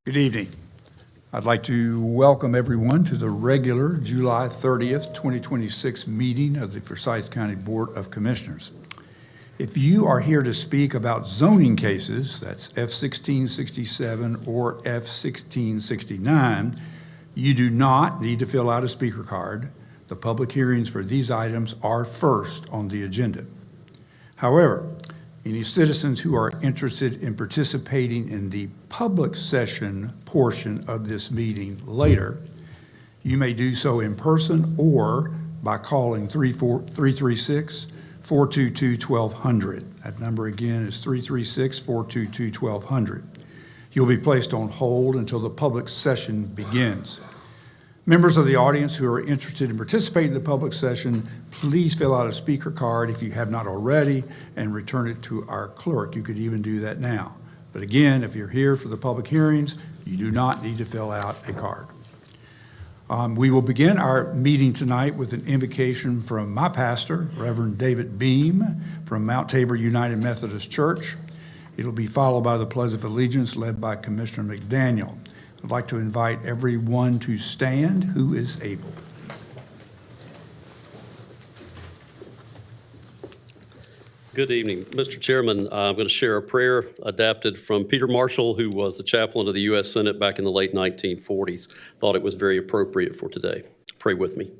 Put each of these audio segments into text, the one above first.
Good evening. I'd like to welcome everyone to the regular July 30th, 2026 meeting of the Forsyth County Board of Commissioners. If you are here to speak about zoning cases, that's F-1667 or F-1669, you do not need to fill out a speaker card. The public hearings for these items are first on the agenda. However, any citizens who are interested in participating in the public session portion of this meeting later, you may do so in person or by calling 336-422-1200. That number again is 336-422-1200. You'll be placed on hold until the public session begins. Members of the audience who are interested in participating in the public session, please fill out a speaker card if you have not already and return it to our clerk. You could even do that now. But again, if you're here for the public hearings, you do not need to fill out a card. We will begin our meeting tonight with an invocation from my pastor, Reverend David Beam from Mount Tabor United Methodist Church. It'll be followed by the Pledge of Allegiance led by Commissioner McDaniel. I'd like to invite everyone to stand who is able. Good evening. Mr. Chairman, I'm going to share a prayer adapted from Peter Marshall, who was the chaplain of the U.S. Senate back in the late 1940s. Thought it was very appropriate for today. Pray with me.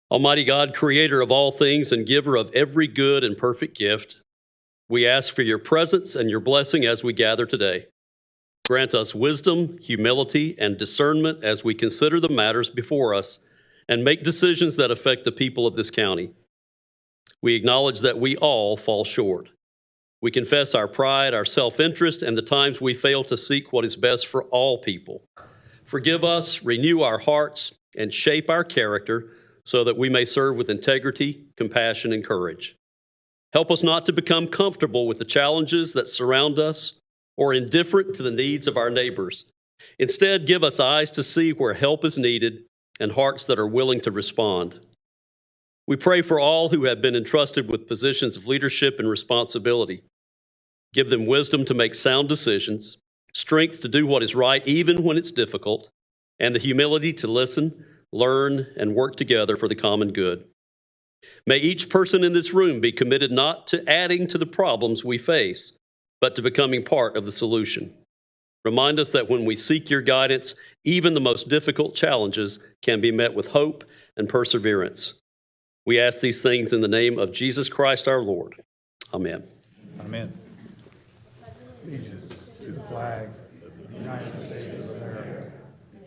Almighty God, creator of all things and giver of every good and perfect gift, we ask for your presence and your blessing as we gather today. Grant us wisdom, humility, and discernment as we consider the matters before us and make decisions that affect the people of this county. We acknowledge that we all fall short. We confess our pride, our self-interest, and the times we fail to seek what is best for all people. Forgive us, renew our hearts, and shape our character so that we may serve with integrity, compassion, and courage. Help us not to become comfortable with the challenges that surround us or indifferent to the needs of our neighbors. Instead, give us eyes to see where help is needed and hearts that are willing to respond. We pray for all who have been entrusted with positions of leadership and responsibility. Give them wisdom to make sound decisions, strength to do what is right even when it's difficult, and the humility to listen, learn, and work together for the common good. May each person in this room be committed not to adding to the problems we face, but to becoming part of the solution. Remind us that when we seek your guidance, even the most difficult challenges can be met with hope and perseverance. We ask these things in the name of Jesus Christ our Lord. Amen. Amen. Allegiance to the flag of the United States of America,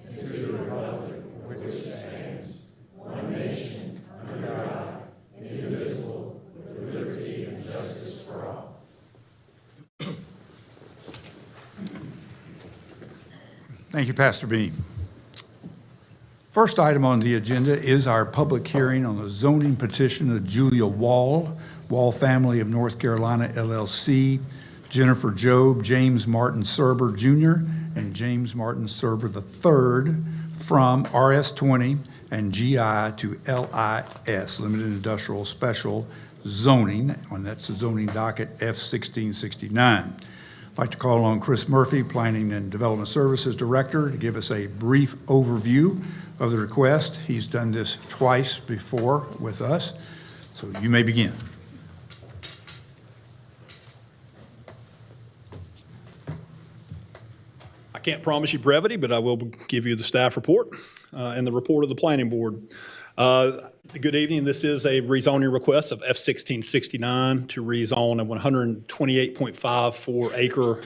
and to the republic for which it stands, one nation, under God, indivisible, with liberty and justice for all. Thank you, Pastor Beam. First item on the agenda is our public hearing on the zoning petition of Julia Wall family of North Carolina, LLC, Jennifer Job, James Martin Serber Jr., and James Martin Serber III from RS20 and GI to LIS, Limited Industrial Special Zoning, and that's the zoning docket F-1669. I'd like to call on Chris Murphy, Planning and Development Services Director, to give us a brief overview of the request. He's done this twice before with us, so you may begin. I can't promise you brevity, but I will give you the staff report and the report of the planning board. Good evening. This is a rezoning request of F-1669 to rezone a 128.54 acre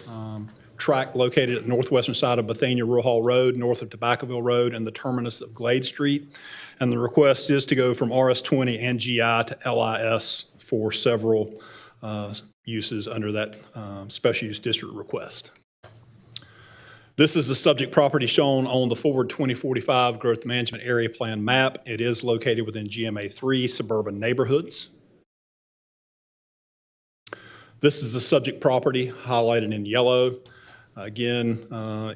tract located at the northwestern side of Bethania Rural Hall Road, north of Tobaccoville Road, and the terminus of Glade Street. And the request is to go from RS20 and GI to LIS for several uses under that special use district request. This is the subject property shown on the Forward 2045 Growth Management Area Plan map. It is located within GMA 3 suburban neighborhoods. This is the subject property highlighted in yellow. Again,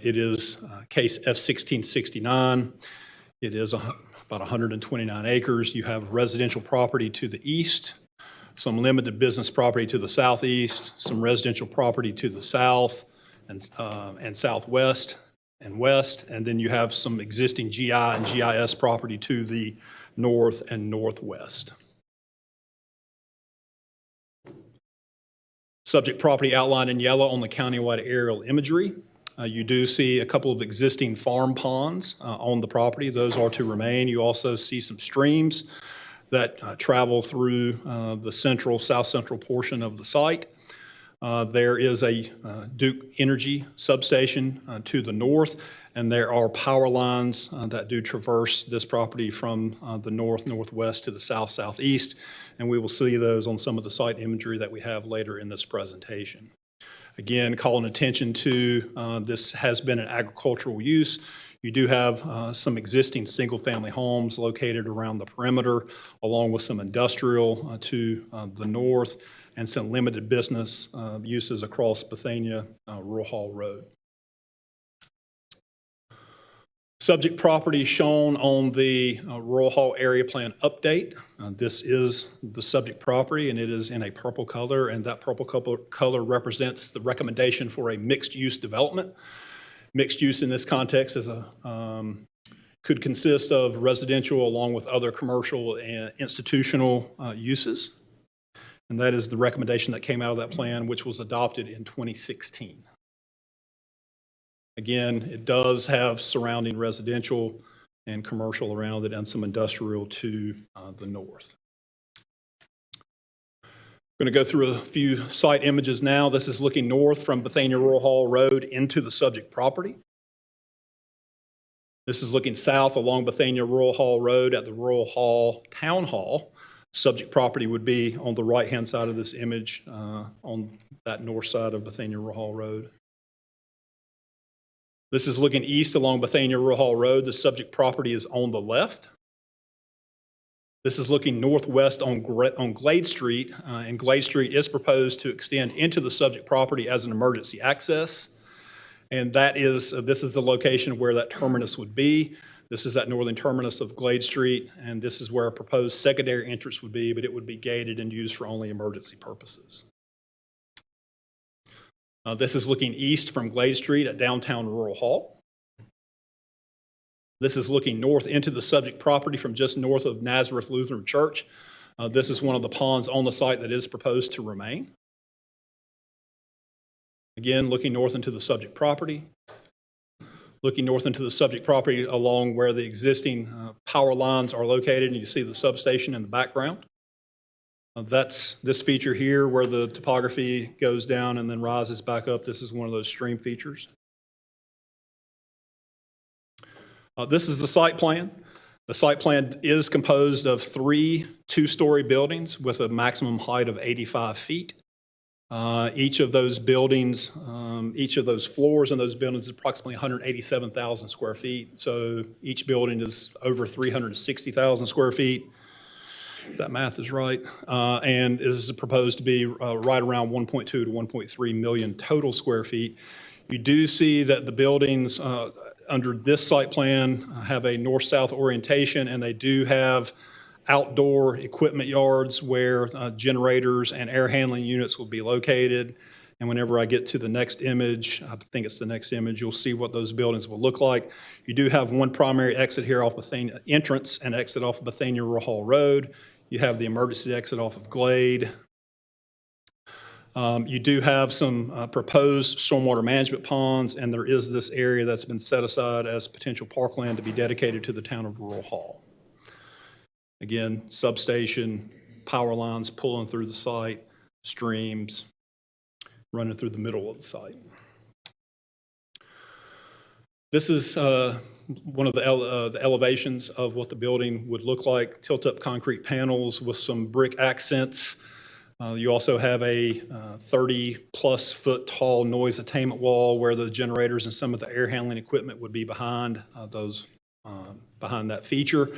it is case F-1669. It is about 129 acres. You have residential property to the east, some limited business property to the southeast, some residential property to the south, and southwest and west. And then you have some existing GI and GIS property to the north and northwest. Subject property outlined in yellow on the countywide aerial imagery. You do see a couple of existing farm ponds on the property. Those are to remain. You also see some streams that travel through the south central portion of the site. There is a Duke Energy substation to the north, and there are power lines that do traverse this property from the northwest to the southeast, and we will see those on some of the site imagery that we have later in this presentation. Again, calling attention to this has been an agricultural use. You do have some existing single-family homes located around the perimeter, along with some industrial to the north, and some limited business uses across Bethania Rural Hall Road. Subject property shown on the Rural Hall Area Plan update. This is the subject property, and it is in a purple color, and that purple color represents the recommendation for a mixed-use development. Mixed use in this context is could consist of residential along with other commercial and institutional uses. And that is the recommendation that came out of that plan, which was adopted in 2016. Again, it does have surrounding residential and commercial around it and some industrial to the north. I'm going to go through a few site images now. This is looking north from Bethania Rural Hall Road into the subject property. This is looking south along Bethania Rural Hall Road at the Rural Hall Town Hall. Subject property would be on the right-hand side of this image on that north side of Bethania Rural Hall Road. This is looking east along Bethania Rural Hall Road. The subject property is on the left. This is looking northwest on Glade Street, and Glade Street is proposed to extend into the subject property as an emergency access. And this is the location where that terminus would be. This is that northern terminus of Glade Street, and this is where a proposed secondary entrance would be, but it would be gated and used for only emergency purposes. This is looking east from Glade Street at downtown Rural Hall. This is looking north into the subject property from just north of Nazareth Lutheran Church. This is one of the ponds on the site that is proposed to remain. Again, looking north into the subject property. Looking north into the subject property along where the existing power lines are located, and you see the substation in the background. That's this feature here where the topography goes down and then rises back up. This is one of those stream features. This is the site plan. The site plan is composed of 3 two-story buildings with a maximum height of 85 feet. Each of those buildings, each of those floors in those buildings is approximately 187,000 square feet. So each building is over 360,000 square feet, if that math is right, and is proposed to be right around 1.2 to 1.3 million total square feet. You do see that the buildings under this site plan have a north-south orientation, and they do have outdoor equipment yards where generators and air handling units will be located. And whenever I get to the next image, I think it's the next image, you'll see what those buildings will look like. You do have one primary exit here off Bethania, entrance and exit off of Bethania Rural Hall Road. You have the emergency exit off of Glade. You do have some proposed stormwater management ponds, and there is this area that's been set aside as potential parkland to be dedicated to the town of Rural Hall. Again, substation, power lines pulling through the site, streams running through the middle of the site. This is one of the elevations of what the building would look like. Tilt-up concrete panels with some brick accents. You also have a 30-plus foot tall noise attainment wall where the generators and some of the air handling equipment would be behind behind that feature.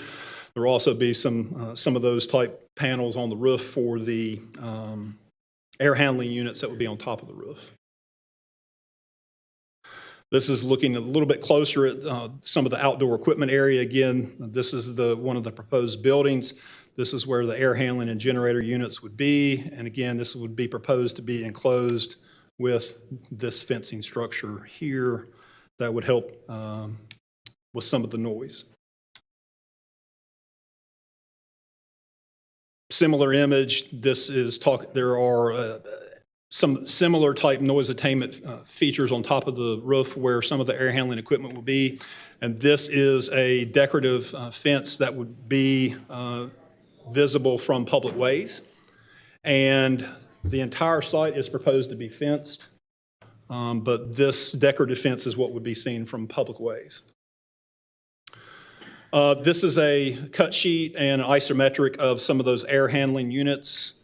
There will also be some of those type panels on the roof for the air handling units that would be on top of the roof. This is looking a little bit closer at some of the outdoor equipment area. Again, this is one of the proposed buildings. This is where the air handling and generator units would be. And again, this would be proposed to be enclosed with this fencing structure here that would help with some of the noise. Similar image, this is there are some similar type noise attainment features on top of the roof where some of the air handling equipment will be. And this is a decorative fence that would be visible from public ways. And the entire site is proposed to be fenced, but this decorative fence is what would be seen from public ways. This is a cut sheet and an isometric of some of those air handling units.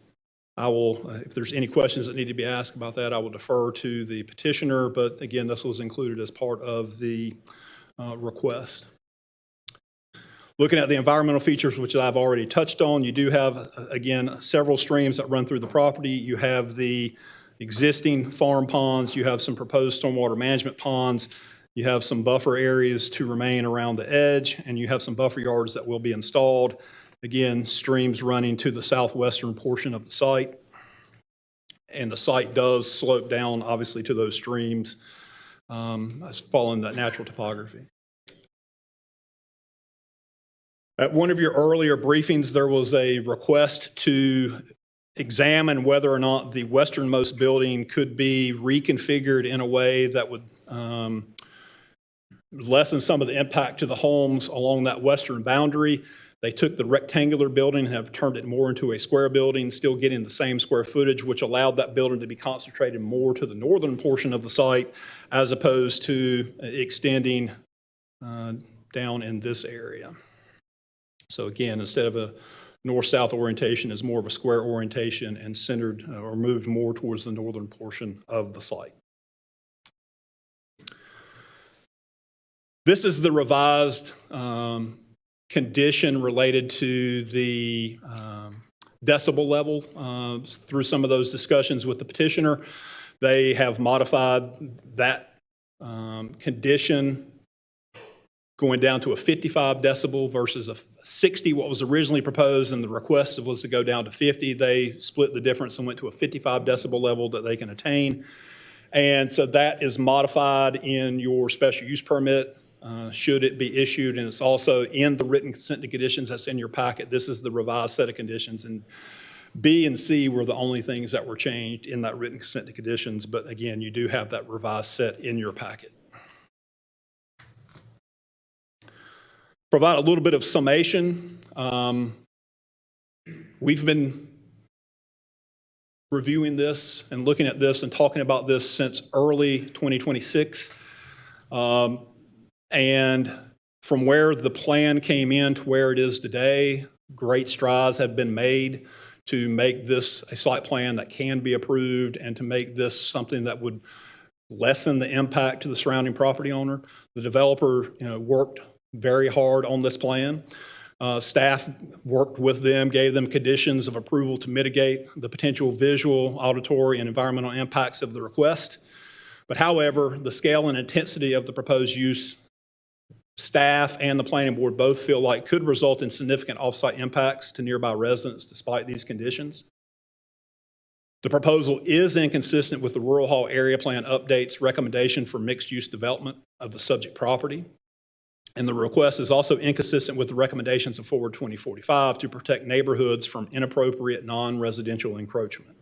I will, if there's any questions that need to be asked about that, I will defer to the petitioner, but again, this was included as part of the request. Looking at the environmental features, which I've already touched on, you do have, again, several streams that run through the property. You have the existing farm ponds, you have some proposed stormwater management ponds, you have some buffer areas to remain around the edge, and you have some buffer yards that will be installed. Again, streams running to the southwestern portion of the site. And the site does slope down, obviously, to those streams, as following that natural topography. At one of your earlier briefings, there was a request to examine whether or not the westernmost building could be reconfigured in a way that would lessen some of the impact to the homes along that western boundary. They took the rectangular building and have turned it more into a square building, still getting the same square footage, which allowed that building to be concentrated more to the northern portion of the site as opposed to extending down in this area. So again, instead of a north-south orientation, is more of a square orientation and centered or moved more towards the northern portion of the site. This is the revised condition related to the decibel level. Through some of those discussions with the petitioner, they have modified that condition going down to a 55 decibel versus a 60, what was originally proposed, and the request was to go down to 50. They split the difference and went to a 55 decibel level that they can attain. And so that is modified in your special use permit, should it be issued, and it's also in the written consent to conditions that's in your packet. This is the revised set of conditions, and B and C were the only things that were changed in that written consent to conditions, but again, you do have that revised set in your packet. Provide a little bit of summation. We've been reviewing this and looking at this and talking about this since early 2026. And from where the plan came in to where it is today, great strides have been made to make this a site plan that can be approved and to make this something that would lessen the impact to the surrounding property owner. The developer, worked very hard on this plan. Staff worked with them, gave them conditions of approval to mitigate the potential visual, auditory, and environmental impacts of the request. But however, the scale and intensity of the proposed use, staff and the planning board both feel like could result in significant off-site impacts to nearby residents despite these conditions. The proposal is inconsistent with the Rural Hall Area Plan update's recommendation for mixed-use development of the subject property. And the request is also inconsistent with the recommendations of Forward 2045 to protect neighborhoods from inappropriate non-residential encroachment.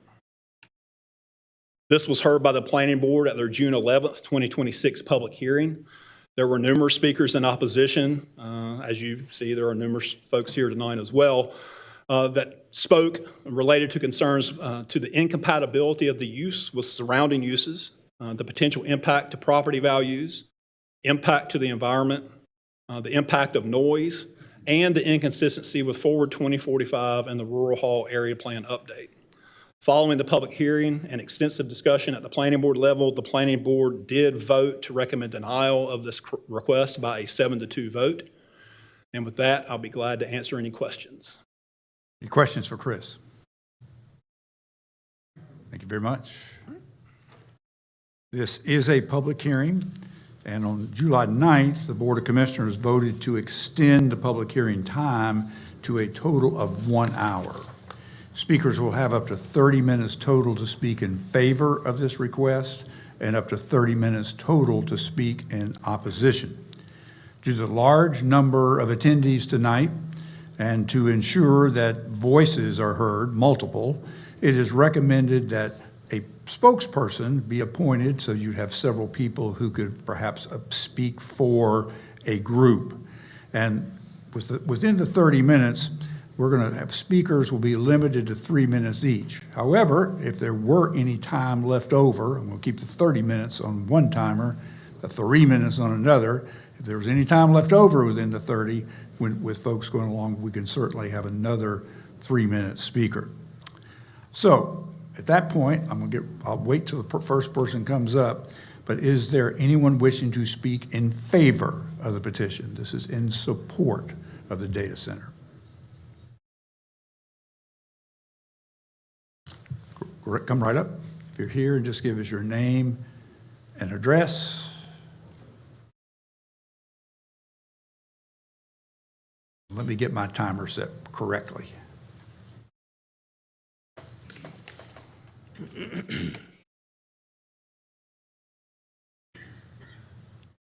This was heard by the planning board at their June 11th, 2026 public hearing. There were numerous speakers in opposition. As you see, there are numerous folks here tonight as well that spoke related to concerns to the incompatibility of the use with surrounding uses, the potential impact to property values, impact to the environment, the impact of noise, and the inconsistency with Forward 2045 and the Rural Hall Area Plan update. Following the public hearing and extensive discussion at the planning board level, the planning board did vote to recommend denial of this request by a 7-2 vote. And with that, I'll be glad to answer any questions. Any questions for Chris? Thank you very much. This is a public hearing, and on July 9th, the Board of Commissioners voted to extend the public hearing time to a total of 1 hour. Speakers will have up to 30 minutes total to speak in favor of this request and up to 30 minutes total to speak in opposition. Due to the large number of attendees tonight and to ensure that voices are heard, multiple, it is recommended that a spokesperson be appointed so you have several people who could perhaps speak for a group. And within the 30 minutes, we're going to have speakers will be limited to 3 minutes each. However, if there were any time left over, and we'll keep the 30 minutes on one timer, the 3 minutes on another, if there was any time left over within the 30, with folks going along, we can certainly have another 3-minute speaker. So at that point, I'll wait till the first person comes up, but is there anyone wishing to speak in favor of the petition? This is in support of the data center. Come right up. If you're here, and just give us your name and address. Let me get my timer set correctly.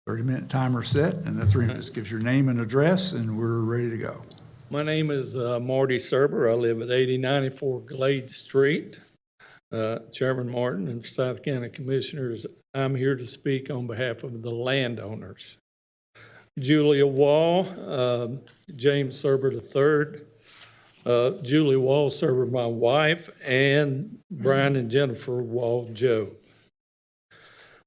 30-minute timer set, and that's 3 minutes. Gives your name and address, and we're ready to go. My name is Marty Serber. I live at 8094 Glade Street. Chairman Martin and Forsyth County Commissioners, I'm here to speak on behalf of the landowners. Julia Wall, James Serber III, Julie Wall Serber, my wife, and Brian and Jennifer Wall Joe.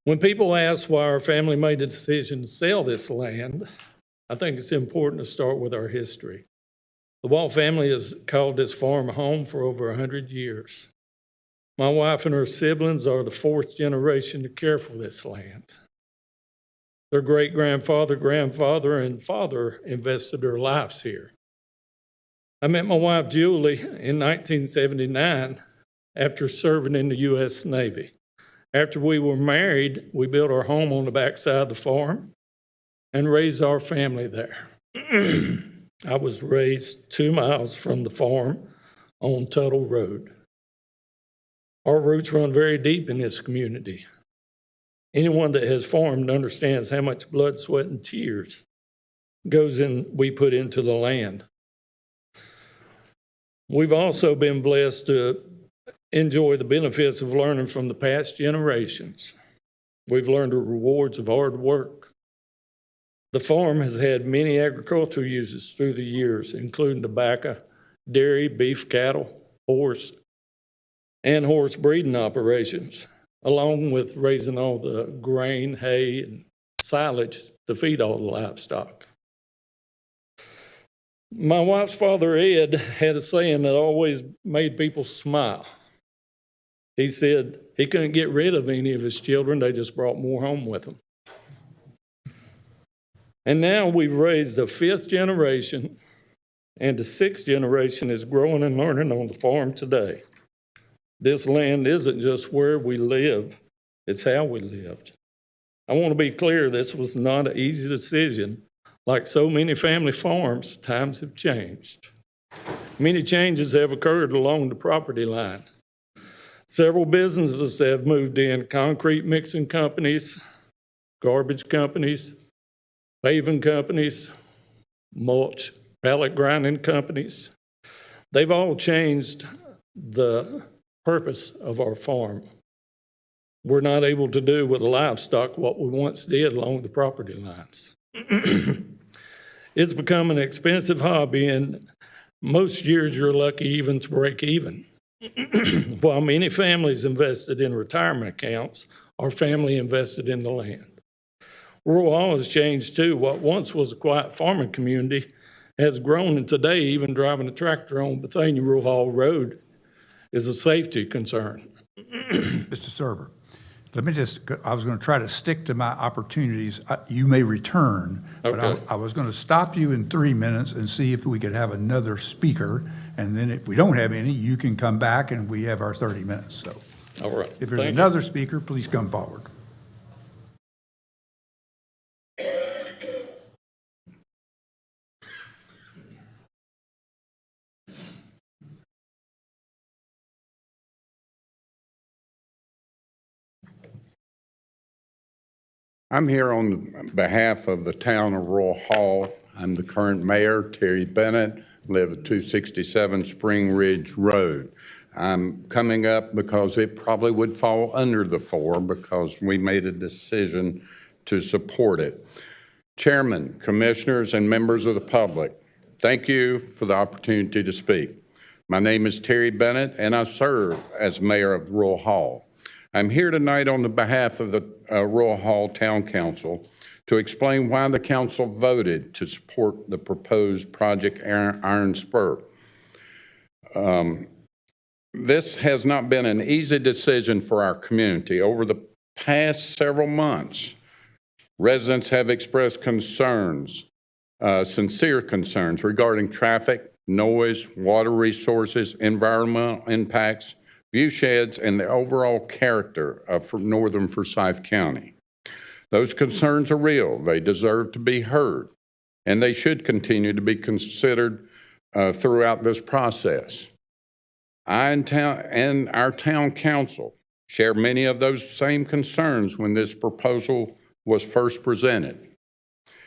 When people ask why our family made the decision to sell this land, I think it's important to start with our history. The Wall family has called this farm home for over 100 years. My wife and her siblings are the fourth generation to care for this land. Their great-grandfather, grandfather, and father invested their lives here. I met my wife, Julie, in 1979 after serving in the U.S. Navy. After we were married, we built our home on the backside of the farm and raised our family there. I was raised 2 miles from the farm on Tuttle Road. Our roots run very deep in this community. Anyone that has farmed understands how much blood, sweat, and tears we put into the land. We've also been blessed to enjoy the benefits of learning from the past generations. We've learned the rewards of hard work. The farm has had many agricultural uses through the years, including tobacco, dairy, beef, cattle, horse breeding operations, along with raising all the grain, hay, and silage to feed all the livestock. My wife's father, Ed, had a saying that always made people smile. He said he couldn't get rid of any of his children, they just brought more home with them. And now we've raised the 5th generation, and the 6th generation is growing and learning on the farm today. This land isn't just where we live, it's how we lived. I want to be clear, this was not an easy decision. Like so many family farms, times have changed. Many changes have occurred along the property line. Several businesses have moved in: concrete mixing companies, garbage companies, paving companies, mulch, pallet grinding companies. They've all changed the purpose of our farm. We're not able to do with the livestock what we once did along the property lines. It's become an expensive hobby, and most years you're lucky even to break even. While many families invested in retirement accounts, our family invested in the land. Rural Hall has changed too. What once was a quiet farming community has grown, and today even driving a tractor on Bethania Rural Hall Road is a safety concern. Mr. Serber, I was going to try to stick to my opportunities. You may return, but Okay. I was going to stop you in 3 minutes and see if we could have another speaker. And then if we don't have any, you can come back and we have our 30 minutes. So All right. if there's Thank you. another speaker, please come forward. I'm here on behalf of the town of Royal Hall. I'm the current mayor, Terry Bennett, live at 267 Spring Ridge Road. I'm coming up because it probably would fall under the 4 because we made a decision to support it. Chairman, commissioners, and members of the public, thank you for the opportunity to speak. My name is Terry Bennett, and I serve as mayor of Royal Hall. I'm here tonight on the behalf of the Royal Hall Town Council to explain why the council voted to support the proposed Project Iron Spur. This has not been an easy decision for our community. Over the past several months, residents have expressed concerns, sincere concerns regarding traffic, noise, water resources, environmental impacts, view sheds, and the overall character of northern Forsyth County. Those concerns are real. They deserve to be heard, and they should continue to be considered throughout this process. I and our town council share many of those same concerns when this proposal was first presented.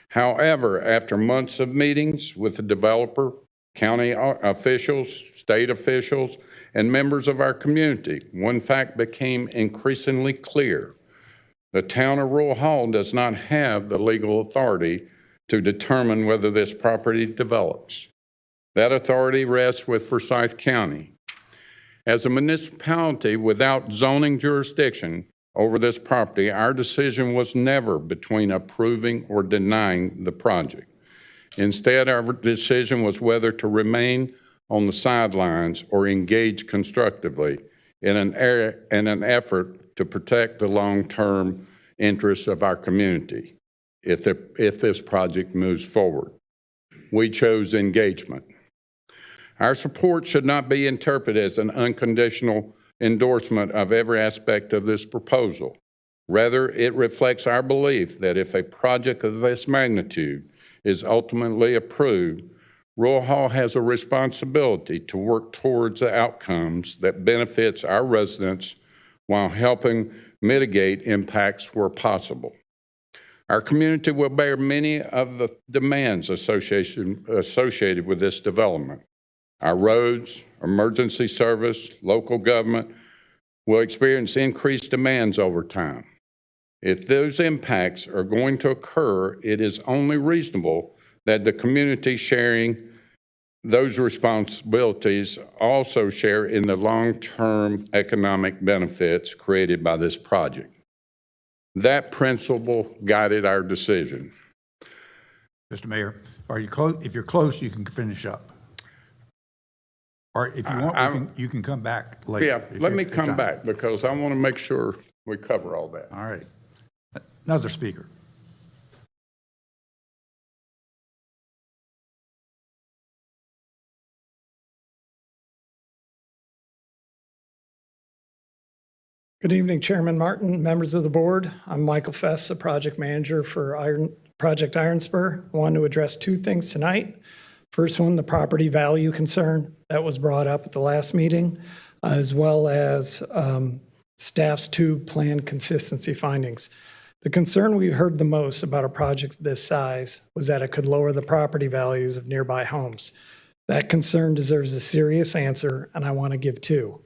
However, after months of meetings with the developer, county officials, state officials, and members of our community, one fact became increasingly clear. The town of Royal Hall does not have the legal authority to determine whether this property develops. That authority rests with Forsyth County. As a municipality without zoning jurisdiction over this property, our decision was never between approving or denying the project. Instead, our decision was whether to remain on the sidelines or engage constructively in an effort to protect the long-term interests of our community if this project moves forward. We chose engagement. Our support should not be interpreted as an unconditional endorsement of every aspect of this proposal. Rather, it reflects our belief that if a project of this magnitude is ultimately approved, Royal Hall has a responsibility to work towards the outcomes that benefits our residents while helping mitigate impacts where possible. Our community will bear many of the demands associated with this development. Our roads, emergency service, local government will experience increased demands over time. If those impacts are going to occur, it is only reasonable that the community sharing those responsibilities also share in the long-term economic benefits created by this project. That principle guided our decision. Mr. Mayor, are you close? If you're close, you can finish up. Or if you want, you can come back later. Yeah, let me come back because I want to make sure we cover all that. All right. Another speaker. Good evening, Chairman Martin, members of the board. I'm Michael Fess, the project manager for Project Iron Spur. I want to address 2 things tonight. First one, the property value concern that was brought up at the last meeting, as well as staff's 2 plan consistency findings. The concern we heard the most about a project this size was that it could lower the property values of nearby homes. That concern deserves a serious answer, and I want to give 2.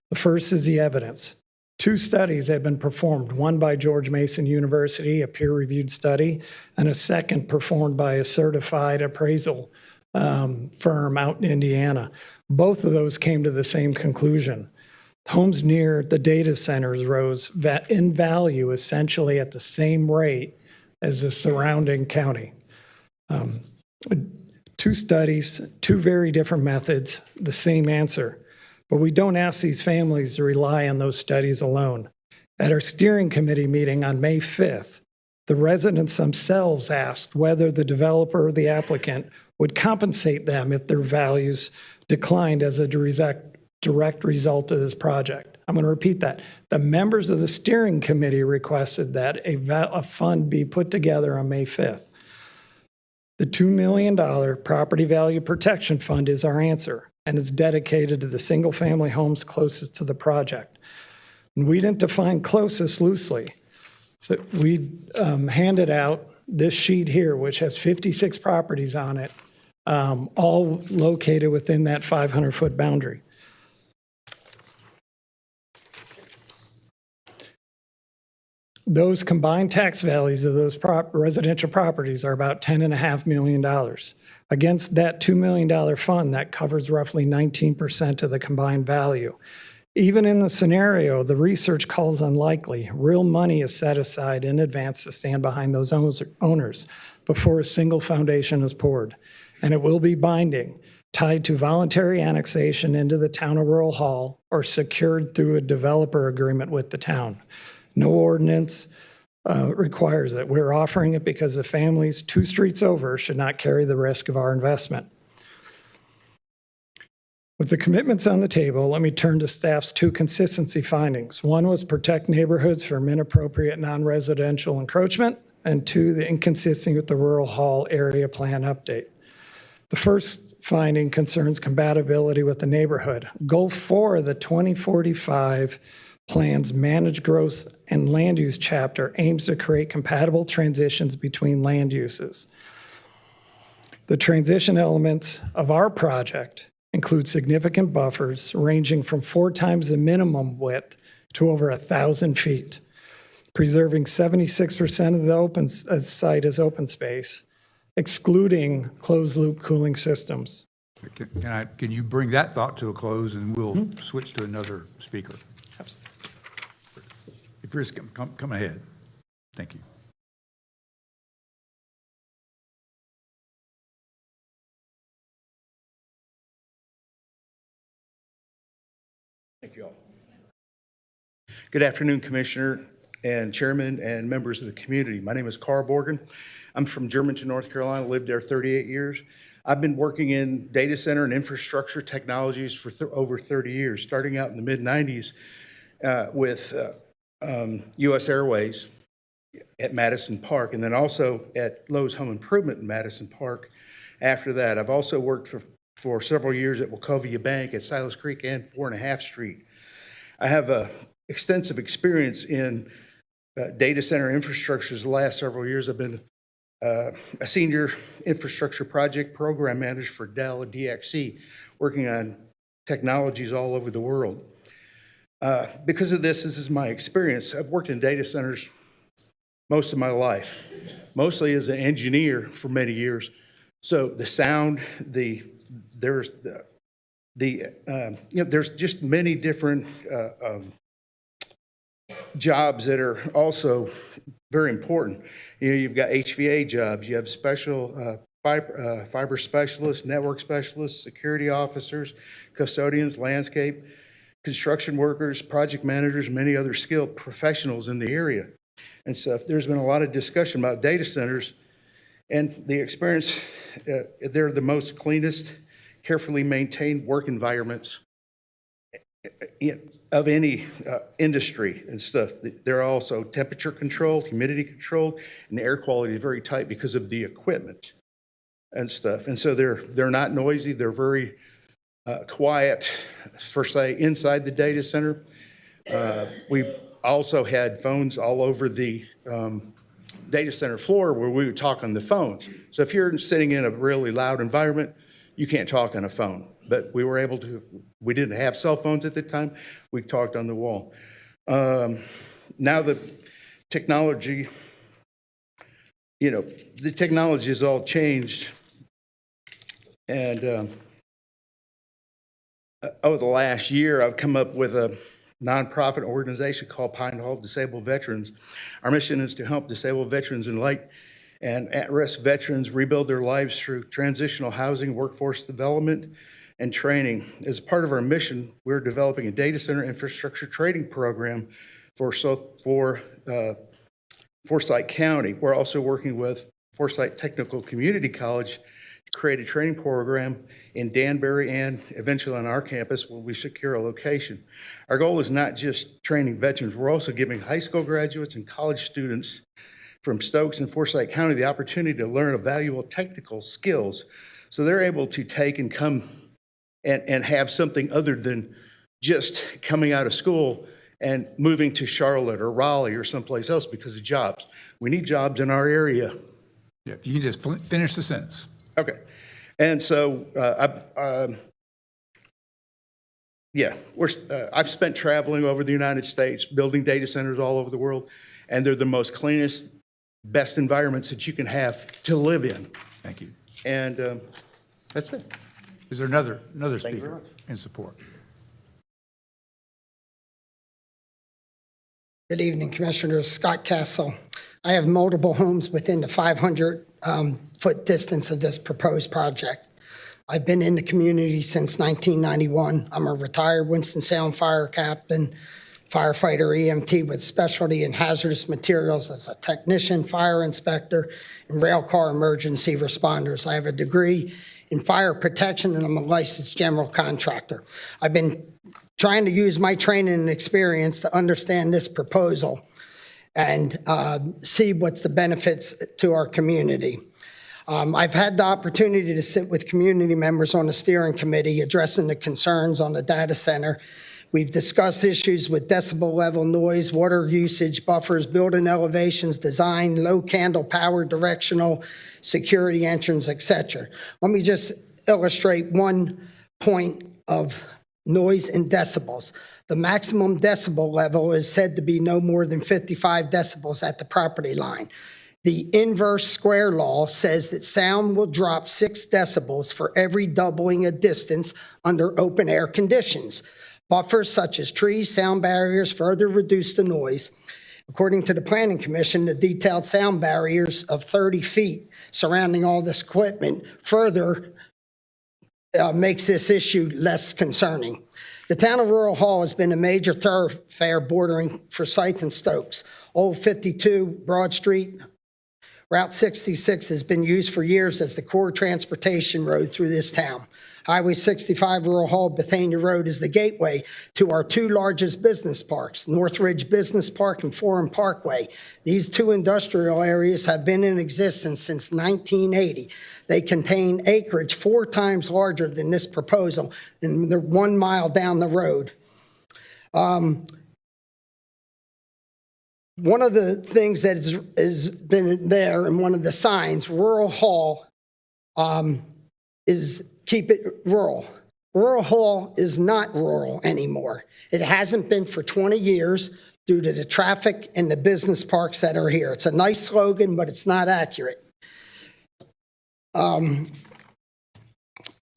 The first is the evidence. 2 studies have been performed, one by George Mason University, a peer-reviewed study, and a second performed by a certified appraisal firm out in Indiana. Both of those came to the same conclusion. Homes near the data centers rose in value essentially at the same rate as the surrounding county. 2 studies, 2 very different methods, the same answer. But we don't ask these families to rely on those studies alone. At our steering committee meeting on May 5th, the residents themselves asked whether the developer or the applicant would compensate them if their values declined as a direct result of this project. I'm going to repeat that. The members of the steering committee requested that a fund be put together on May 5th. The $2 million Property Value Protection Fund is our answer, and it's dedicated to the single-family homes closest to the project. And we didn't define closest loosely. So we handed out this sheet here, which has 56 properties on it, all located within that 500-foot boundary. Those combined tax values of those residential properties are about $10.5 million. Against that $2 million fund, that covers roughly 19% of the combined value. Even in the scenario, the research calls unlikely, real money is set aside in advance to stand behind those owners before a single foundation is poured. And it will be binding, tied to voluntary annexation into the town of Rural Hall or secured through a developer agreement with the town. No ordinance requires it. We're offering it because the families 2 streets over should not carry the risk of our investment. With the commitments on the table, let me turn to staff's 2 consistency findings. One was protect neighborhoods from inappropriate non-residential encroachment, and 2, the inconsistency with the Rural Hall area plan update. The first finding concerns compatibility with the neighborhood. Goal 4 of the 2045 plan's managed growth and land use chapter aims to create compatible transitions between land uses. The transition elements of our project include significant buffers ranging from 4 times the minimum width to over 1,000 feet, preserving 76% of the open site as open space, excluding closed-loop cooling systems. Can you bring that thought to a close, and we'll switch to another speaker? If you're, come ahead. Thank you. Thank you all. Good afternoon, Commissioner and Chairman and members of the community. My name is Carl Borgen. I'm from Germantown, North Carolina, lived there 38 years. I've been working in data center and infrastructure technologies for over 30 years, starting out in the mid-90s with U.S. Airways at Madison Park, and then also at Lowe's Home Improvement in Madison Park. After that, I've also worked for several years at Wachovia Bank at Silas Creek and 4.5 Street. I have extensive experience in data center infrastructures. The last several years, I've been a senior infrastructure project program manager for Dell and DXC, working on technologies all over the world. Because of this is my experience. I've worked in data centers most of my life, mostly as an engineer for many years. So the sound, there's just many different jobs that are also very important. You know, you've got HVA jobs, you have special fiber specialists, network specialists, security officers, custodians, landscape, construction workers, project managers, many other skilled professionals in the area. And so there's been a lot of discussion about data centers and the experience. They're the most cleanest, carefully maintained work environments of any industry and stuff. They're also temperature controlled, humidity controlled, and the air quality is very tight because of the equipment and stuff. And so they're not noisy. They're very quiet, for say, inside the data center. We also had phones all over the data center floor where we would talk on the phones. So if you're sitting in a really loud environment, you can't talk on a phone. But we were able to, we didn't have cell phones at the time, we talked on the wall. Now the technology, the technology has all changed. And over the last year, I've come up with a nonprofit organization called Pine Hall Disabled Veterans. Our mission is to help disabled veterans and light and at-risk veterans rebuild their lives through transitional housing, workforce development, and training. As part of our mission, we're developing a data center infrastructure training program for Forsyth County. We're also working with Forsyth Technical Community College to create a training program in Danbury and eventually on our campus when we secure a location. Our goal is not just training veterans, we're also giving high school graduates and college students from Stokes and Forsyth County the opportunity to learn valuable technical skills so they're able to take and come and have something other than just coming out of school and moving to Charlotte or Raleigh or someplace else because of jobs. We need jobs in our area. Yeah, if you can just finish the sentence. Okay. And so, I've spent traveling over the United States, building data centers all over the world, and they're the most cleanest, best environments that you can have to live in. Thank you. And that's it. Is there another you very speaker much. in support? Good evening, Commissioners. Scott Castle. I have multiple homes within the 500-foot distance of this proposed project. I've been in the community since 1991. I'm a retired Winston-Salem fire captain, firefighter EMT with specialty in hazardous materials as a technician, fire inspector, and rail car emergency responders. I have a degree in fire protection, and I'm a licensed general contractor. I've been trying to use my training and experience to understand this proposal and see what's the benefits to our community. I've had the opportunity to sit with community members on the steering committee addressing the concerns on the data center. We've discussed issues with decibel level noise, water usage, buffers, building elevations, design, low candle power, directional, security entrance, etc. Let me just illustrate one point of noise in decibels. The maximum decibel level is said to be no more than 55 decibels at the property line. The inverse square law says that sound will drop 6 decibels for every doubling of distance under open air conditions. Buffers such as trees, sound barriers further reduce the noise. According to the Planning Commission, the detailed sound barriers of 30 feet surrounding all this equipment further makes this issue less concerning. The town of Rural Hall has been a major thoroughfare bordering Forsyth and Stokes. Old 52 Broad Street, Route 66 has been used for years as the core transportation road through this town. Highway 65 Rural Hall Bethania Road is the gateway to our 2 largest business parks, Northridge Business Park and Forum Parkway. These 2 industrial areas have been in existence since 1980. They contain acreage 4 times larger than this proposal, and they're 1 mile down the road. One of the things that has been there, and one of the signs, Rural Hall, is keep it rural. Rural Hall is not rural anymore. It hasn't been for 20 years due to the traffic and the business parks that are here. It's a nice slogan, but it's not accurate. To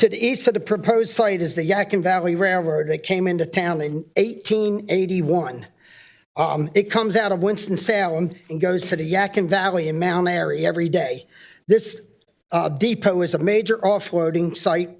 the east of the proposed site is the Yadkin Valley Railroad that came into town in 1881. It comes out of Winston-Salem and goes to the Yadkin Valley in Mount Airy every day. This depot is a major offloading site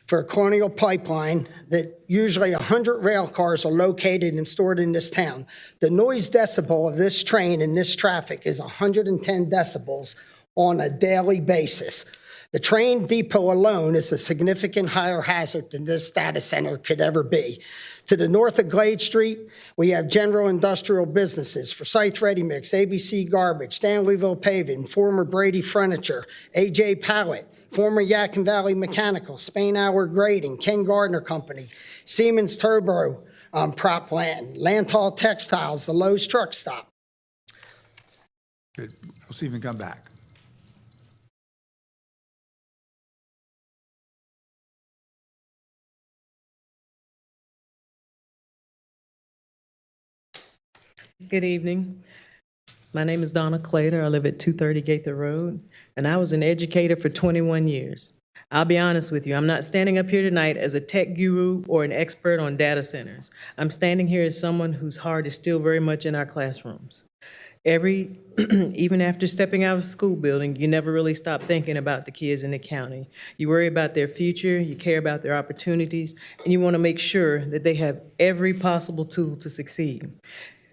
for a Colonial Pipeline that usually 100 rail cars are located and stored in this town. The noise decibel of this train and this traffic is 110 decibels on a daily basis. The train depot alone is a significant higher hazard than this data center could ever be. To the north of Glade Street, we have general industrial businesses, Forsyth Ready Mix, ABC Garbage, Stanleyville Paving, former Brady Furniture, AJ Pallet, former Yadkin Valley Mechanical, Spain Hour Grading, Ken Gardner Company, Siemens Turbo Prop Land, Lantal Textiles, the Lowe's Truck Stop. Good. We'll see if we can come back. Good evening. My name is Donna Clater. I live at 230 Gaither Road, and I was an educator for 21 years. I'll be honest with you, I'm not standing up here tonight as a tech guru or an expert on data centers. I'm standing here as someone whose heart is still very much in our classrooms. Even after stepping out of a school building, you never really stop thinking about the kids in the county. You worry about their future, you care about their opportunities, and you want to make sure that they have every possible tool to succeed.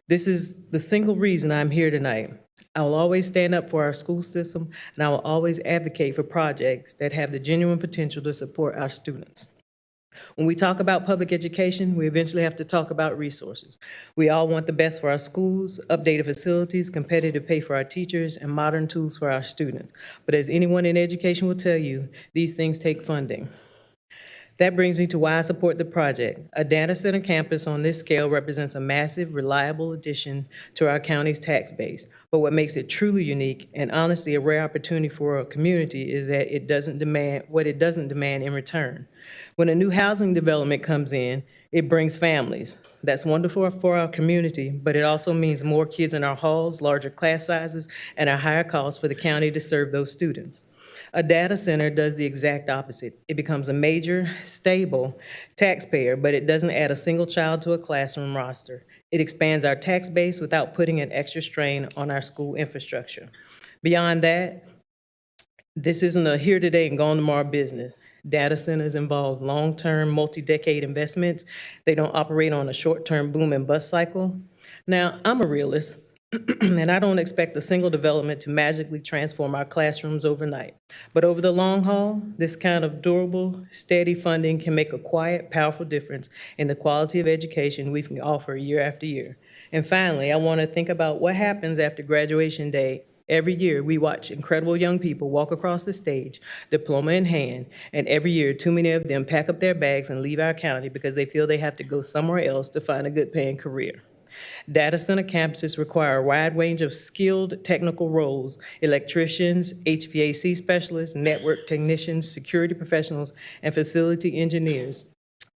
This is the single reason I'm here tonight. I will always stand up for our school system, and I will always advocate for projects that have the genuine potential to support our students. When we talk about public education, we eventually have to talk about resources. We all want the best for our schools, updated facilities, competitive pay for our teachers, and modern tools for our students. But as anyone in education will tell you, these things take funding. That brings me to why I support the project. A data center campus on this scale represents a massive, reliable addition to our county's tax base. But what makes it truly unique and honestly a rare opportunity for a community is that it doesn't demand what it doesn't demand in return. When a new housing development comes in, it brings families. That's wonderful for our community, but it also means more kids in our halls, larger class sizes, and a higher cost for the county to serve those students. A data center does the exact opposite. It becomes a major, stable taxpayer, but it doesn't add a single child to a classroom roster. It expands our tax base without putting an extra strain on our school infrastructure. Beyond that, this isn't a here today and gone tomorrow business. Data centers involve long-term, multi-decade investments. They don't operate on a short-term boom and bust cycle. Now, I'm a realist, and I don't expect a single development to magically transform our classrooms overnight. But over the long haul, this kind of durable, steady funding can make a quiet, powerful difference in the quality of education we can offer year after year. And finally, I want to think about what happens after graduation day. Every year, we watch incredible young people walk across the stage, diploma in hand, and every year, too many of them pack up their bags and leave our county because they feel they have to go somewhere else to find a good-paying career. Data center campuses require a wide range of skilled technical roles: electricians, HVAC specialists, network technicians, security professionals, and facility engineers.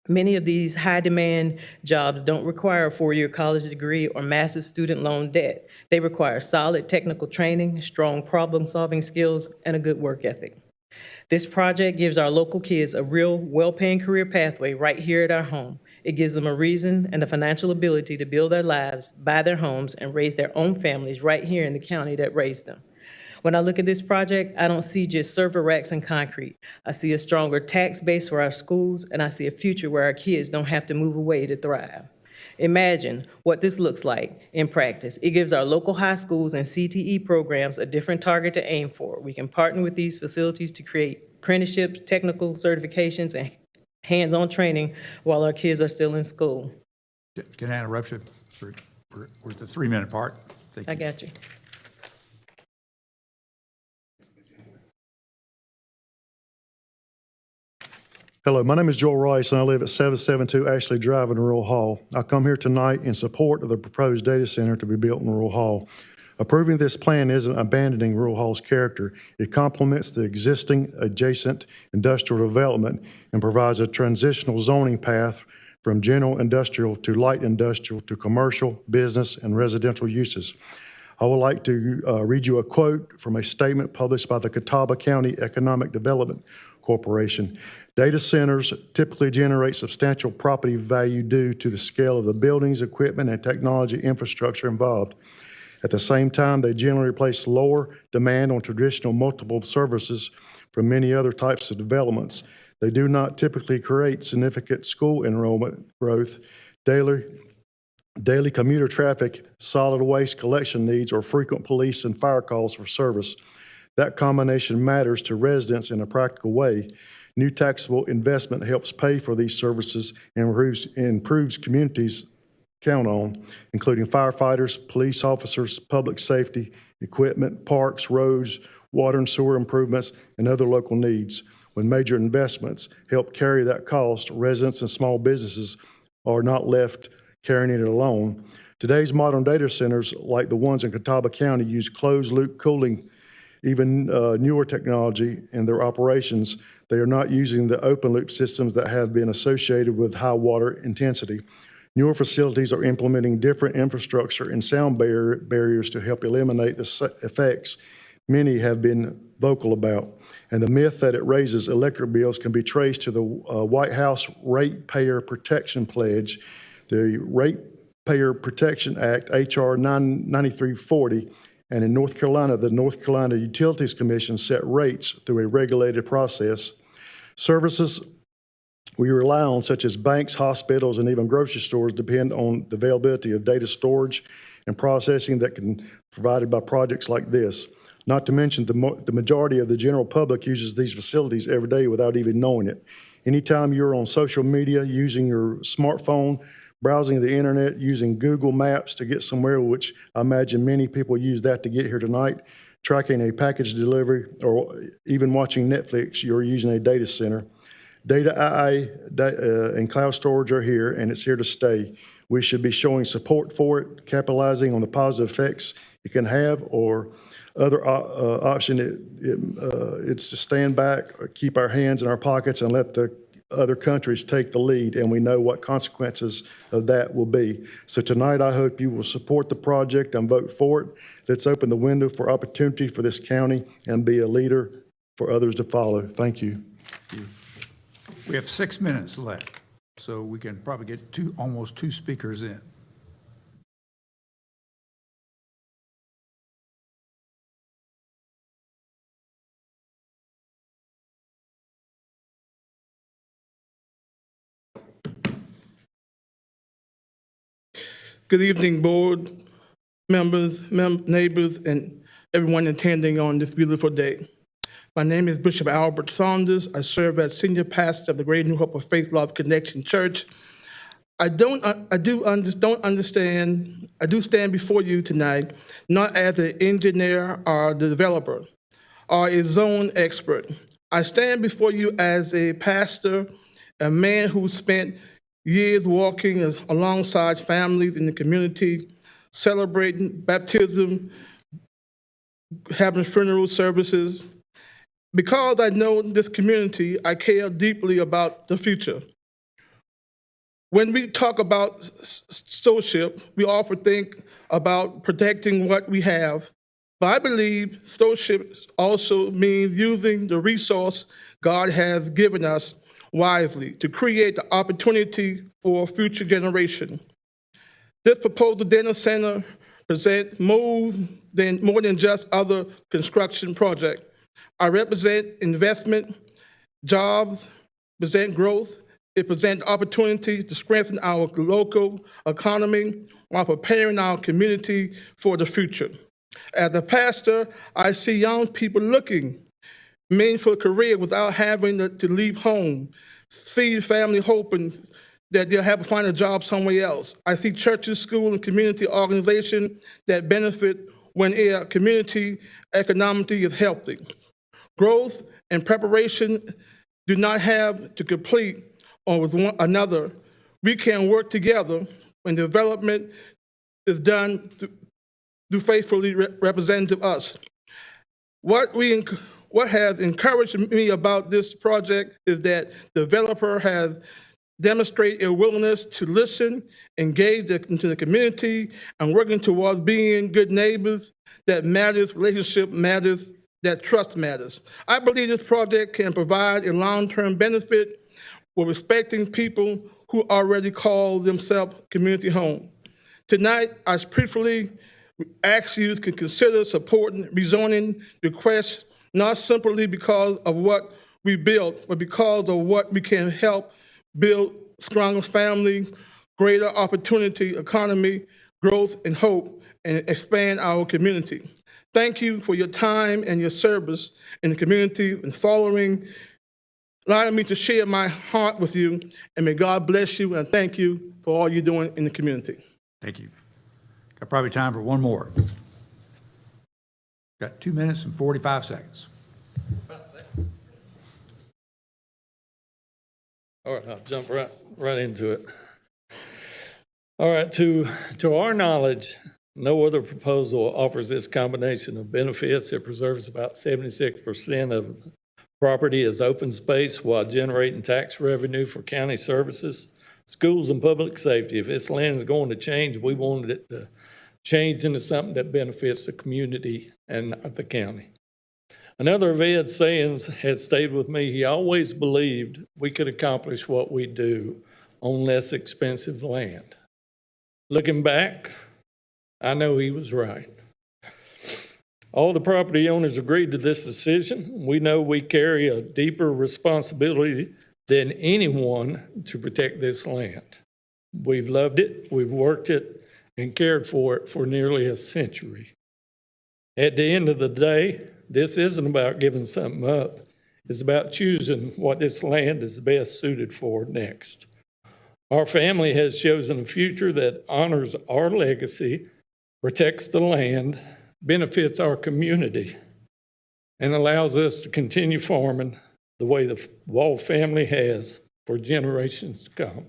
Many of these high-demand jobs don't require a four-year college degree or massive student loan debt. They require solid technical training, strong problem-solving skills, and a good work ethic. This project gives our local kids a real, well-paying career pathway right here at our home. It gives them a reason and the financial ability to build their lives, buy their homes, and raise their own families right here in the county that raised them. When I look at this project, I don't see just server racks and concrete. I see a stronger tax base for our schools, and I see a future where our kids don't have to move away to thrive. Imagine what this looks like in practice. It gives our local high schools and CTE programs a different target to aim for. We can partner with these facilities to create apprenticeships, technical certifications, and hands-on training while our kids are still in school. Can I interrupt you? We're at the 3-minute part. Thank you. I got you. Hello, my name is Joel Rice, and I live at 772 Ashley Drive in Rural Hall. I come here tonight in support of the proposed data center to be built in Rural Hall. Approving this plan isn't abandoning Rural Hall's character. It complements the existing adjacent industrial development and provides a transitional zoning path from general industrial to light industrial to commercial, business, and residential uses. I would like to read you a quote from a statement published by the Catawba County Economic Development Corporation. Data centers typically generate substantial property value due to the scale of the buildings, equipment, and technology infrastructure involved. At the same time, they generally place lower demand on traditional multiple services from many other types of developments. They do not typically create significant school enrollment growth, daily commuter traffic, solid waste collection needs, or frequent police and fire calls for service. That combination matters to residents in a practical way. New taxable investment helps pay for these services and improves communities count on, including firefighters, police officers, public safety, equipment, parks, roads, water and sewer improvements, and other local needs. When major investments help carry that cost, residents and small businesses are not left carrying it alone. Today's modern data centers, like the ones in Catawba County, use closed-loop cooling, even newer technology in their operations. They are not using the open-loop systems that have been associated with high water intensity. Newer facilities are implementing different infrastructure and sound barriers to help eliminate the effects many have been vocal about. And the myth that it raises electric bills can be traced to the White House Ratepayer Protection Pledge. The Ratepayer Protection Act, H.R. 9340, and in North Carolina, the North Carolina Utilities Commission set rates through a regulated process. Services we rely on, such as banks, hospitals, and even grocery stores, depend on the availability of data storage and processing that can be provided by projects like this. Not to mention the majority of the general public uses these facilities every day without even knowing it. Anytime you're on social media, using your smartphone, browsing the internet, using Google Maps to get somewhere, which I imagine many people use that to get here tonight, tracking a package delivery, or even watching Netflix, you're using a data center. Data IA and cloud storage are here, and it's here to stay. We should be showing support for it, capitalizing on the positive effects it can have, or other option, it's to stand back, or keep our hands in our pockets and let the other countries take the lead, and we know what consequences of that will be. So tonight, I hope you will support the project and vote for it. Let's open the window for opportunity for this county and be a leader for others to follow. Thank you. We have 6 minutes left, so we can probably get almost two speakers in. Good evening, board members, neighbors, and everyone attending on this beautiful day. My name is Bishop Albert Saunders. I serve as senior pastor of the Great New Hope of Faith Love Connection Church. I do stand before you tonight, not as an engineer or the developer or a zone expert. I stand before you as a pastor, a man who spent years walking alongside families in the community, celebrating baptism, having funeral services. Because I know this community, I care deeply about the future. When we talk about stewardship, we often think about protecting what we have, but I believe stewardship also means using the resource God has given us wisely to create the opportunity for future generation. This proposed data center presents more than just other construction projects. I represent investment, jobs, present growth. It presents opportunity to strengthen our local economy while preparing our community for the future. As a pastor, I see young people looking meaningful career without having to leave home, see family hoping that they'll have to find a job somewhere else. I see churches, schools, and community organizations that benefit when a community economically is healthy. Growth and preparation do not have to complete or with one another. We can work together when development is done to faithfully represent us. What has encouraged me about this project is that the developer has demonstrated a willingness to listen, engage into the community, and working towards being good neighbors. That matters, relationship matters, that trust matters. I believe this project can provide a long-term benefit with respecting people who already call themselves community home. Tonight, I briefly ask you to consider supporting rezoning requests, not simply because of what we built, but because of what we can help build stronger family, greater opportunity, economy, growth, and hope, and expand our community. Thank you for your time and your service in the community and allowing me to share my heart with you, and may God bless you, and thank you for all you're doing in the community. Thank you. Got probably time for one more. Got 2 minutes and 45 seconds. All right, I'll jump right into it. All right, to our knowledge, no other proposal offers this combination of benefits. It preserves about 76% of the property as open space while generating tax revenue for county services, schools, and public safety. If this land is going to change, we wanted it to change into something that benefits the community and the county. Another of Ed's sayings has stayed with me. He always believed we could accomplish what we do on less expensive land. Looking back, I know he was right. All the property owners agreed to this decision. We know we carry a deeper responsibility than anyone to protect this land. We've loved it, we've worked it, and cared for it for nearly a century. At the end of the day, this isn't about giving something up. It's about choosing what this land is best suited for next. Our family has chosen a future that honors our legacy, protects the land, benefits our community, and allows us to continue farming the way the Wall family has for generations to come.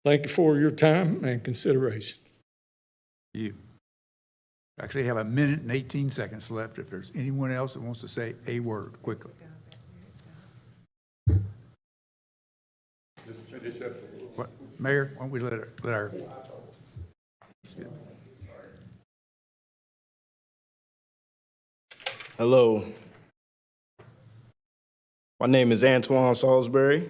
Thank you for your time and consideration. You actually have 1 minute and 18 seconds left if there's anyone else that wants to say a word quickly. What, Mayor, why don't we let our Hello. My name is Antoine Salisbury,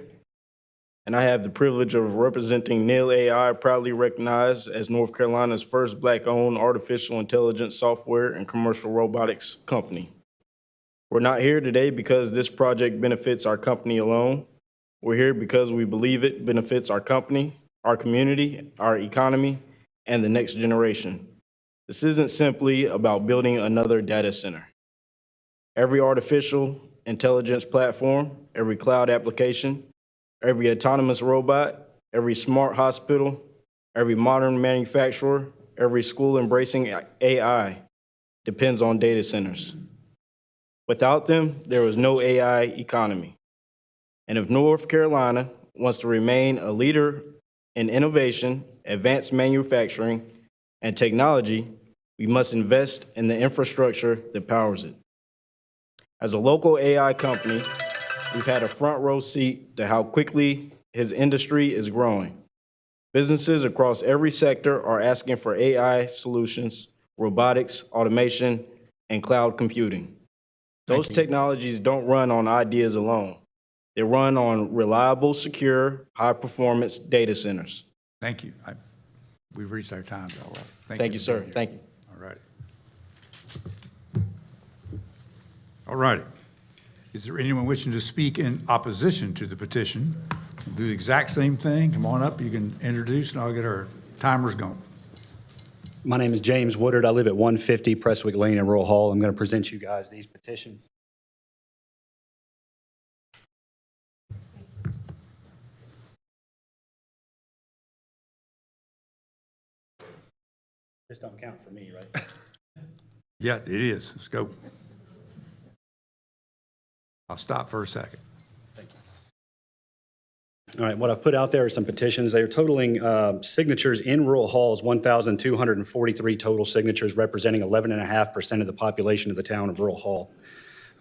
and I have the privilege of representing Nail AI, proudly recognized as North Carolina's first Black-owned artificial intelligence software and commercial robotics company. We're not here today because this project benefits our company alone. We're here because we believe it benefits our company, our community, our economy, and the next generation. This isn't simply about building another data center. Every artificial intelligence platform, every cloud application, every autonomous robot, every smart hospital, every modern manufacturer, every school embracing AI depends on data centers. Without them, there is no AI economy. And if North Carolina wants to remain a leader in innovation, advanced manufacturing, and technology, we must invest in the infrastructure that powers it. As a local AI company, we've had a front row seat to how quickly his industry is growing. Businesses across every sector are asking for AI solutions, robotics, automation, and cloud computing. Those technologies don't run on ideas alone. They run on reliable, secure, high-performance data centers. thank you. We've reached our time, all right. Thank you, for sir. being here. Thank you. All righty. All righty. Is there anyone wishing to speak in opposition to the petition? We'll do the exact same thing. Come on up, you can introduce, and I'll get our timers going. My name is James Woodard. I live at 150 Prestwick Lane in Rural Hall. I'm going to present you guys these petitions. This don't count for me, right? Yeah, it is. Let's go. I'll stop for a second. All right, what I've put out there are some petitions. They are totaling signatures in Rural Halls, 1,243 total signatures, representing 11.5% of the population of the town of Rural Hall.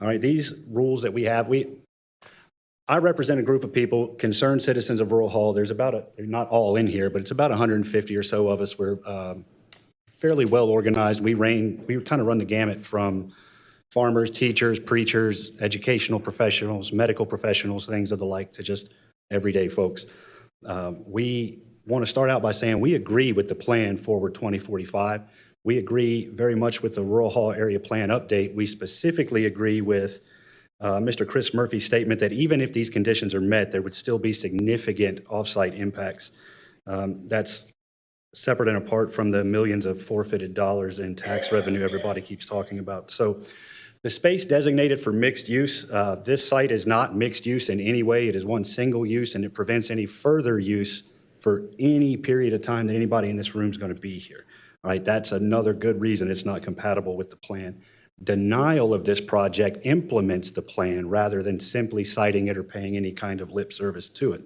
All right, these rules that we have, I represent a group of people, concerned citizens of Rural Hall. There's about not all in here, but it's about 150 or so of us. We're fairly well organized. We kind of run the gamut from farmers, teachers, preachers, educational professionals, medical professionals, things of the like, to just everyday folks. We want to start out by saying we agree with the plan Forward 2045. We agree very much with the Rural Hall Area Plan update. We specifically agree with Mr. Chris Murphy's statement that even if these conditions are met, there would still be significant off-site impacts. That's separate and apart from the millions of forfeited dollars in tax revenue everybody keeps talking about. So the space designated for mixed use, this site is not mixed use in any way. It is one single use, and it prevents any further use for any period of time that anybody in this room is going to be here. All right, that's another good reason it's not compatible with the plan. Denial of this project implements the plan rather than simply citing it or paying any kind of lip service to it.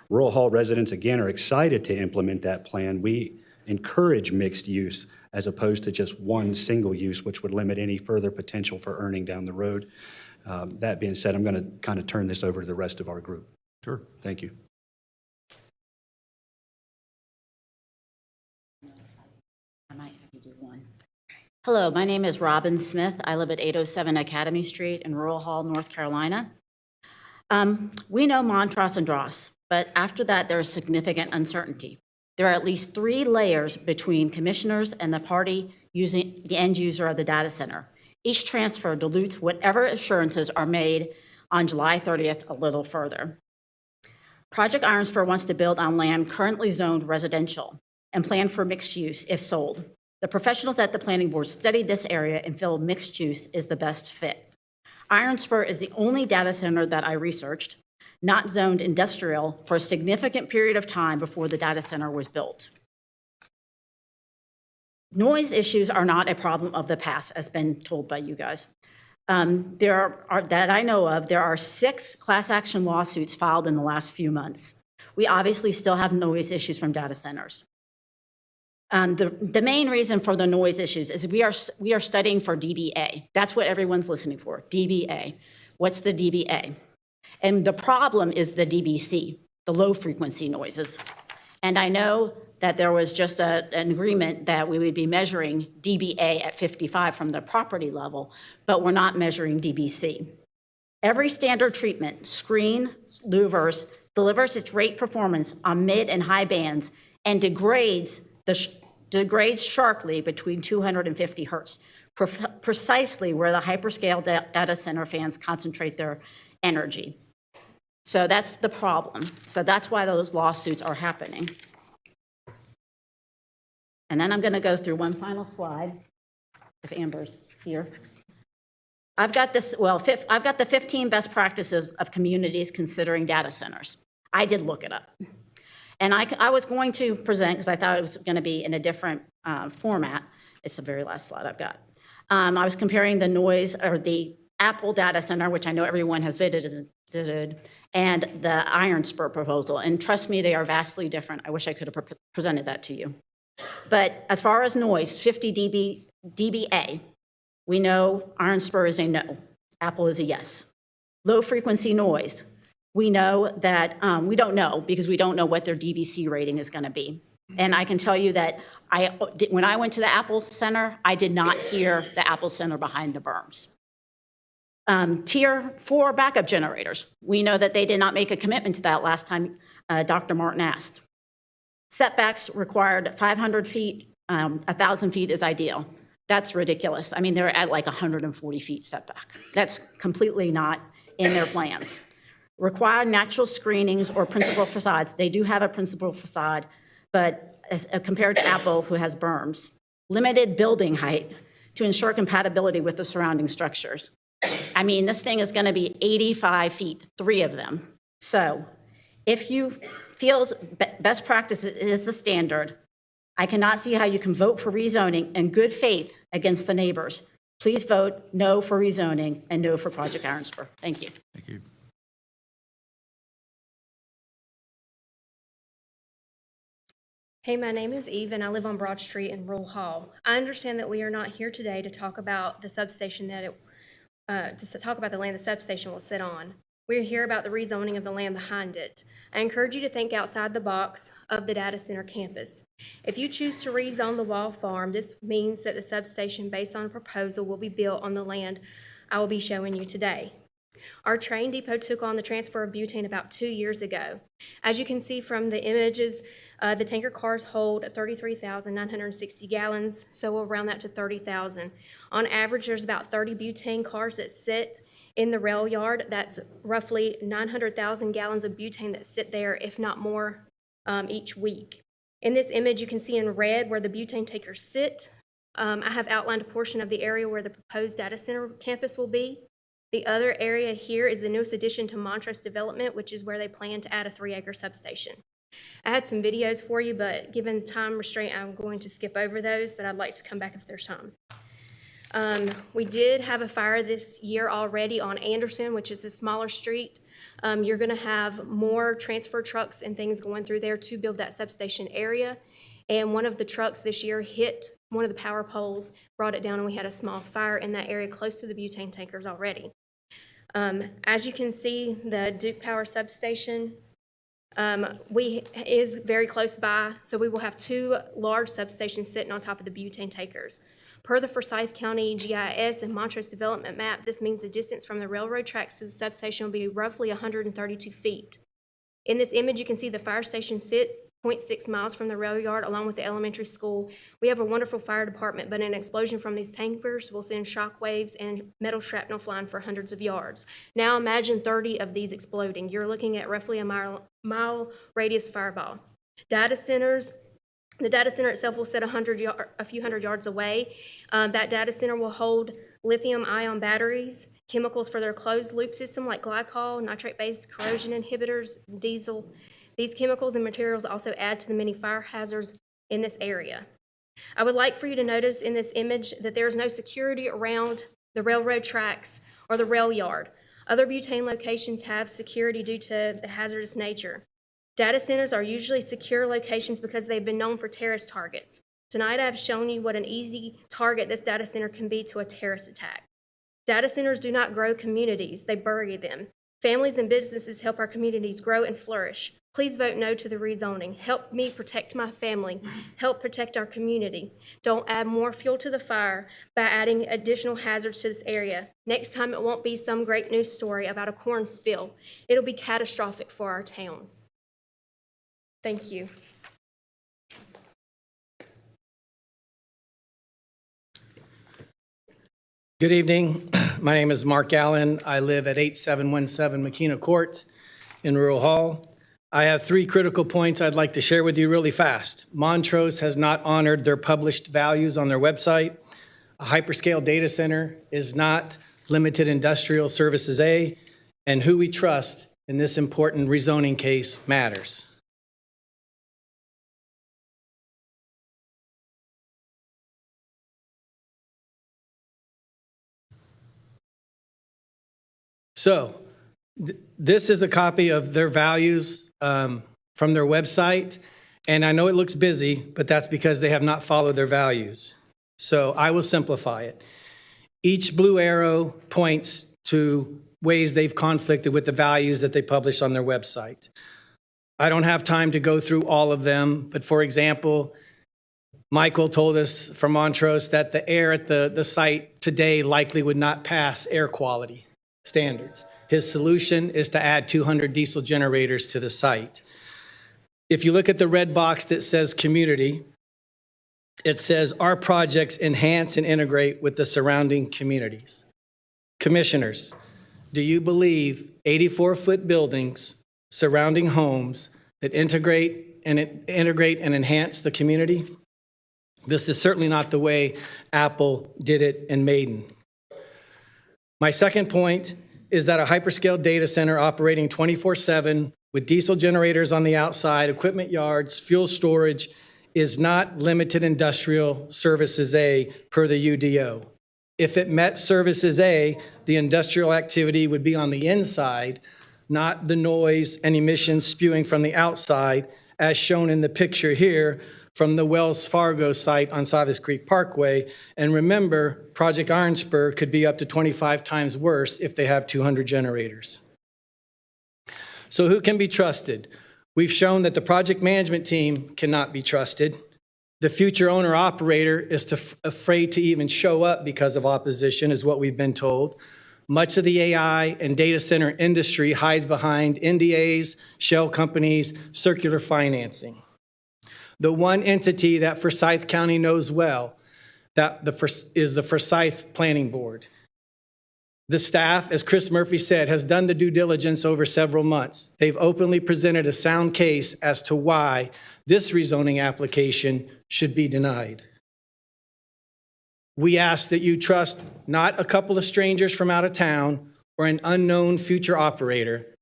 Rural Hall residents, again, are excited to implement that plan. We encourage mixed use as opposed to just one single use, which would limit any further potential for earning down the road. That being said, I'm going to kind of turn this over to the rest of our group. Sure. Thank you. I might have you do one. Hello, my name is Robin Smith. I live at 807 Academy Street in Rural Hall, North Carolina. We know Montross and Dross, but after that, there is significant uncertainty. There are at least 3 layers between commissioners and the party using the end user of the data center. Each transfer dilutes whatever assurances are made on July 30th a little further. Project Ironspur wants to build on land currently zoned residential and plan for mixed use if sold. The professionals at the planning board studied this area and feel mixed use is the best fit. Ironspur is the only data center that I researched not zoned industrial for a significant period of time before the data center was built. Noise issues are not a problem of the past, as been told by you guys. That I know of, there are 6 class action lawsuits filed in the last few months. We obviously still have noise issues from data centers. The main reason for the noise issues is we are studying for DBA. That's what everyone's listening for, DBA. What's the DBA? And the problem is the DBC, the low frequency noises. And I know that there was just an agreement that we would be measuring DBA at 55 from the property level, but we're not measuring DBC. Every standard treatment, screen, louvers, delivers its rate performance on mid and high bands and degrades sharply between 250 hertz, precisely where the hyperscale data center fans concentrate their energy. So that's the problem. So that's why those lawsuits are happening. And then I'm going to go through one final slide, if Amber's here. I've got this, I've got the 15 best practices of communities considering data centers. I did look it up. And I was going to present, because I thought it was going to be in a different format. It's the very last slide I've got. I was comparing the noise, or the Apple data center, which I know everyone has visited, and the Ironspur proposal. And trust me, they are vastly different. I wish I could have presented that to you. But as far as noise, 50 dBA, we know Ironspur is a no. Apple is a yes. Low frequency noise, we know that, we don't know because we don't know what their DBC rating is going to be. And I can tell you that when I went to the Apple Center, I did not hear the Apple Center behind the berms. Tier 4 backup generators, we know that they did not make a commitment to that last time Dr. Martin asked. Setbacks required 500 feet, 1,000 feet is ideal. That's ridiculous. I mean, they're at like 140 feet setback. That's completely not in their plans. Required natural screenings or principal facades. They do have a principal facade, but compared to Apple, who has berms. Limited building height to ensure compatibility with the surrounding structures. I mean, this thing is going to be 85 feet, 3 of them. So if you feel best practice is the standard, I cannot see how you can vote for rezoning in good faith against the neighbors. Please vote no for rezoning and no for Project Ironspur. Thank you. Thank you. Hey, my name is Eve, and I live on Broad Street in Rural Hall. I understand that we are not here today to talk about the substation to talk about the land the substation will sit on. We're here about the rezoning of the land behind it. I encourage you to think outside the box of the data center campus. If you choose to rezone the Wall Farm, this means that the substation based on a proposal will be built on the land I will be showing you today. Our train depot took on the transfer of butane about 2 years ago. As you can see from the images, the tanker cars hold 33,960 gallons, so we'll round that to 30,000. On average, there's about 30 butane cars that sit in the rail yard. That's roughly 900,000 gallons of butane that sit there, if not more, each week. In this image, you can see in red where the butane tankers sit. I have outlined a portion of the area where the proposed data center campus will be. The other area here is the newest addition to Montrose Development, which is where they plan to add a 3-acre substation. I had some videos for you, but given time restraint, I'm going to skip over those, but I'd like to come back if there's time. We did have a fire this year already on Anderson, which is a smaller street. You're going to have more transfer trucks and things going through there to build that substation area. And one of the trucks this year hit one of the power poles, brought it down, and we had a small fire in that area close to the butane tankers already. As you can see, the Duke Power substation is very close by, so we will have 2 large substations sitting on top of the butane tankers. Per the Forsyth County GIS and Montrose Development map, this means the distance from the railroad tracks to the substation will be roughly 132 feet. In this image, you can see the fire station sits 0.6 miles from the rail yard along with the elementary school. We have a wonderful fire department, but an explosion from these tankers will send shock waves and metal shrapnel flying for hundreds of yards. Now imagine 30 of these exploding. You're looking at roughly a mile radius fireball. Data centers, the data center itself will sit a few hundred yards away. That data center will hold lithium-ion batteries, chemicals for their closed-loop system like glycol, nitrate-based corrosion inhibitors, diesel. These chemicals and materials also add to the many fire hazards in this area. I would like for you to notice in this image that there is no security around the railroad tracks or the rail yard. Other butane locations have security due to the hazardous nature. Data centers are usually secure locations because they've been known for terrorist targets. Tonight, I've shown you what an easy target this data center can be to a terrorist attack. Data centers do not grow communities, they bury them. Families and businesses help our communities grow and flourish. Please vote no to the rezoning. Help me protect my family. Help protect our community. Don't add more fuel to the fire by adding additional hazards to this area. Next time, it won't be some great news story about a corn spill. It'll be catastrophic for our town. Thank you. Good evening. My name is Mark Allen. I live at 8717 McKenna Court in Rural Hall. I have 3 critical points I'd like to share with you really fast. Montrose has not honored their published values on their website. A hyperscale data center is not limited industrial services A, and who we trust in this important rezoning case matters. So this is a copy of their values from their website. And I know it looks busy, but that's because they have not followed their values. So I will simplify it. Each blue arrow points to ways they've conflicted with the values that they publish on their website. I don't have time to go through all of them, but for example, Michael told us from Montrose that the air at the site today likely would not pass air quality standards. His solution is to add 200 diesel generators to the site. If you look at the red box that says community, it says our projects enhance and integrate with the surrounding communities. Commissioners, do you believe 84-foot buildings surrounding homes that integrate and enhance the community? This is certainly not the way Apple did it in Maiden. My second point is that a hyperscale data center operating 24/7 with diesel generators on the outside, equipment yards, fuel storage is not limited industrial services A per the UDO. If it met services A, the industrial activity would be on the inside, not the noise and emissions spewing from the outside, as shown in the picture here from the Wells Fargo site on Silas Creek Parkway. And remember, Project Ironspur could be up to 25 times worse if they have 200 generators. So who can be trusted? We've shown that the project management team cannot be trusted. The future owner-operator is afraid to even show up because of opposition, is what we've been told. Much of the AI and data center industry hides behind NDAs, shell companies, circular financing. The one entity that Forsyth County knows well is the Forsyth Planning Board. The staff, as Chris Murphy said, has done the due diligence over several months. They've openly presented a sound case as to why this rezoning application should be denied. We ask that you trust not a couple of strangers from out of town or an unknown future operator,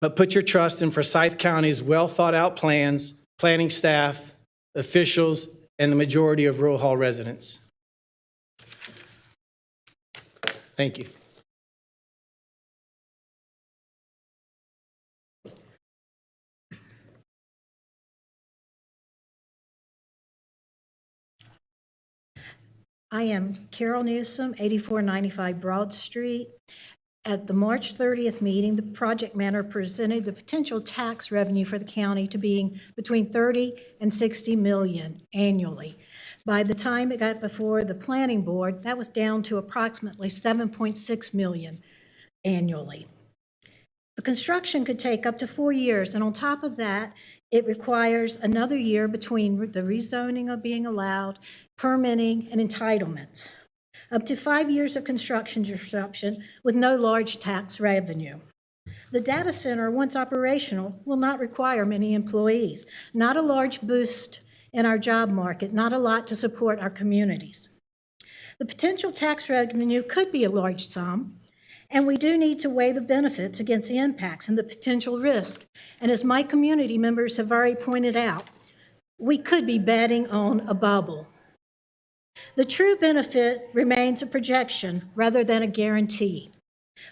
but put your trust in Forsyth County's well-thought-out plans, planning staff, officials, and the majority of Rural Hall residents. Thank you. I am Carol Newsom, 8495 Broad Street. At the March 30th meeting, the project manager presented the potential tax revenue for the county to being between 30 and 60 million annually. By the time it got before the planning board, that was down to approximately 7.6 million annually. The construction could take up to 4 years, and on top of that, it requires another year between the rezoning of being allowed, permitting, and entitlements. Up to 5 years of construction disruption with no large tax revenue. The data center, once operational, will not require many employees, not a large boost in our job market, not a lot to support our communities. The potential tax revenue could be a large sum, and we do need to weigh the benefits against the impacts and the potential risk. And as my community members have already pointed out, we could be betting on a bubble. The true benefit remains a projection rather than a guarantee.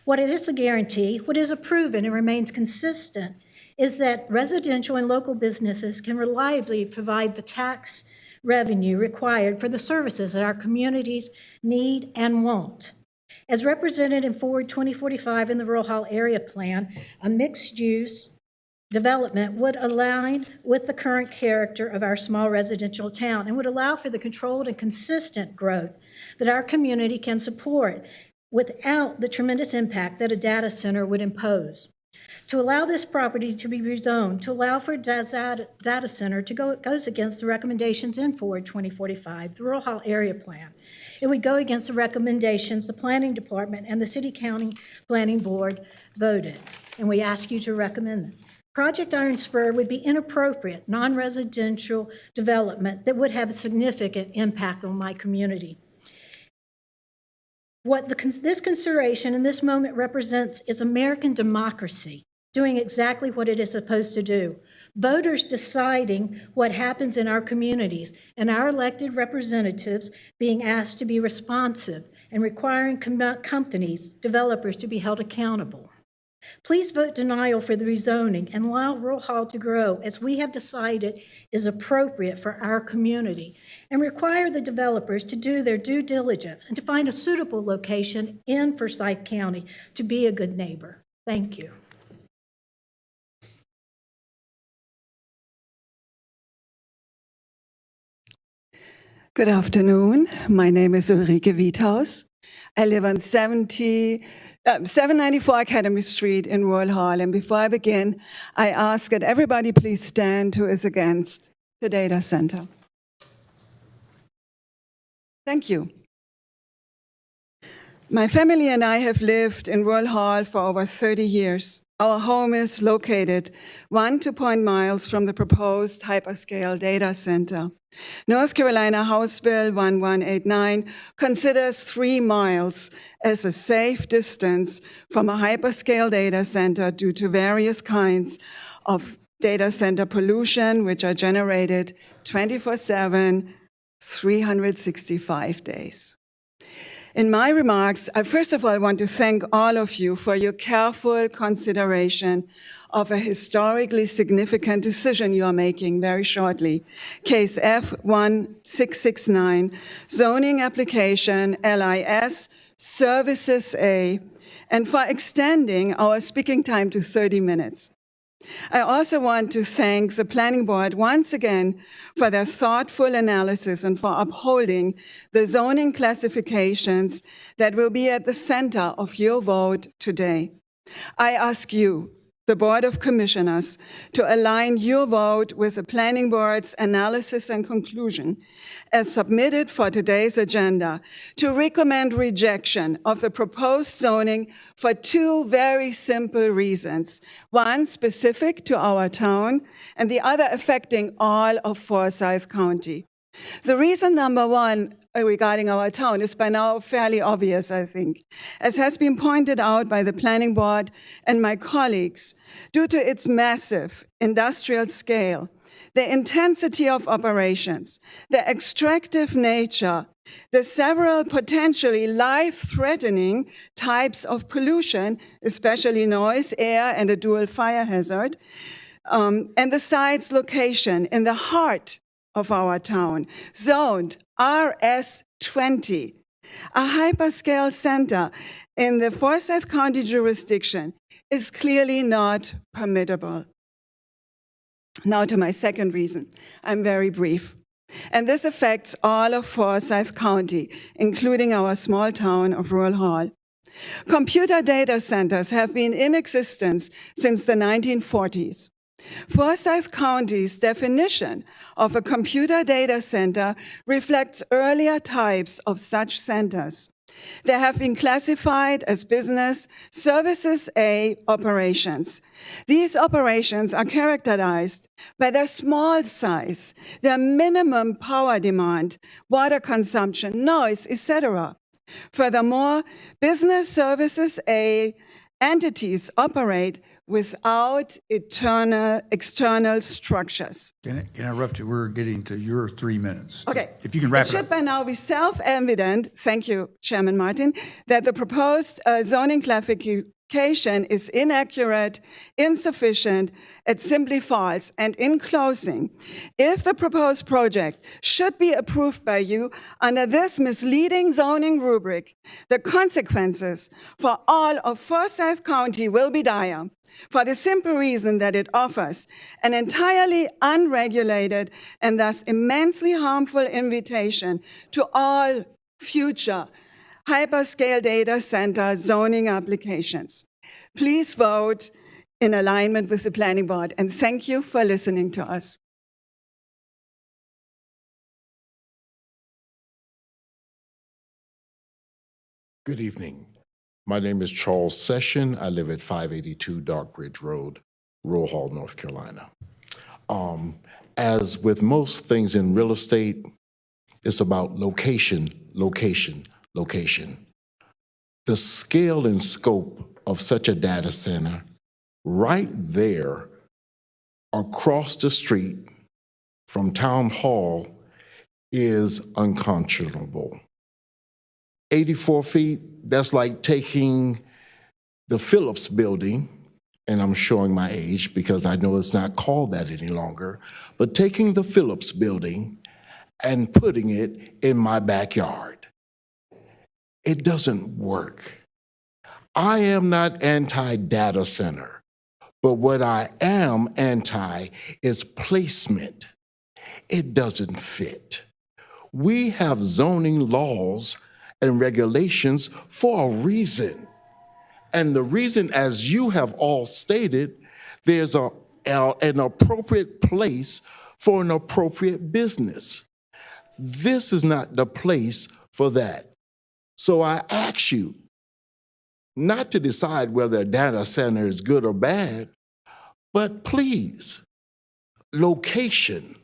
What it is a guarantee, what is a proven and remains consistent, is that residential and local businesses can reliably provide the tax revenue required for the services that our communities need and want. As represented in Forward 2045 in the Rural Hall Area Plan, a mixed-use development would align with the current character of our small residential town and would allow for the controlled and consistent growth that our community can support without the tremendous impact that a data center would impose. To allow this property to be rezoned, to allow for data center to goes against the recommendations in Forward 2045, the Rural Hall Area Plan. It would go against the recommendations the Planning Department and the City County Planning Board voted, and we ask you to recommend them. Project Iron Spur would be inappropriate, non-residential development that would have a significant impact on my community. What this consideration in this moment represents is American democracy doing exactly what it is supposed to do. Voters deciding what happens in our communities and our elected representatives being asked to be responsive and requiring companies, developers to be held accountable. Please vote denial for the rezoning and allow Rural Hall to grow as we have decided is appropriate for our community, and require the developers to do their due diligence and to find a suitable location in Forsyth County to be a good neighbor. Thank you. Good afternoon. My name is Ulrike Wiethaus. I live on 794 Academy Street in Rural Hall. And before I begin, I ask that everybody please stand who is against the data center. Thank you. My family and I have lived in Rural Hall for over 30 years. Our home is located 1 to 2 miles from the proposed hyperscale data center. North Carolina House Bill 1189 considers 3 miles as a safe distance from a hyperscale data center due to various kinds of data center pollution, which are generated 24/7, 365 days. In my remarks, I first of all want to thank all of you for your careful consideration of a historically significant decision you are making very shortly. Case F1669, zoning application LIS Services A, and for extending our speaking time to 30 minutes. I also want to thank the Planning Board once again for their thoughtful analysis and for upholding the zoning classifications that will be at the center of your vote today. I ask you, the Board of Commissioners, to align your vote with the Planning Board's analysis and conclusion as submitted for today's agenda to recommend rejection of the proposed zoning for 2 very simple reasons, one specific to our town and the other affecting all of Forsyth County. The reason number 1 regarding our town is by now fairly obvious, I think, as has been pointed out by the Planning Board and my colleagues, due to its massive industrial scale, the intensity of operations, the extractive nature, the several potentially life-threatening types of pollution, especially noise, air, and a dual fire hazard, and the site's location in the heart of our town, zoned RS20, a hyperscale center in the Forsyth County jurisdiction, is clearly not permittable. Now to my second reason. I'm very brief. And this affects all of Forsyth County, including our small town of Rural Hall. Computer data centers have been in existence since the 1940s. Forsyth County's definition of a computer data center reflects earlier types of such centers. They have been classified as business services A operations. These operations are characterized by their small size, their minimum power demand, water consumption, noise, etc. Furthermore, business services A entities operate without external structures. Can I interrupt you? We're getting to your 3 minutes. Okay. If you can wrap It it should up. by now be self-evident, thank you, Chairman Martin, that the proposed zoning clarification is inaccurate, insufficient, and simply false. And in closing, if the proposed project should be approved by you under this misleading zoning rubric, the consequences for all of Forsyth County will be dire, for the simple reason that it offers an entirely unregulated and thus immensely harmful invitation to all future hyperscale data center zoning applications. Please vote in alignment with the Planning Board, and thank you for listening to us. Good evening. My name is Charles Session. I live at 582 Darkbridge Road, Rural Hall, North Carolina. As with most things in real estate, it's about location, location, location. The scale and scope of such a data center right there across the street from Town Hall is unconscionable. 84 feet, that's like taking the Phillips Building, and I'm showing my age because I know it's not called that any longer, but taking the Phillips Building and putting it in my backyard. It doesn't work. I am not anti-data center, but what I am anti is placement. It doesn't fit. We have zoning laws and regulations for a reason. And the reason, as you have all stated, there's an appropriate place for an appropriate business. This is not the place for that. So I ask you not to decide whether a data center is good or bad, but please, location,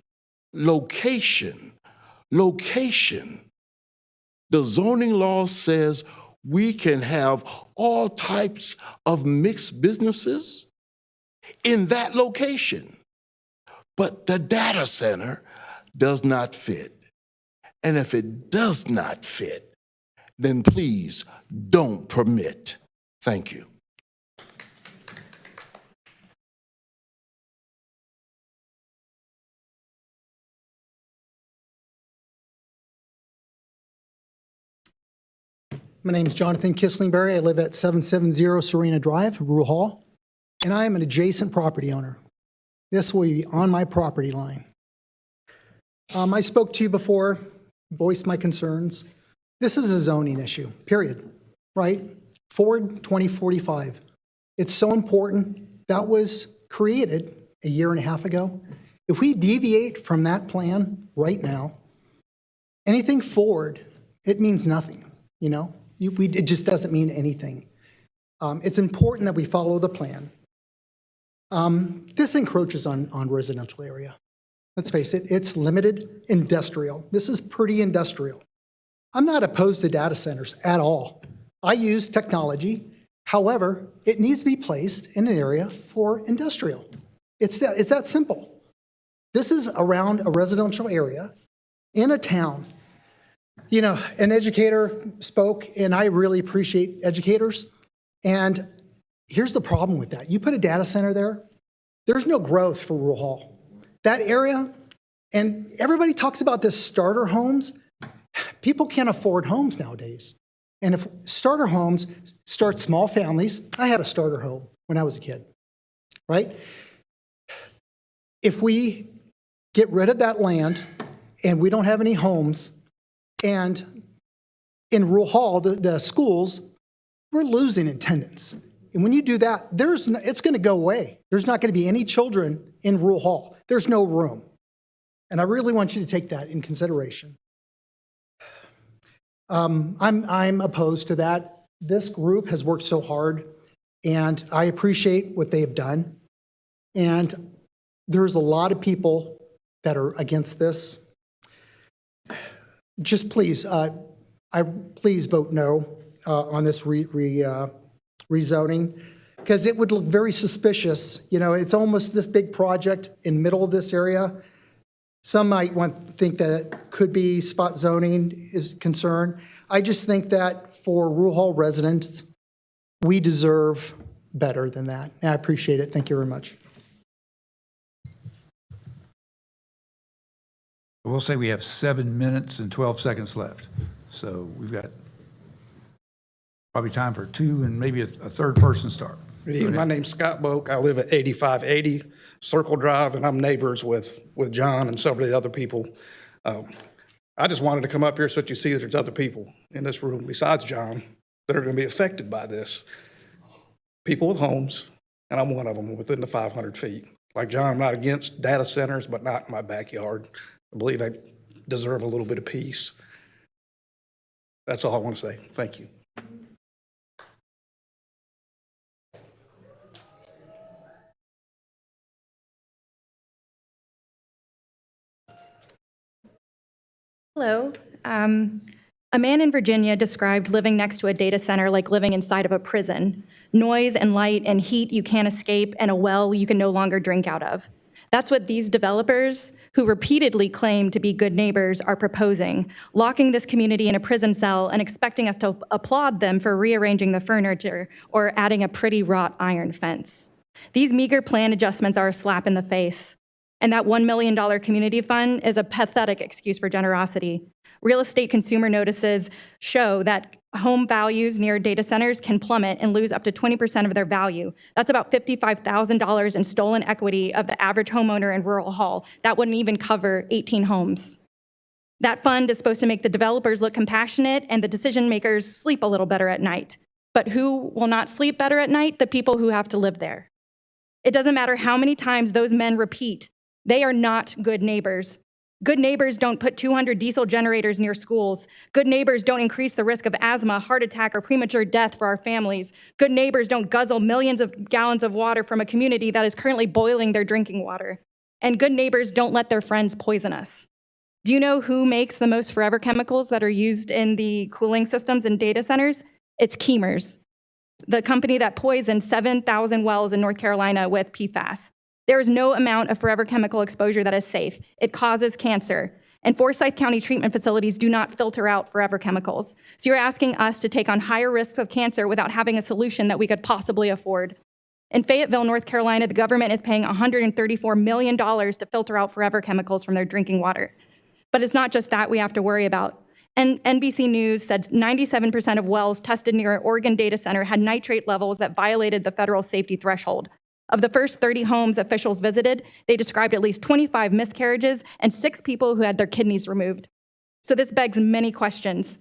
location, location. The zoning law says we can have all types of mixed businesses in that location, but the data center does not fit. And if it does not fit, then please don't permit. Thank you. My name is Jonathan Kislingberry. I live at 770 Serena Drive, Rural Hall, and I am an adjacent property owner. This will be on my property line. I spoke to you before, voiced my concerns. This is a zoning issue, period, right? Forward 2045. It's so important. That was created a year and a half ago. If we deviate from that plan right now, anything forward, it means nothing, you know? It just doesn't mean anything. It's important that we follow the plan. This encroaches on residential area. Let's face it, it's limited industrial. This is pretty industrial. I'm not opposed to data centers at all. I use technology. However, it needs to be placed in an area for industrial. It's that simple. This is around a residential area in a town. You know, an educator spoke, and I really appreciate educators. And here's the problem with that. You put a data center there, there's no growth for Rural Hall. That area, and everybody talks about this starter homes. People can't afford homes nowadays. And if starter homes start small families, I had a starter home when I was a kid, right? If we get rid of that land and we don't have any homes, and in Rural Hall, the schools, we're losing attendance. And when you do that, it's going to go away. There's not going to be any children in Rural Hall. There's no room. And I really want you to take that in consideration. I'm opposed to that. This group has worked so hard, and I appreciate what they have done. And there's a lot of people that are against this. Just please, please vote no on this rezoning. because it would look very suspicious. You know, it's almost this big project in the middle of this area. Some might think that it could be spot zoning is concerned. I just think that for Rural Hall residents, we deserve better than that. And I appreciate it. Thank you very much. We'll say we have 7 minutes and 12 seconds left. So we've got probably time for two and maybe a third person start. Good evening. My name's Scott Boak. I live at 8580 Circle Drive, and I'm neighbors with John and several of the other people. I just wanted to come up here so that you see that there's other people in this room besides John that are going to be affected by this. People with homes, and I'm one of them within the 500 feet. Like John, I'm not against data centers, but not in my backyard. I believe they deserve a little bit of peace. That's all I want to say. Thank you. Hello. A man in Virginia described living next to a data center like living inside of a prison. Noise and light and heat you can't escape, and a well you can no longer drink out of. That's what these developers, who repeatedly claim to be good neighbors, are proposing, locking this community in a prison cell and expecting us to applaud them for rearranging the furniture or adding a pretty wrought iron fence. These meager plan adjustments are a slap in the face. And that $1 million community fund is a pathetic excuse for generosity. Real estate consumer notices show that home values near data centers can plummet and lose up to 20% of their value. That's about $55,000 in stolen equity of the average homeowner in Rural Hall. That wouldn't even cover 18 homes. That fund is supposed to make the developers look compassionate and the decision makers sleep a little better at night. But who will not sleep better at night? The people who have to live there. It doesn't matter how many times those men repeat, they are not good neighbors. Good neighbors don't put 200 diesel generators near schools. Good neighbors don't increase the risk of asthma, heart attack, or premature death for our families. Good neighbors don't guzzle millions of gallons of water from a community that is currently boiling their drinking water. And good neighbors don't let their friends poison us. Do you know who makes the most forever chemicals that are used in the cooling systems in data centers? It's Cheemers, the company that poisoned 7,000 wells in North Carolina with PFAS. There is no amount of forever chemical exposure that is safe. It causes cancer. And Forsyth County treatment facilities do not filter out forever chemicals. So you're asking us to take on higher risks of cancer without having a solution that we could possibly afford. In Fayetteville, North Carolina, the government is paying $134 million to filter out forever chemicals from their drinking water. But it's not just that we have to worry about. And NBC News said 97% of wells tested near an Oregon data center had nitrate levels that violated the federal safety threshold. Of the first 30 homes officials visited, they described at least 25 miscarriages and 6 people who had their kidneys removed. So this begs many questions.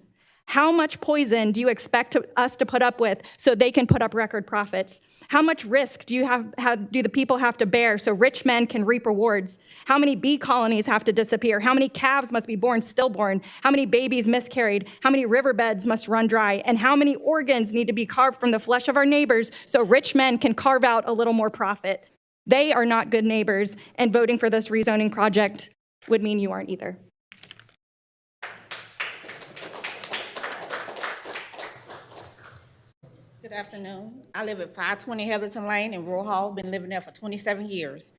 How much poison do you expect us to put up with so they can put up record profits? How much risk do the people have to bear so rich men can reap rewards? How many bee colonies have to disappear? How many calves must be born stillborn? How many babies miscarried? How many riverbeds must run dry? And how many organs need to be carved from the flesh of our neighbors so rich men can carve out a little more profit? They are not good neighbors, and voting for this rezoning project would mean you aren't either. Good afternoon. I live at 520 Heatherton Lane in Rural Hall. Been living there for 27 years.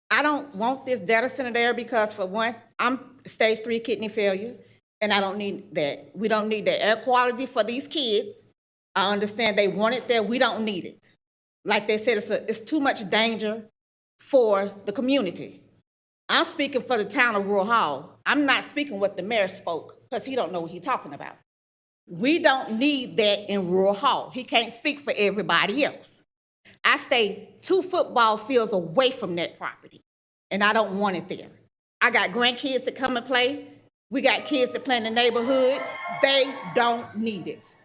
I don't want this data center there because, for one, I'm stage 3 kidney failure, and I don't need that. We don't need the air quality for these kids. I understand they want it there. We don't need it. Like they said, it's too much danger for the community. I'm speaking for the town of Rural Hall. I'm not speaking what the mayor spoke because he don't know what he's talking about. We don't need that in Rural Hall. He can't speak for everybody else. I stay 2 football fields away from that property, and I don't want it there. I got grandkids that come and play. We got kids that play in the neighborhood. They don't need it.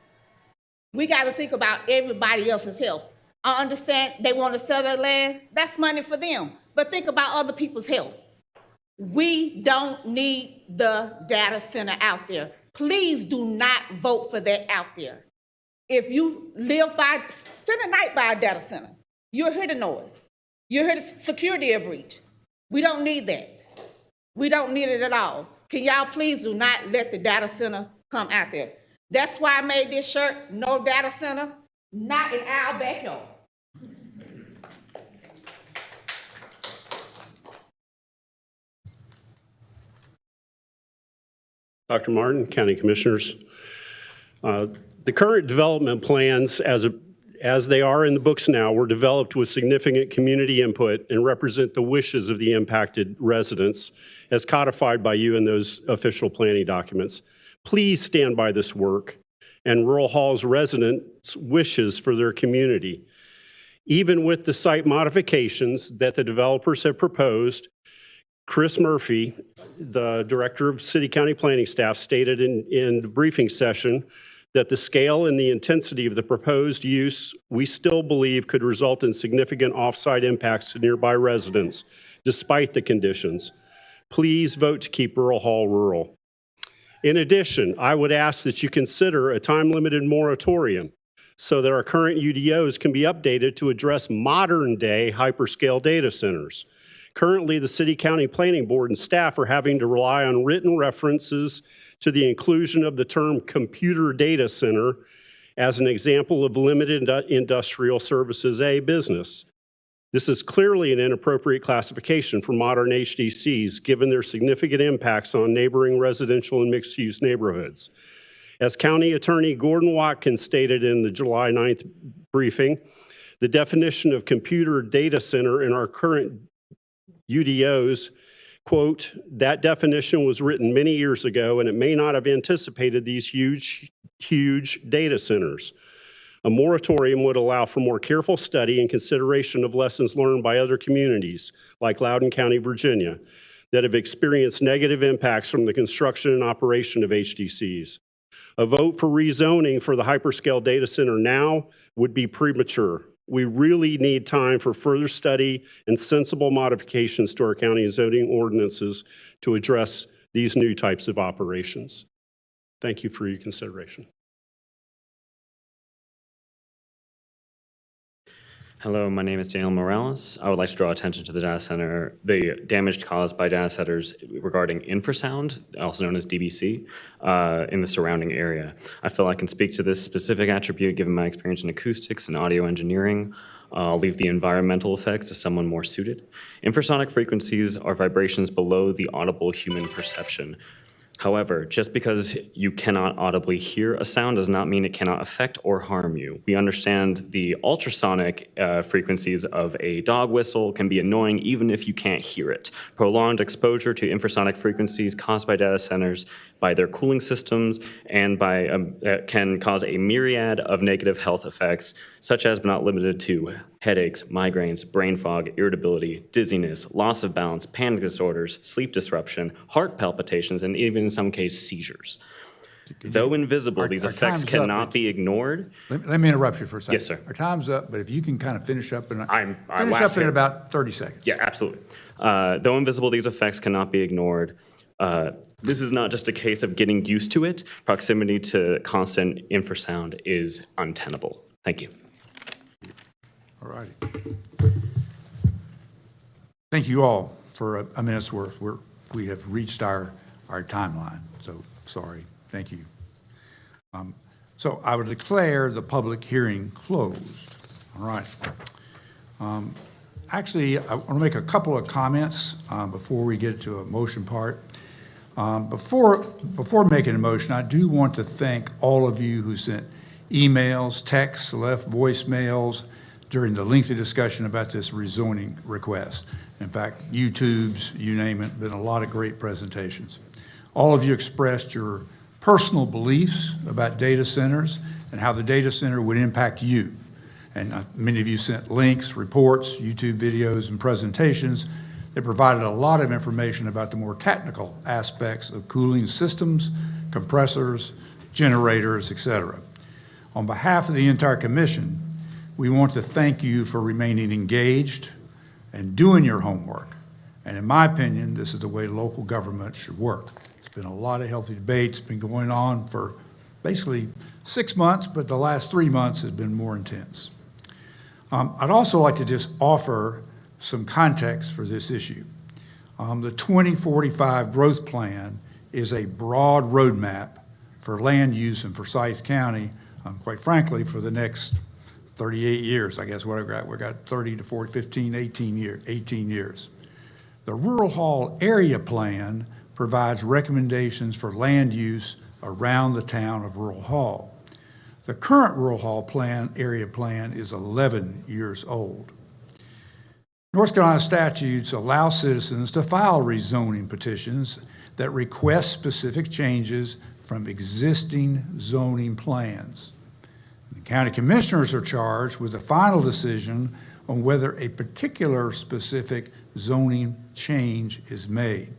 We got to think about everybody else's health. I understand they want to sell their land. That's money for them. But think about other people's health. We don't need the data center out there. Please do not vote for that out there. If you spend a night by a data center, you'll hear the noise. You'll hear the security breach. We don't need that. We don't need it at all. Can y'all please do not let the data center come out there? That's why I made this shirt, no data center, not in our backyard. Dr. Martin, County Commissioners. The current development plans, as they are in the books now, were developed with significant community input and represent the wishes of the impacted residents as codified by you in those official planning documents. Please stand by this work and Rural Hall's residents' wishes for their community. Even with the site modifications that the developers have proposed, Chris Murphy, the Director of City County Planning Staff, stated in the briefing session that the scale and the intensity of the proposed use, we still believe could result in significant off-site impacts to nearby residents, despite the conditions. Please vote to keep Rural Hall rural. In addition, I would ask that you consider a time-limited moratorium so that our current UDOs can be updated to address modern-day hyperscale data centers. Currently, the City County Planning Board and staff are having to rely on written references to the inclusion of the term computer data center as an example of limited industrial services A business. This is clearly an inappropriate classification for modern HDCs, given their significant impacts on neighboring residential and mixed-use neighborhoods. As County Attorney Gordon Watkins stated in the July 9th briefing, the definition of computer data center in our current UDOs, quote, that definition was written many years ago and it may not have anticipated these huge data centers. A moratorium would allow for more careful study and consideration of lessons learned by other communities, like Loudoun County, Virginia, that have experienced negative impacts from the construction and operation of HDCs. A vote for rezoning for the hyperscale data center now would be premature. We really need time for further study and sensible modifications to our county zoning ordinances to address these new types of operations. Thank you for your consideration. Hello, my name is Daniel Morales. I would like to draw attention to the data center, the damage caused by data centers regarding infrasound, also known as DBC, in the surrounding area. I feel I can speak to this specific attribute given my experience in acoustics and audio engineering. I'll leave the environmental effects to someone more suited. Infrasonic frequencies are vibrations below the audible human perception. However, just because you cannot audibly hear a sound does not mean it cannot affect or harm you. We understand the ultrasonic frequencies of a dog whistle can be annoying even if you can't hear it. Prolonged exposure to infrasonic frequencies caused by data centers by their cooling systems and can cause a myriad of negative health effects, such as but not limited to headaches, migraines, brain fog, irritability, dizziness, loss of balance, panic disorders, sleep disruption, heart palpitations, and even in some cases seizures. Though invisible, these effects cannot be ignored. Let me interrupt you for a second. Yes, sir. Our time's up, but if you can kind of finish up in last in about 30 seconds. Yeah, absolutely. Though invisible, these effects cannot be ignored. This is not just a case of getting used to it. Proximity to constant infrasound is untenable. Thank you. All righty. Thank you all for a minute's worth. We have reached our timeline, so sorry. Thank you. So I would declare the public hearing closed. All right. Actually, I want to make a couple of comments before we get to a motion part. Before making a motion, I do want to thank all of you who sent emails, texts, left voicemails during the lengthy discussion about this rezoning request. In fact, YouTubes, you name it, been a lot of great presentations. All of you expressed your personal beliefs about data centers and how the data center would impact you. And many of you sent links, reports, YouTube videos, and presentations that provided a lot of information about the more technical aspects of cooling systems, compressors, generators, etc. On behalf of the entire commission, we want to thank you for remaining engaged and doing your homework. And in my opinion, this is the way local government should work. It's been a lot of healthy debates, been going on for basically 6 months, but the last 3 months has been more intense. I'd also like to just offer some context for this issue. The 2045 growth plan is a broad roadmap for land use in Forsyth County, quite frankly, for the next 38 years, I guess, whatever. We've got 30 to 40, 15, 18 years. The Rural Hall area plan provides recommendations for land use around the town of Rural Hall. The current Rural Hall area plan is 11 years old. North Carolina statutes allow citizens to file rezoning petitions that request specific changes from existing zoning plans. The county commissioners are charged with the final decision on whether a particular specific zoning change is made.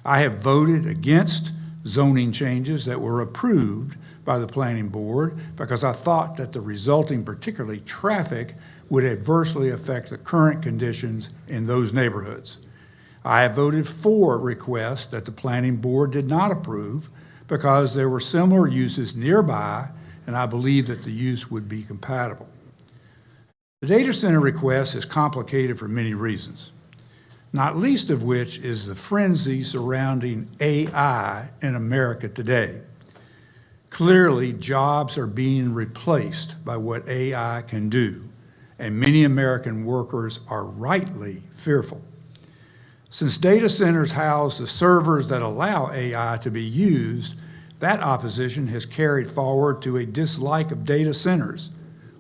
I have voted against zoning changes that were approved by the planning board because I thought that the resulting, particularly traffic, would adversely affect the current conditions in those neighborhoods. I have voted for requests that the planning board did not approve because there were similar uses nearby, and I believe that the use would be compatible. The data center request is complicated for many reasons, not least of which is the frenzy surrounding AI in America today. Clearly, jobs are being replaced by what AI can do, and many American workers are rightly fearful. Since data centers house the servers that allow AI to be used, that opposition has carried forward to a dislike of data centers.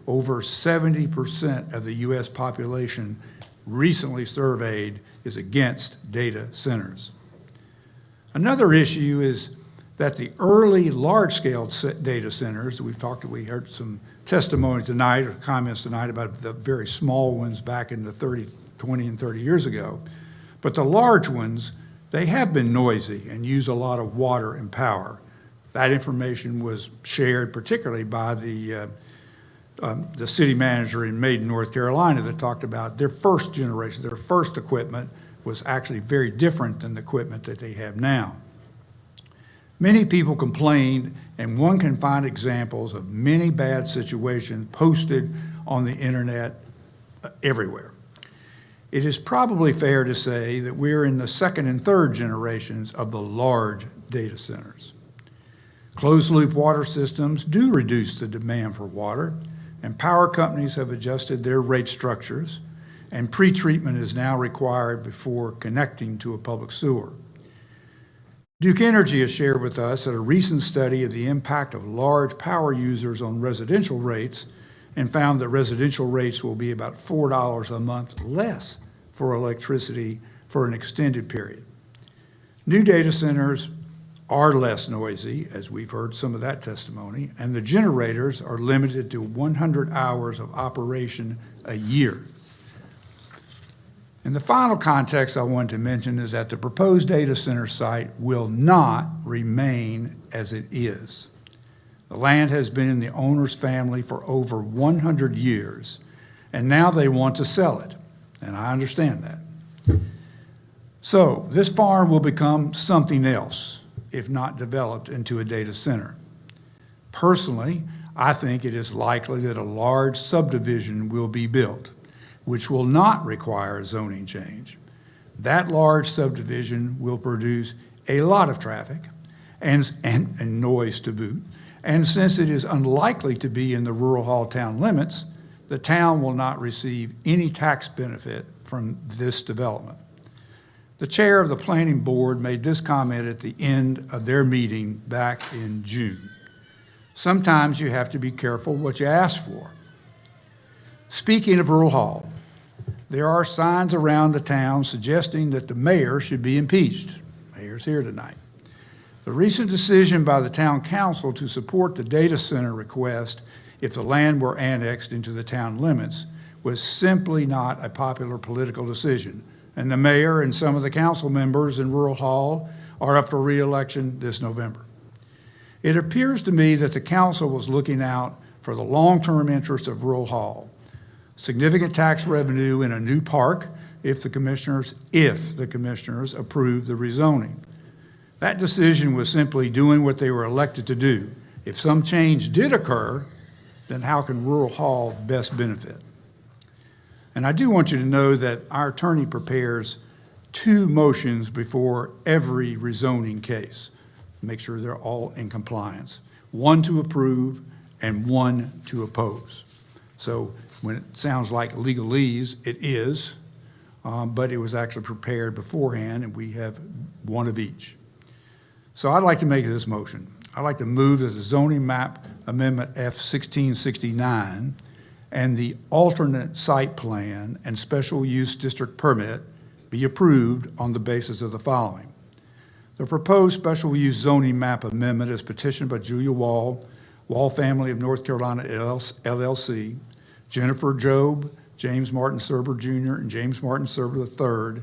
Over 70% of the U.S. population recently surveyed is against data centers. Another issue is that the early large-scale data centers, we heard some testimony tonight or comments tonight about the very small ones back in the 20 and 30 years ago. But the large ones, they have been noisy and use a lot of water and power. That information was shared particularly by the city manager in Maiden, North Carolina, that talked about their first generation, their first equipment was actually very different than the equipment that they have now. Many people complained, and one can find examples of many bad situations posted on the internet everywhere. It is probably fair to say that we're in the second and third generations of the large data centers. Closed-loop water systems do reduce the demand for water, and power companies have adjusted their rate structures, and pretreatment is now required before connecting to a public sewer. Duke Energy has shared with us that a recent study of the impact of large power users on residential rates and found that residential rates will be about $4 a month less for electricity for an extended period. New data centers are less noisy, as we've heard some of that testimony, and the generators are limited to 100 hours of operation a year. And the final context I want to mention is that the proposed data center site will not remain as it is. The land has been in the owner's family for over 100 years, and now they want to sell it, and I understand that. So this farm will become something else if not developed into a data center. Personally, I think it is likely that a large subdivision will be built, which will not require a zoning change. That large subdivision will produce a lot of traffic and noise to boot. And since it is unlikely to be in the Rural Hall town limits, the town will not receive any tax benefit from this development. The chair of the planning board made this comment at the end of their meeting back in June. Sometimes you have to be careful what you ask for. Speaking of Rural Hall, there are signs around the town suggesting that the mayor should be impeached. The mayor's here tonight. The recent decision by the town council to support the data center request if the land were annexed into the town limits was simply not a popular political decision, and the mayor and some of the council members in Rural Hall are up for re-election this November. It appears to me that the council was looking out for the long-term interests of Rural Hall. Significant tax revenue in a new park if the commissioners approve the rezoning. That decision was simply doing what they were elected to do. If some change did occur, then how can Rural Hall best benefit? And I do want you to know that our attorney prepares 2 motions before every rezoning case. Make sure they're all in compliance. 1 to approve and 1 to oppose. So when it sounds like legalese, it is, but it was actually prepared beforehand, and we have one of each. So I'd like to make this motion. I'd like to move that the zoning map amendment F-1669 and the alternate site plan and special use district permit be approved on the basis of the following. The proposed special use zoning map amendment is petitioned by Julia Wall, Wall Family of North Carolina LLC, Jennifer Job, James Martin Serber Jr., and James Martin Serber III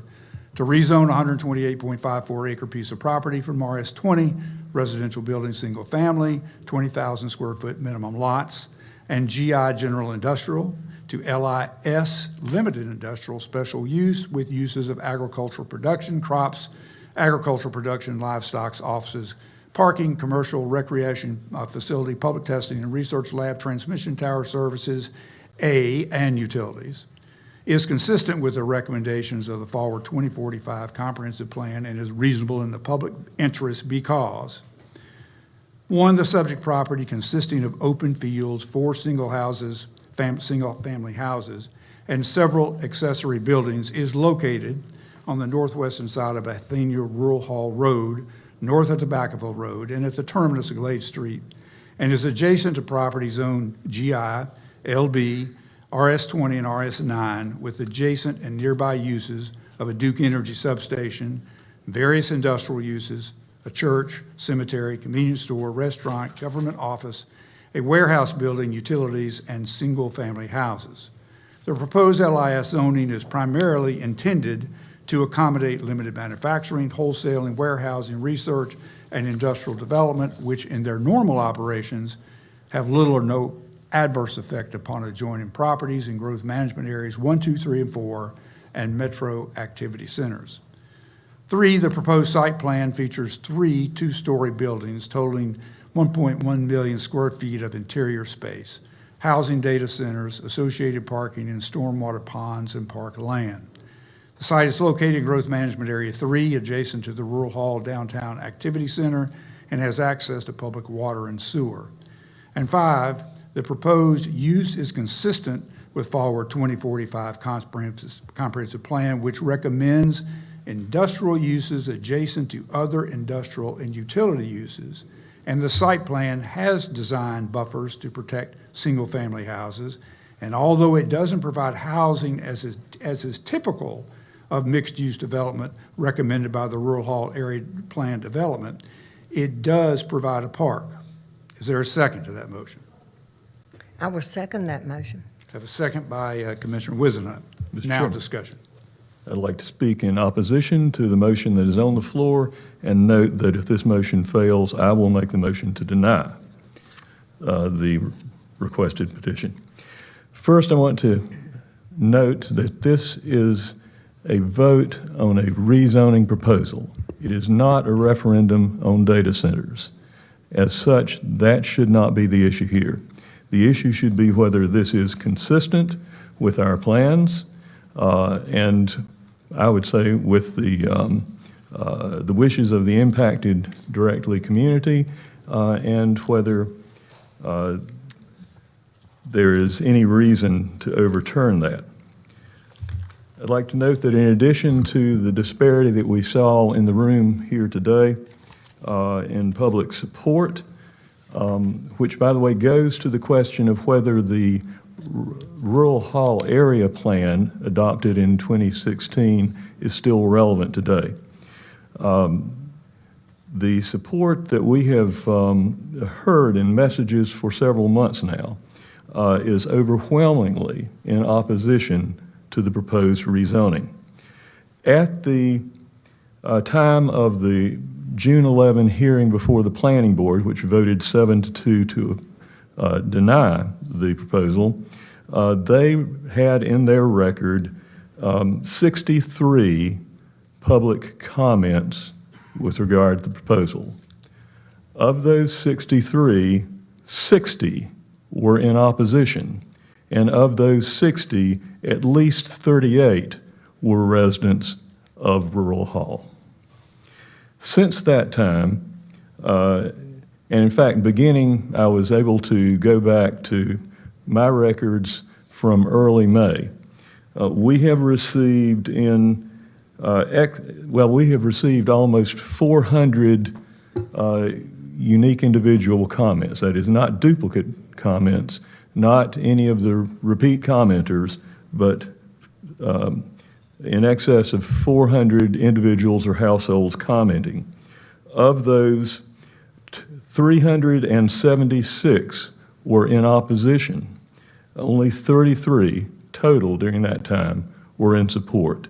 to rezone a 128.54 acre piece of property from RS20, residential building, single family, 20,000 square foot minimum lots, and GI general industrial to LIS limited industrial special use with uses of agricultural production, crops, agricultural production, livestock, offices, parking, commercial, recreation facility, public testing and research lab, transmission tower services, and utilities, is consistent with the recommendations of the Forward 2045 Comprehensive Plan and is reasonable in the public interest because, one, the subject property consisting of open fields, 4 single-family houses, and several accessory buildings is located on the northwestern side of Athenia Rural Hall Road, north of Tobacconville Road, and at the terminus of Glade Street, and is adjacent to property zone GI, LB, RS20, and RS9 with adjacent and nearby uses of a Duke Energy substation, various industrial uses, a church, cemetery, convenience store, restaurant, government office, a warehouse building, utilities, and single-family houses. The proposed LIS zoning is primarily intended to accommodate limited manufacturing, wholesaling, warehousing, research, and industrial development, which in their normal operations have little or no adverse effect upon adjoining properties and growth management areas 1, 2, 3, and 4, and metro activity centers. 3, the proposed site plan features 3 two-story buildings totaling 1.1 million square feet of interior space, housing data centers, associated parking, and stormwater ponds and park land. The site is located in Growth Management Area 3, adjacent to the Rural Hall Downtown Activity Center, and has access to public water and sewer. And 5, the proposed use is consistent with Forward 2045 Comprehensive Plan, which recommends industrial uses adjacent to other industrial and utility uses, and the site plan has designed buffers to protect single-family houses, and although it doesn't provide housing as is typical of mixed-use development recommended by the Rural Hall Area Plan Development, it does provide a park. Is there a second to that motion? I will second that motion. Have a second by Commissioner Wizenhut. Mr. Now Chairman. discussion. I'd like to speak in opposition to the motion that is on the floor and note that if this motion fails, I will make the motion to deny the requested petition. First, I want to note that this is a vote on a rezoning proposal. It is not a referendum on data centers. As such, that should not be the issue here. The issue should be whether this is consistent with our plans and I would say with the wishes of the impacted directly community and whether there is any reason to overturn that. I'd like to note that in addition to the disparity that we saw in the room here today in public support, which by the way goes to the question of whether the Rural Hall Area Plan adopted in 2016 is still relevant today. The support that we have heard in messages for several months now is overwhelmingly in opposition to the proposed rezoning. At the time of the June 11 hearing before the Planning Board, which voted 7-2 to deny the proposal, they had in their record 63 public comments with regard to the proposal. Of those 63, 60 were in opposition, and of those 60, at least 38 were residents of Rural Hall. Since that time, and in fact, beginning, I was able to go back to my records from early May. We have received in we have received almost 400 unique individual comments. That is not duplicate comments, not any of the repeat commenters, but in excess of 400 individuals or households commenting. Of those, 376 were in opposition. Only 33 total during that time were in support.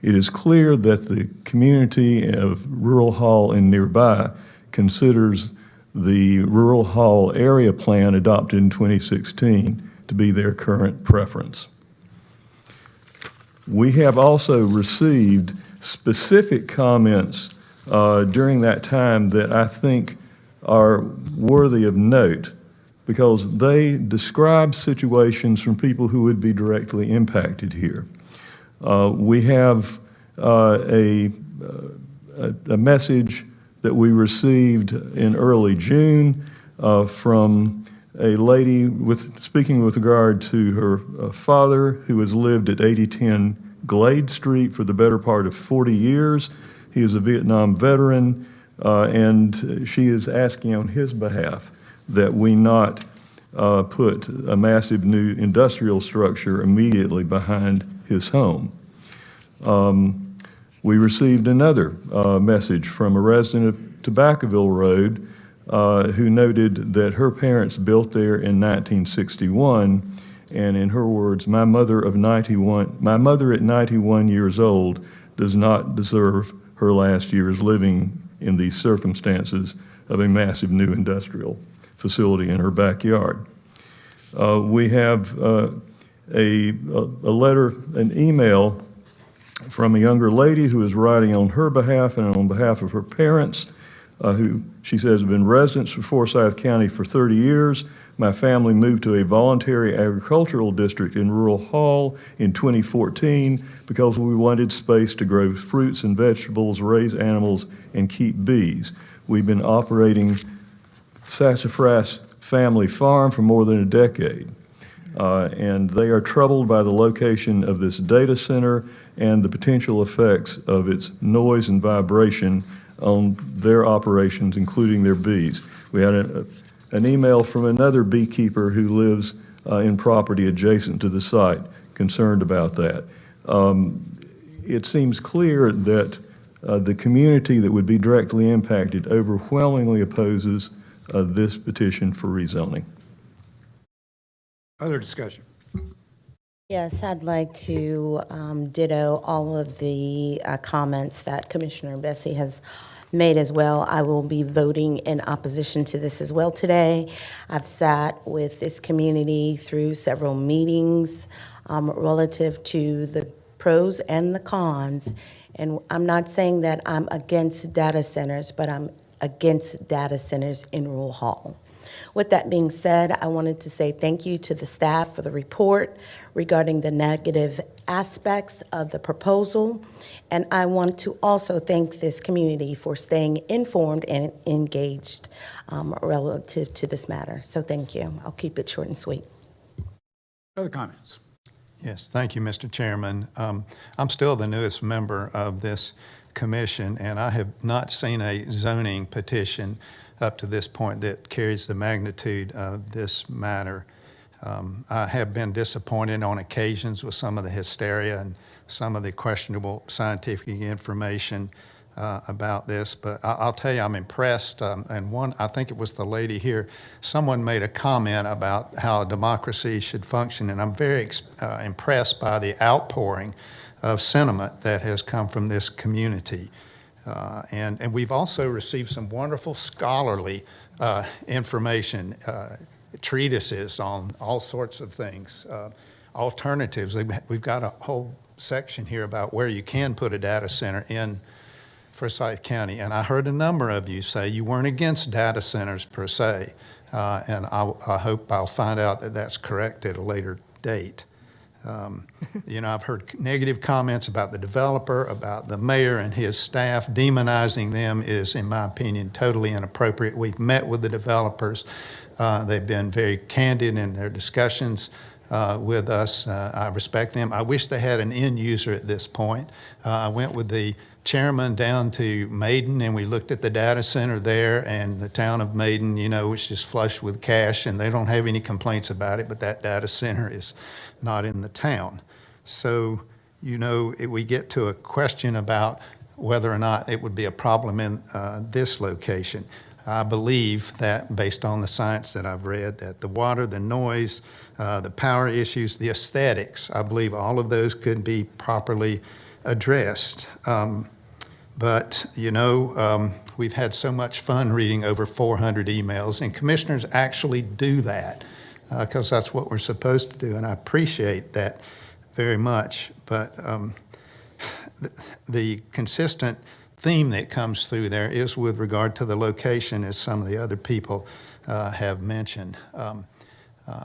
It is clear that the community of Rural Hall and nearby considers the Rural Hall area plan adopted in 2016 to be their current preference. We have also received specific comments during that time that I think are worthy of note because they describe situations from people who would be directly impacted here. We have a message that we received in early June from a lady speaking with regard to her father who has lived at 8010 Glade Street for the better part of 40 years. He is a Vietnam veteran, and she is asking on his behalf that we not put a massive new industrial structure immediately behind his home. We received another message from a resident of Tobaccoville Road who noted that her parents built there in 1961, and in her words, my mother at 91 years old does not deserve her last years living in these circumstances of a massive new industrial facility in her backyard. We have a letter, an email from a younger lady who is writing on her behalf and on behalf of her parents, who she says have been residents of Forsyth County for 30 years. My family moved to a voluntary agricultural district in Rural Hall in 2014 because we wanted space to grow fruits and vegetables, raise animals, and keep bees. We've been operating Sassafras Family Farm for more than a decade. And they are troubled by the location of this data center and the potential effects of its noise and vibration on their operations, including their bees. We had an email from another beekeeper who lives in property adjacent to the site, concerned about that. It seems clear that the community that would be directly impacted overwhelmingly opposes this petition for rezoning. Other discussion? Yes, I'd like to ditto all of the comments that Commissioner Bessie has made as well. I will be voting in opposition to this as well today. I've sat with this community through several meetings relative to the pros and the cons. And I'm not saying that I'm against data centers, but I'm against data centers in Rural Hall. With that being said, I wanted to say thank you to the staff for the report regarding the negative aspects of the proposal. And I want to also thank this community for staying informed and engaged relative to this matter. So thank you. I'll keep it short and sweet. Other comments? Yes, thank you, Mr. Chairman. I'm still the newest member of this commission, and I have not seen a zoning petition up to this point that carries the magnitude of this matter. I have been disappointed on occasions with some of the hysteria and some of the questionable scientific information about this, but I'll tell you, I'm impressed. And one, I think it was the lady here, someone made a comment about how democracy should function, and I'm very impressed by the outpouring of sentiment that has come from this community. And we've also received some wonderful scholarly information, treatises on all sorts of things, alternatives. We've got a whole section here about where you can put a data center in Forsyth County. And I heard a number of you say you weren't against data centers per se, and I hope I'll find out that that's correct at a later date. You know, I've heard negative comments about the developer, about the mayor and his staff. Demonizing them is, in my opinion, totally inappropriate. We've met with the developers. They've been very candid in their discussions with us. I respect them. I wish they had an end user at this point. I went with the chairman down to Maiden, and we looked at the data center there, and the town of Maiden, you know, is just flush with cash, and they don't have any complaints about it, but that data center is not in the town. So, you know, we get to a question about whether or not it would be a problem in this location. I believe that, based on the science that I've read, that the water, the noise, the power issues, the aesthetics, I believe all of those could be properly addressed. But, you know, we've had so much fun reading over 400 emails, and commissioners actually do that because that's what we're supposed to do, and I appreciate that very much. But the consistent theme that comes through there is with regard to the location, as some of the other people have mentioned.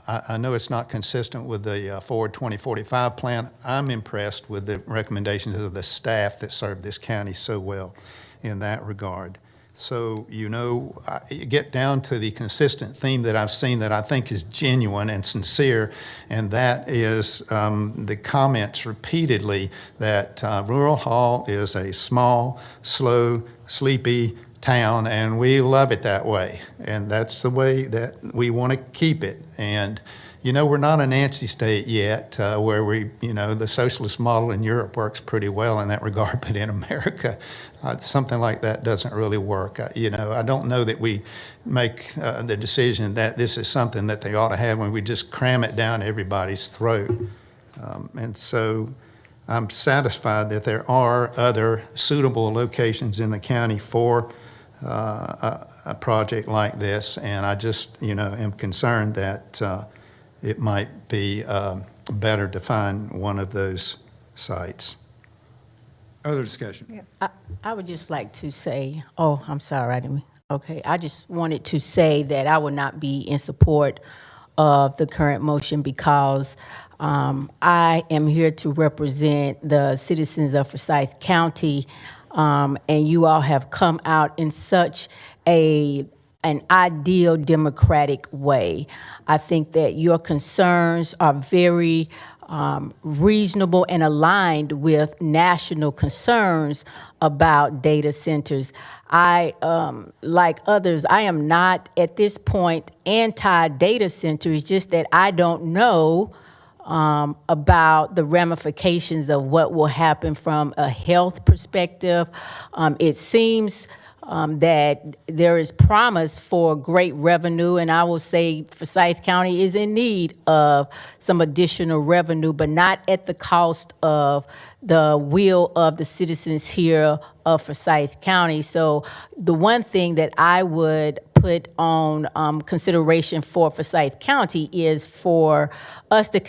I know it's not consistent with the Forward 2045 plan. I'm impressed with the recommendations of the staff that serve this county so well in that regard. So, you know, you get down to the consistent theme that I've seen that I think is genuine and sincere, and that is the comments repeatedly that Rural Hall is a small, slow, sleepy town, and we love it that way. And that's the way that we want to keep it. And, you know, we're not a Nancy state yet, where we, you know, the socialist model in Europe works pretty well in that regard, but in America, something like that doesn't really work. You know, I don't know that we make the decision that this is something that they ought to have when we just cram it down everybody's throat. And so I'm satisfied that there are other suitable locations in the county for a project like this, and I just, you know, am concerned that it might be better to find one of those sites. Other discussion? I would just like to say, oh, I'm sorry, I didn't, okay. I just wanted to say that I would not be in support of the current motion because I am here to represent the citizens of Forsyth County, and you all have come out in such an ideal democratic way. I think that your concerns are very reasonable and aligned with national concerns about data centers. I, like others, I am not at this point anti-data center. It's just that I don't know about the ramifications of what will happen from a health perspective. It seems that there is promise for great revenue, and I will say Forsyth County is in need of some additional revenue, but not at the cost of the will of the citizens here of Forsyth County. So the one thing that I would put on consideration for Forsyth County is for us to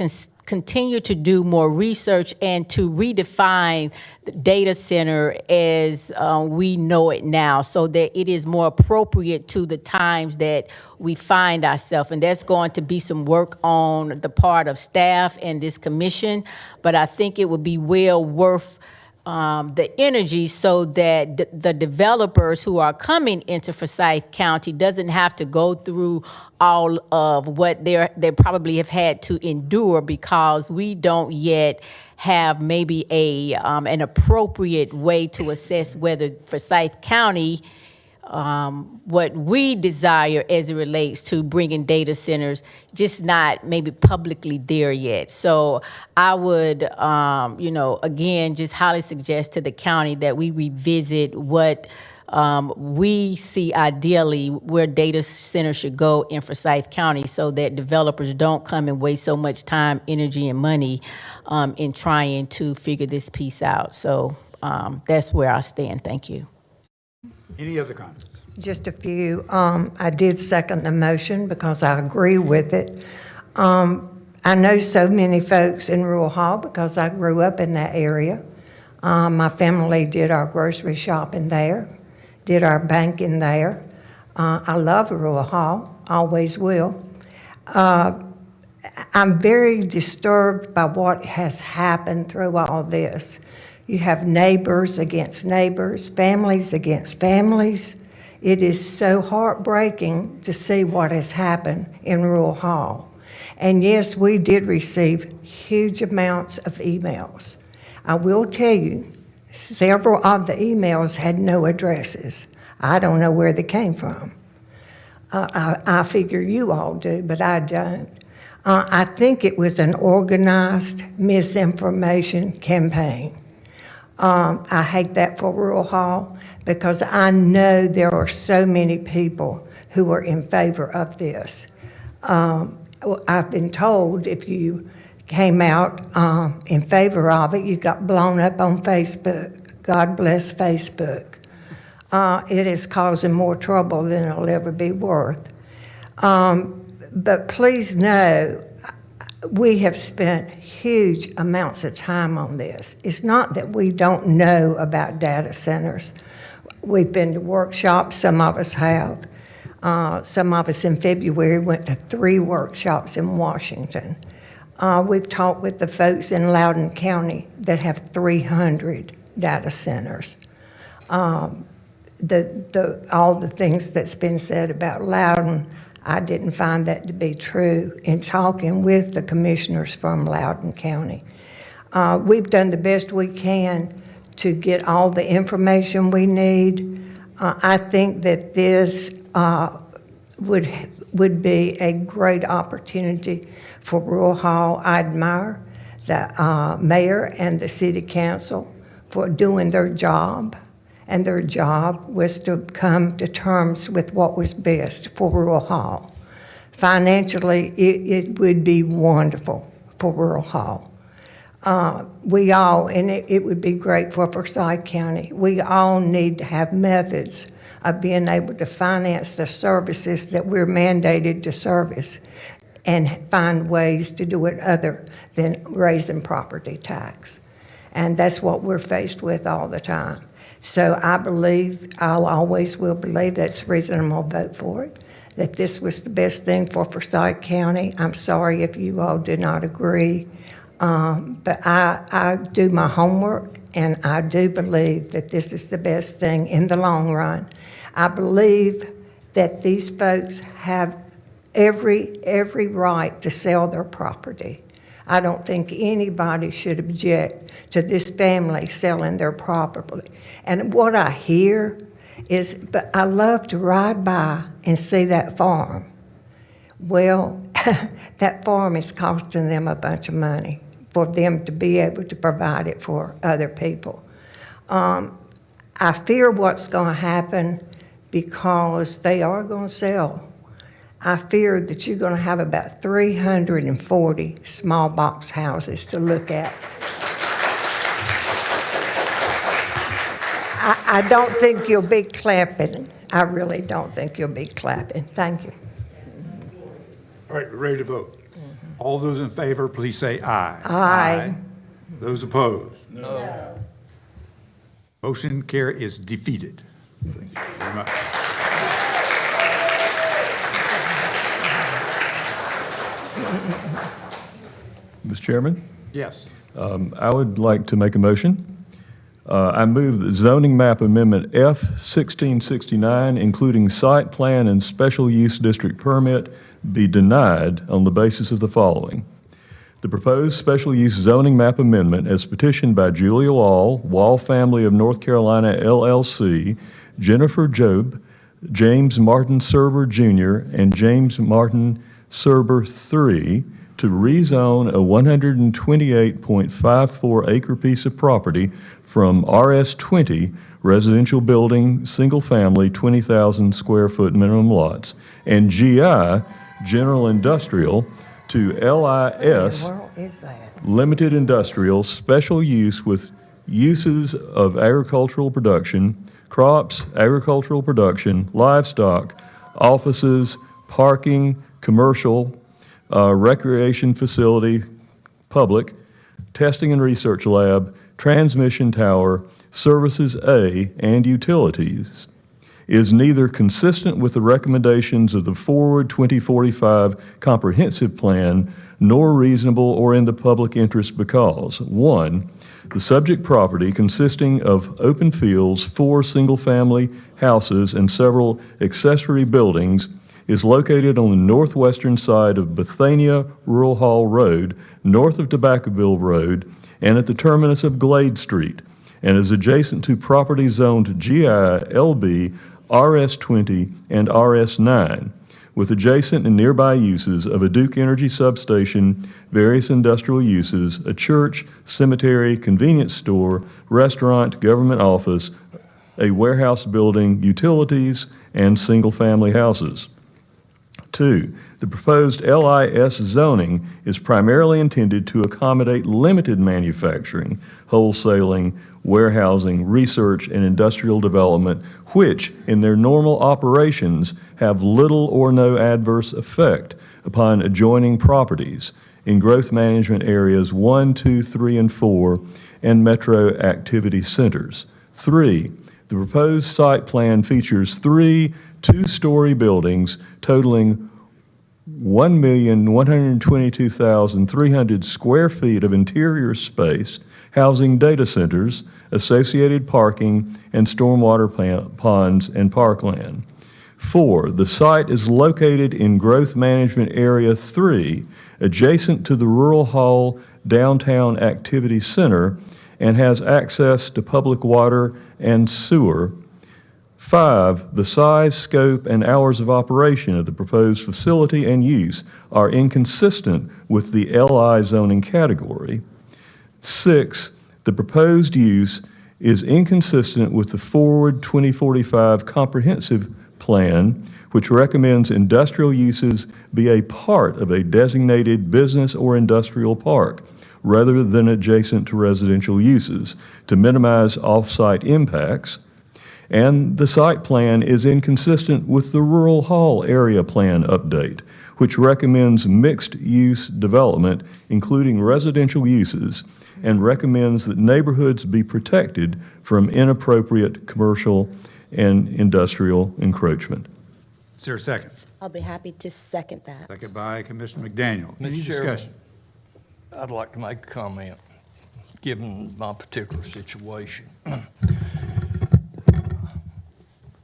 continue to do more research and to redefine the data center as we know it now, so that it is more appropriate to the times that we find ourselves. And that's going to be some work on the part of staff and this commission, but I think it would be well worth the energy so that the developers who are coming into Forsyth County doesn't have to go through all of what they probably have had to endure, because we don't yet have maybe an appropriate way to assess whether Forsyth County, what we desire as it relates to bringing data centers, just not maybe publicly there yet. So I would, you know, again, just highly suggest to the county that we revisit what we see ideally where data centers should go in Forsyth County, so that developers don't come and waste so much time, energy, and money in trying to figure this piece out. So that's where I stand. Thank you. Any other comments? Just a few. I did second the motion because I agree with it. I know so many folks in Rural Hall because I grew up in that area. My family did our grocery shopping there, did our banking there. I love Rural Hall, always will. I'm very disturbed by what has happened through all this. You have neighbors against neighbors, families against families. It is so heartbreaking to see what has happened in Rural Hall. And yes, we did receive huge amounts of emails. I will tell you, several of the emails had no addresses. I don't know where they came from. I figure you all do, but I don't. I think it was an organized misinformation campaign. I hate that for Rural Hall because I know there are so many people who are in favor of this. I've been told if you came out in favor of it, you got blown up on Facebook. God bless Facebook. It is causing more trouble than it'll ever be worth. But please know, we have spent huge amounts of time on this. It's not that we don't know about data centers. We've been to workshops, some of us have. Some of us in February went to 3 workshops in Washington. We've talked with the folks in Loudoun County that have 300 data centers. All the things that's been said about Loudoun, I didn't find that to be true in talking with the commissioners from Loudoun County. We've done the best we can to get all the information we need. I think that this would be a great opportunity for Rural Hall. I admire the mayor and the city council for doing their job, and their job was to come to terms with what was best for Rural Hall. Financially, it would be wonderful for Rural Hall. We all, and it would be great for Forsyth County, we all need to have methods of being able to finance the services that we're mandated to service and find ways to do it other than raising property tax. And that's what we're faced with all the time. So I believe, I always will believe, that's the reason I'm gonna vote for it, that this was the best thing for Forsyth County. I'm sorry if you all did not agree, but I do my homework, and I do believe that this is the best thing in the long run. I believe that these folks have every right to sell their property. I don't think anybody should object to this family selling their property. And what I hear is, but I love to ride by and see that farm. Well, that farm is costing them a bunch of money for them to be able to provide it for other people. I fear what's going to happen because they are going to sell. I fear that you're going to have about 340 small box houses to look at. I don't think you'll be clapping. I really don't think you'll be clapping. Thank you. All right, we're ready to vote. All those in favor, please say aye. Aye. Those opposed? No. Motion is defeated. Thank you very much. Mr. Chairman, Yes. I would like to make a motion. I move that zoning map amendment F 1669, including site plan and special use district permit, be denied on the basis of the following. The proposed special use zoning map amendment as petitioned by Julia Wall Family of North Carolina LLC, Jennifer Job, James Martin Serber Jr., and James Martin Serber III to rezone a 128.54 acre piece of property from RS20 residential building, single family, 20,000 square foot minimum lots, and GI general industrial to LIS What in the world is that? limited industrial special use with uses of agricultural production, crops, agricultural production, livestock, offices, parking, commercial, recreation facility, public, testing and research lab, transmission tower, services A, and utilities, is neither consistent with the recommendations of the Forward 2045 Comprehensive Plan nor reasonable or in the public interest because, 1, the subject property consisting of open fields, 4 single-family houses, and several accessory buildings is located on the northwestern side of Bethania Rural Hall Road, north of Tobaccoville Road, and at the terminus of Glade Street, and is adjacent to property zoned GI, LB, RS20, and RS9, with adjacent and nearby uses of a Duke Energy substation, various industrial uses, a church, cemetery, convenience store, restaurant, government office, a warehouse building, utilities, and single-family houses. 2, the proposed LIS zoning is primarily intended to accommodate limited manufacturing, wholesaling, warehousing, research, and industrial development, which, in their normal operations, have little or no adverse effect upon adjoining properties in growth management areas 1, 2, 3, and 4, and metro activity centers. 3, the proposed site plan features 3 two-story buildings totaling 1,122,300 square feet of interior space, housing data centers, associated parking, and stormwater ponds and parkland. 4, the site is located in Growth Management Area 3, adjacent to the Rural Hall Downtown Activity Center, and has access to public water and sewer. 5, the size, scope, and hours of operation of the proposed facility and use are inconsistent with the LI zoning category. 6, the proposed use is inconsistent with the Forward 2045 Comprehensive Plan, which recommends industrial uses be a part of a designated business or industrial park, rather than adjacent to residential uses, to minimize off-site impacts. And the site plan is inconsistent with the Rural Hall Area Plan update, which recommends mixed-use development, including residential uses, and recommends that neighborhoods be protected from inappropriate commercial and industrial encroachment. Is there a second? I'll be happy to second that. Second by Commissioner McDaniel. Any Mr. Chairman, discussion? I'd like to make a comment, given my particular situation.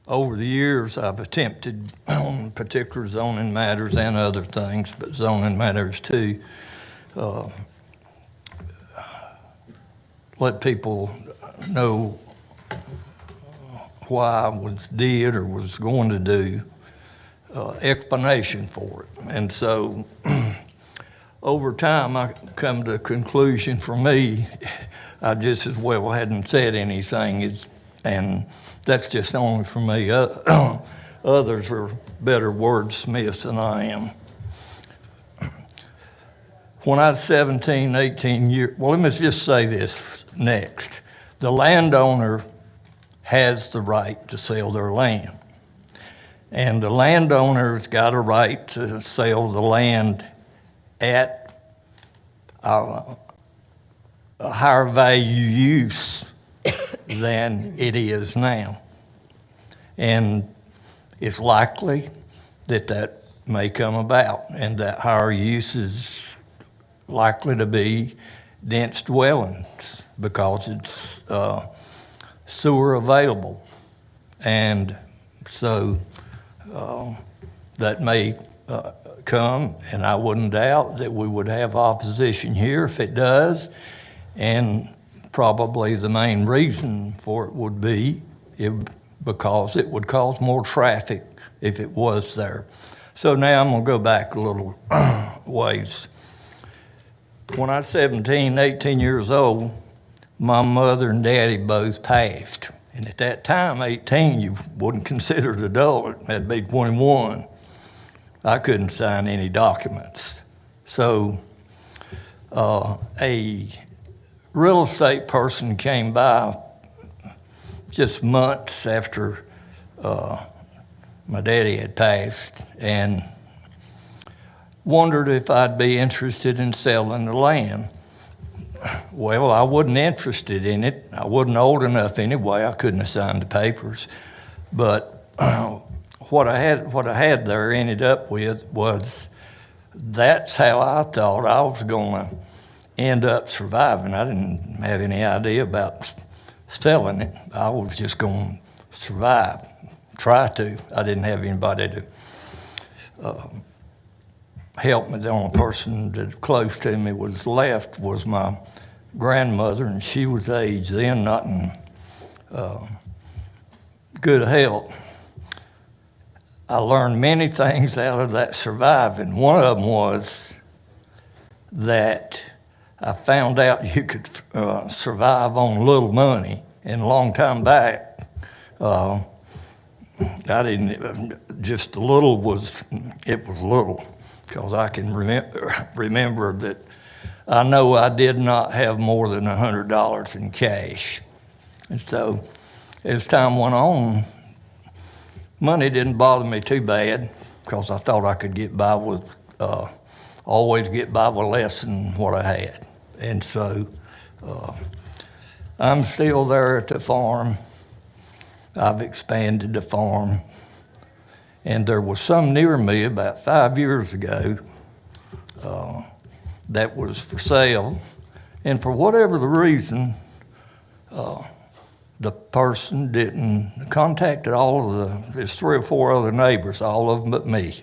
Over the years, I've attempted on particular zoning matters and other things, but zoning matters too, let people know why I did or was going to do, explanation for it. And so over time, I come to the conclusion, for me, I just as well hadn't said anything, and that's just only for me. Others are better wordsmiths than I am. When I was 17, 18 years, well, let me just say this next. The landowner has the right to sell their land. And the landowner's got a right to sell the land at a higher value use than it is now. And it's likely that that may come about, and that higher use is likely to be dense dwellings because it's sewer available. And so that may come, and I wouldn't doubt that we would have opposition here if it does. And probably the main reason for it would be because it would cause more traffic if it was there. So now I'm gonna go back a little ways. When I was 17, 18 years old, my mother and daddy both passed. And at that time, 18, you wasn't considered adult, it had to be 21. I couldn't sign any documents. So a real estate person came by just months after my daddy had passed and wondered if I'd be interested in selling the land. Well, I wasn't interested in it. I wasn't old enough anyway. I couldn't have signed the papers. But what I had there ended up with was that's how I thought I was going to end up surviving. I didn't have any idea about selling it. I was just going to survive, try to. I didn't have anybody to helped me. The only person that close to me was left was my grandmother, and she was aged then, not in good health. I learned many things out of that surviving. One of them was that I found out you could survive on little money. And a long time back, I didn't, just a little was, it was little, because I can remember that I know I did not have more than $100 in cash. And so as time went on, money didn't bother me too bad, because I thought I could get by with, always get by with less than what I had. And so I'm still there at the farm. I've expanded the farm. And there was some near me about 5 years ago that was for sale. And for whatever the reason, the person didn't contacted all of there's 3 or 4 other neighbors, all of them but me.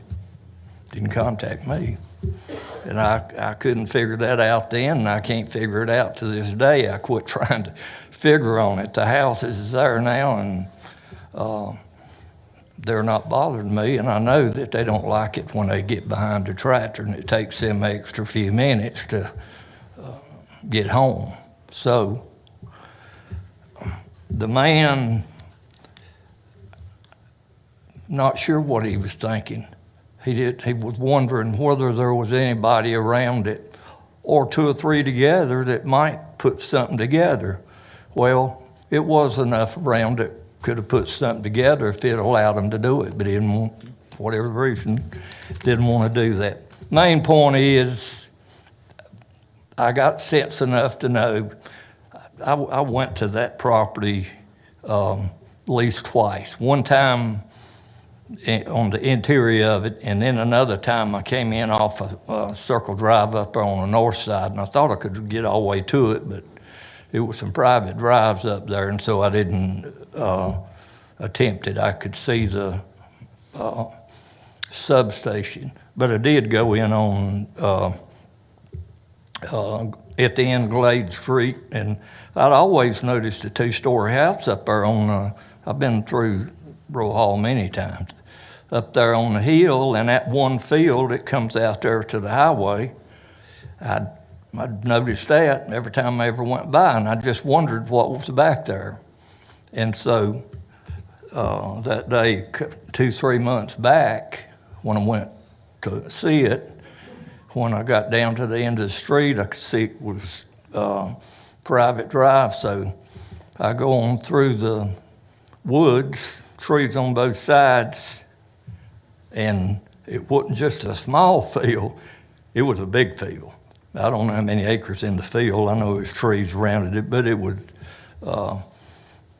Didn't contact me. And I couldn't figure that out then, and I can't figure it out to this day. I quit trying to figure on it. The house is there now, and they're not bothering me, and I know that they don't like it when they get behind the tractor and it takes them extra few minutes to get home. So the man, not sure what he was thinking. He was wondering whether there was anybody around it, or 2 or 3 together that might put something together. Well, it was enough around that could have put something together if it allowed him to do it, but he didn't want, for whatever reason, didn't want to do that. Main point is, I got sense enough to know, I went to that property at least twice. One time on the interior of it, and then another time I came in off a Circle Drive up there on the north side, and I thought I could get all the way to it, but it was some private drives up there, and so I didn't attempt it. I could see the substation, but I did go in on at the end of Glade Street, and I'd always noticed a 2-story house up there on I've been through Rural Hall many times, up there on the hill, and that one field that comes out there to the highway, I'd noticed that every time I ever went by, and I just wondered what was back there. And so that day, 2-3 months back, when I went to see it, when I got down to the end of the street, I could see it was private drive, so I go on through the woods, trees on both sides, and it wasn't just a small field, it was a big field. I don't know how many acres in the field. I know there's trees around it, but it was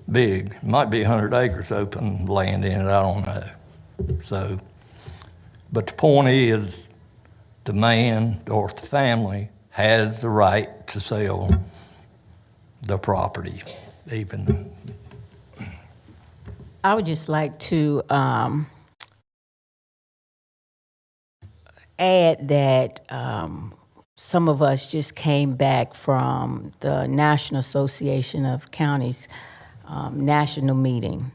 big. It might be 100 acres open land in it, I don't know. So, but the point is, the man or the family has the right to sell the property, even. I would just like to add that some of us just came back from the National Association of Counties national meeting,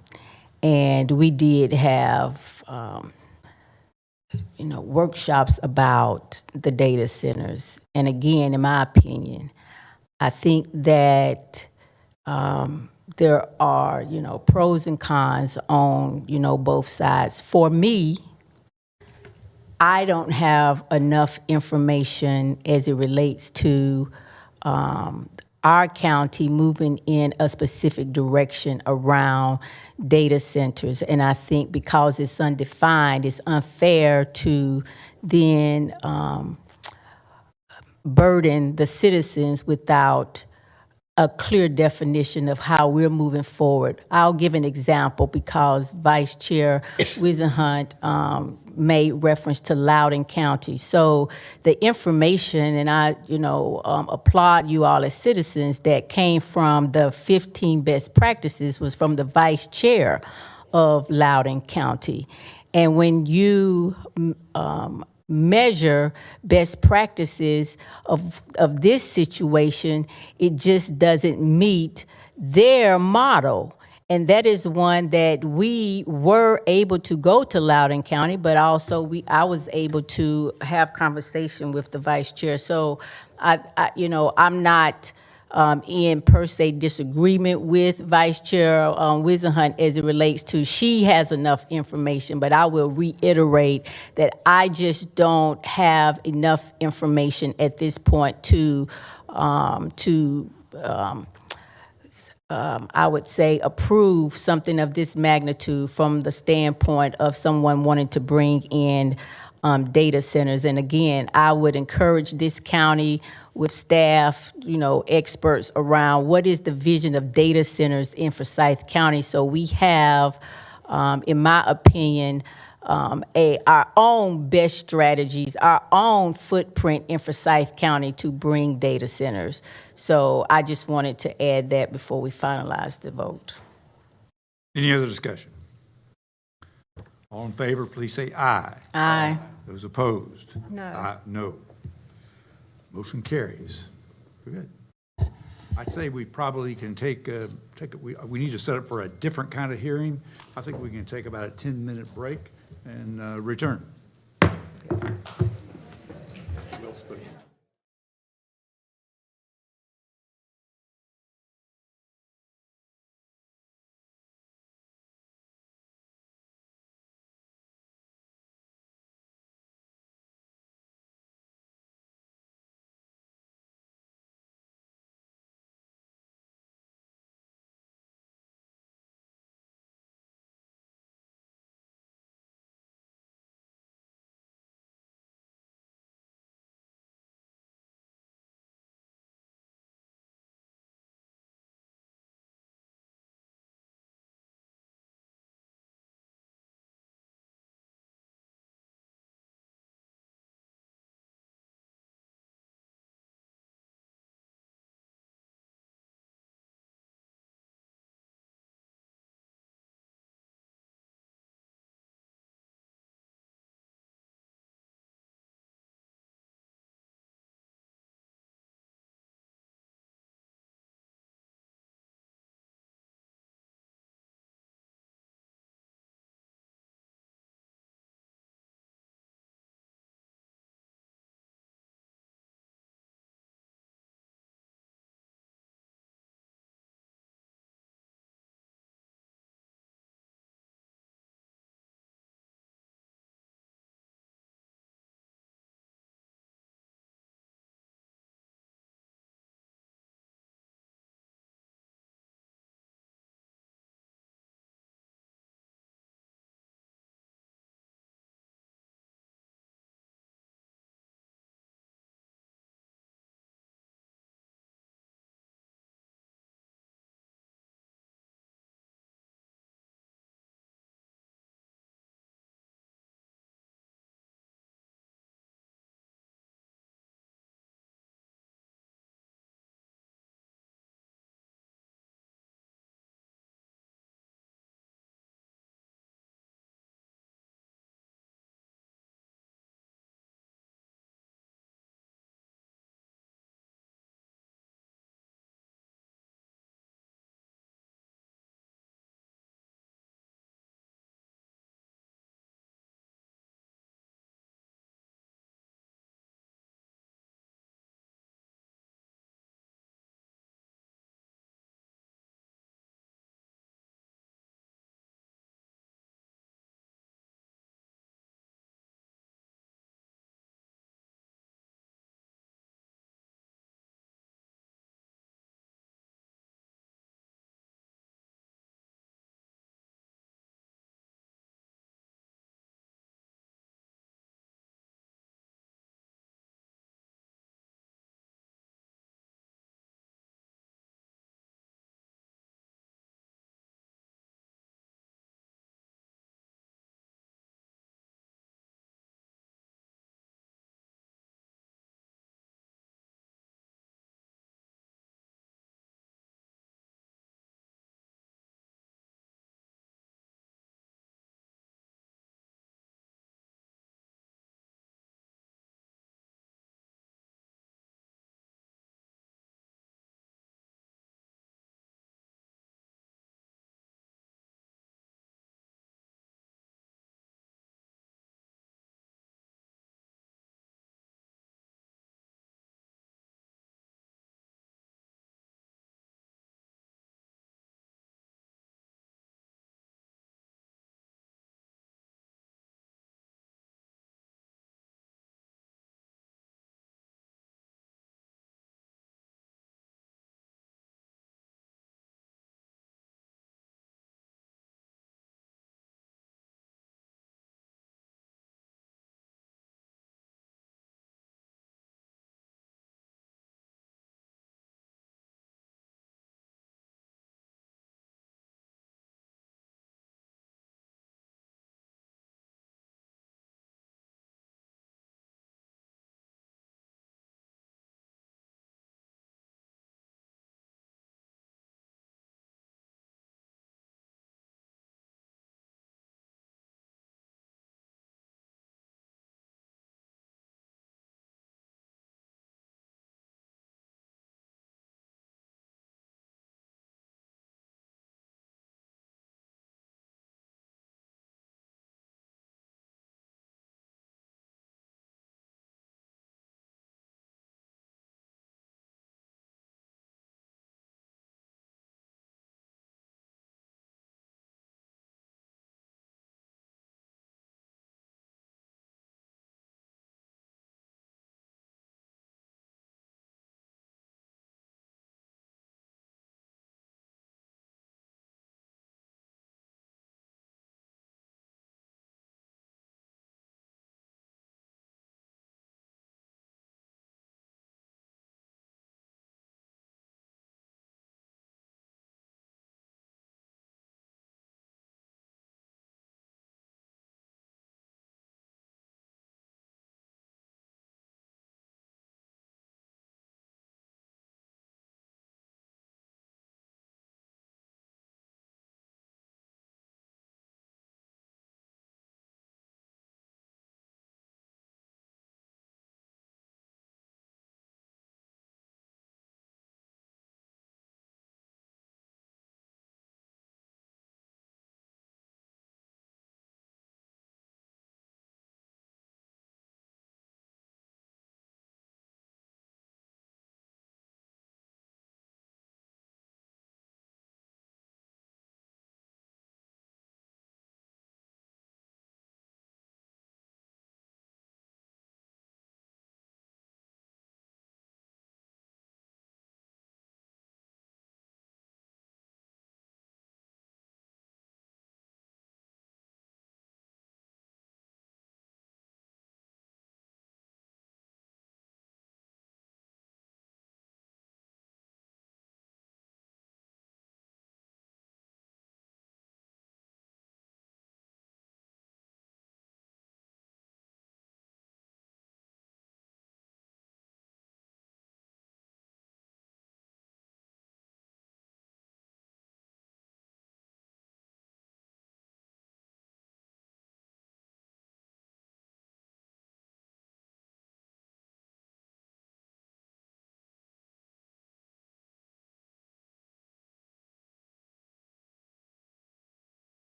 and we did have workshops about the data centers. And again, in my opinion, I think that there are, pros and cons on, both sides. For me, I don't have enough information as it relates to our county moving in a specific direction around data centers. And I think because it's undefined, it's unfair to then burden the citizens without a clear definition of how we're moving forward. I'll give an example because Vice Chair Wisenhunt made reference to Loudoun County. So the information, and I, applaud you all as citizens, that came from the 15 best practices was from the Vice Chair of Loudoun County. And when you measure best practices of this situation, it just doesn't meet their model. And that is one that we were able to go to Loudoun County, but also I was able to have conversation with the vice chair. So I'm not in per se disagreement with Vice Chair Wisenhunt as it relates to she has enough information, but I will reiterate that I just don't have enough information at this point to I would say, approve something of this magnitude from the standpoint of someone wanting to bring in data centers. And again, I would encourage this county with staff, experts around what is the vision of data centers in Forsyth County. So we have, in my opinion, our own best strategies, our own footprint in Forsyth County to bring data centers. So I just wanted to add that before we finalize the vote. Any other discussion? All in favor, please say aye. Aye. Those opposed? No. No. Motion carries. We're good. I'd say we probably can we need to set up for a different kind of hearing. I think we can take about a 10-minute break and return.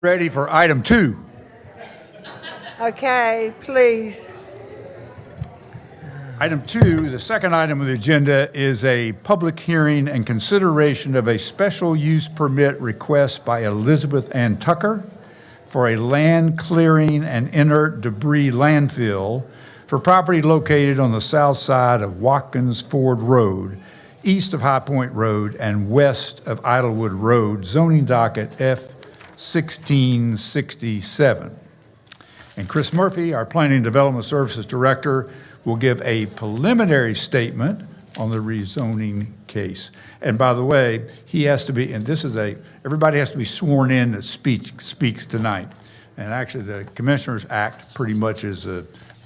Ready for item 2? Okay, please. Item 2, the second item of the agenda, is a public hearing and consideration of a special use permit request by Elizabeth Ann Tucker for a land clearing and inert debris landfill for property located on the south side of Watkins Ford Road, east of High Point Road, and west of Idlewood Road, zoning docket F1667. And Chris Murphy, our Planning and Development Services Director, will give a preliminary statement on the rezoning case. And by the way, he has to be, and this is everybody has to be sworn in that speaks tonight. And actually, the Commissioners act pretty much as a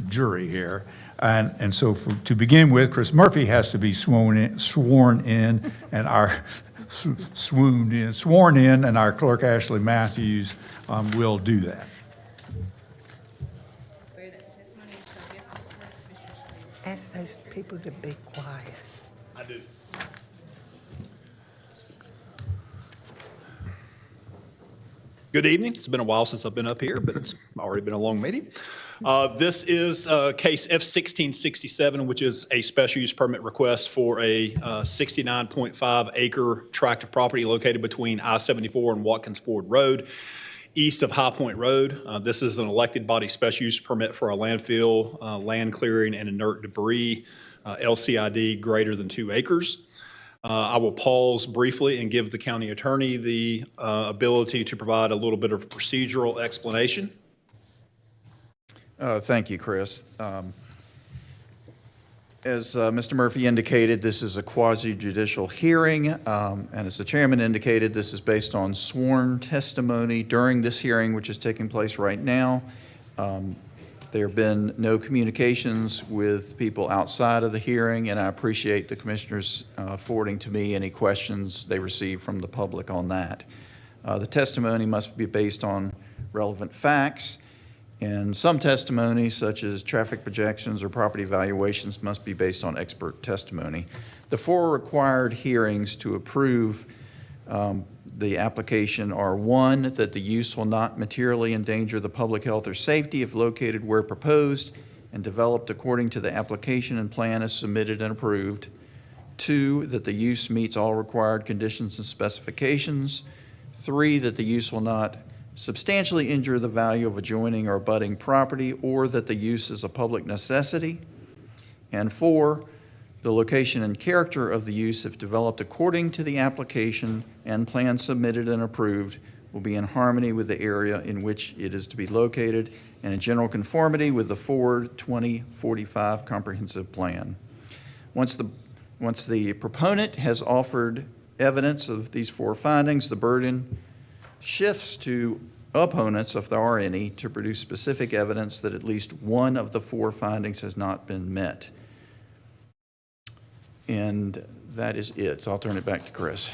jury here. And so to begin with, Chris Murphy has to be sworn in, and our sworn in, and our clerk Ashley Matthews will do that. Ask those people to be quiet. I do. Good evening. It's been a while since I've been up here, but it's already been a long meeting. This is case F1667, which is a special use permit request for a 69.5 acre tract of property located between I-74 and Watkins Ford Road, east of High Point Road. This is an elected body special use permit for a landfill, land clearing, and inert debris, LCID greater than 2 acres. I will pause briefly and give the county attorney the ability to provide a little bit of procedural explanation. Thank you, Chris. As Mr. Murphy indicated, this is a quasi-judicial hearing, and as the chairman indicated, this is based on sworn testimony during this hearing, which is taking place right now. There have been no communications with people outside of the hearing, and I appreciate the commissioners forwarding to me any questions they receive from the public on that. The testimony must be based on relevant facts, and some testimony, such as traffic projections or property valuations, must be based on expert testimony. The 4 required hearings to approve the application are: 1, that the use will not materially endanger the public health or safety if located where proposed and developed according to the application and plan as submitted and approved. 2, that the use meets all required conditions and specifications. 3, that the use will not substantially injure the value of adjoining or abutting property, or that the use is a public necessity. And 4, the location and character of the use, if developed according to the application and plan submitted and approved, will be in harmony with the area in which it is to be located and in general conformity with the Ford 2045 comprehensive plan. Once the proponent has offered evidence of these 4 findings, the burden shifts to opponents, if there are any, to produce specific evidence that at least one of the 4 findings has not been met. And that is it. So I'll turn it back to Chris.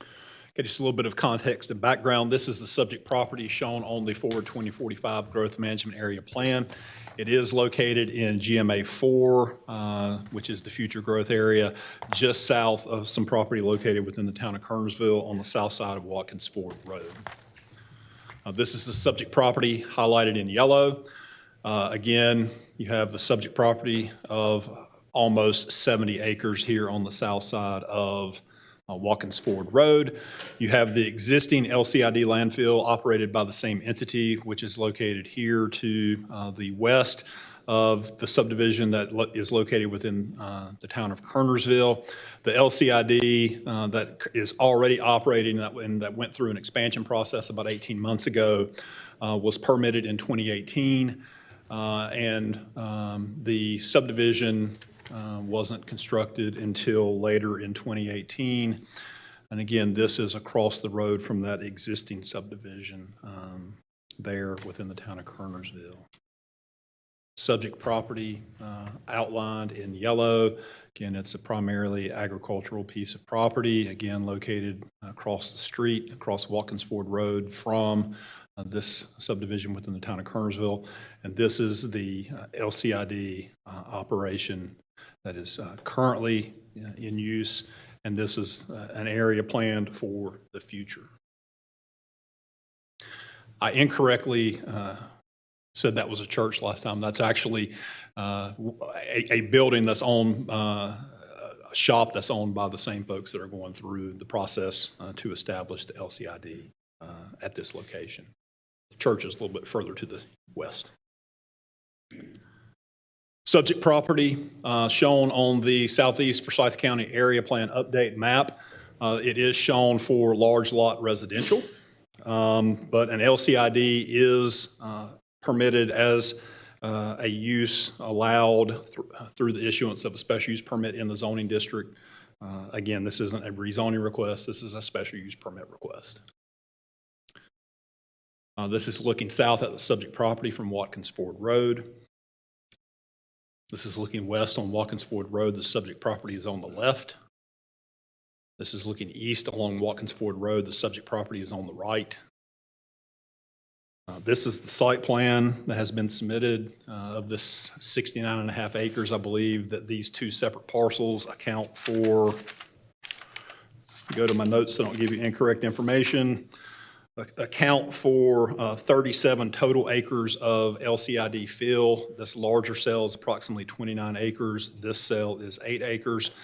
Okay, just a little bit of context and background. This is the subject property shown on the Ford 2045 Growth Management Area Plan. It is located in GMA 4, which is the future growth area, just south of some property located within the town of Kernersville on the south side of Watkins Ford Road. This is the subject property highlighted in yellow. Again, you have the subject property of almost 70 acres here on the south side of Watkins Ford Road. You have the existing LCID landfill operated by the same entity, which is located here to the west of the subdivision that is located within the town of Kernersville. The LCID that is already operating and that went through an expansion process about 18 months ago was permitted in 2018. And the subdivision wasn't constructed until later in 2018. And again, this is across the road from that existing subdivision there within the town of Kernersville. Subject property outlined in yellow. Again, it's a primarily agricultural piece of property, again, located across the street, across Watkins Ford Road from this subdivision within the town of Kernersville. And this is the LCID operation that is currently in use and this is an area planned for the future. I incorrectly said that was a church last time. That's actually a building that's owned, a shop that's owned by the same folks that are going through the process to establish the LCID at this location. The church is a little bit further to the west. Subject property shown on the Southeast Forsyth County Area Plan Update map. It is shown for large lot residential, but an LCID is permitted as a use allowed through the issuance of a special use permit in the zoning district. Again, this isn't a rezoning request. This is a special use permit request. This is looking south at the subject property from Watkins Ford Road. This is looking west on Watkins Ford Road. The subject property is on the left. This is looking east along Watkins Ford Road. The subject property is on the right. This is the site plan that has been submitted of this 69.5 acres. I believe that these two separate parcels account for, go to my notes so I don't give you incorrect information, account for 37 total acres of LCID fill. This larger cell is approximately 29 acres. This cell is 8 acres.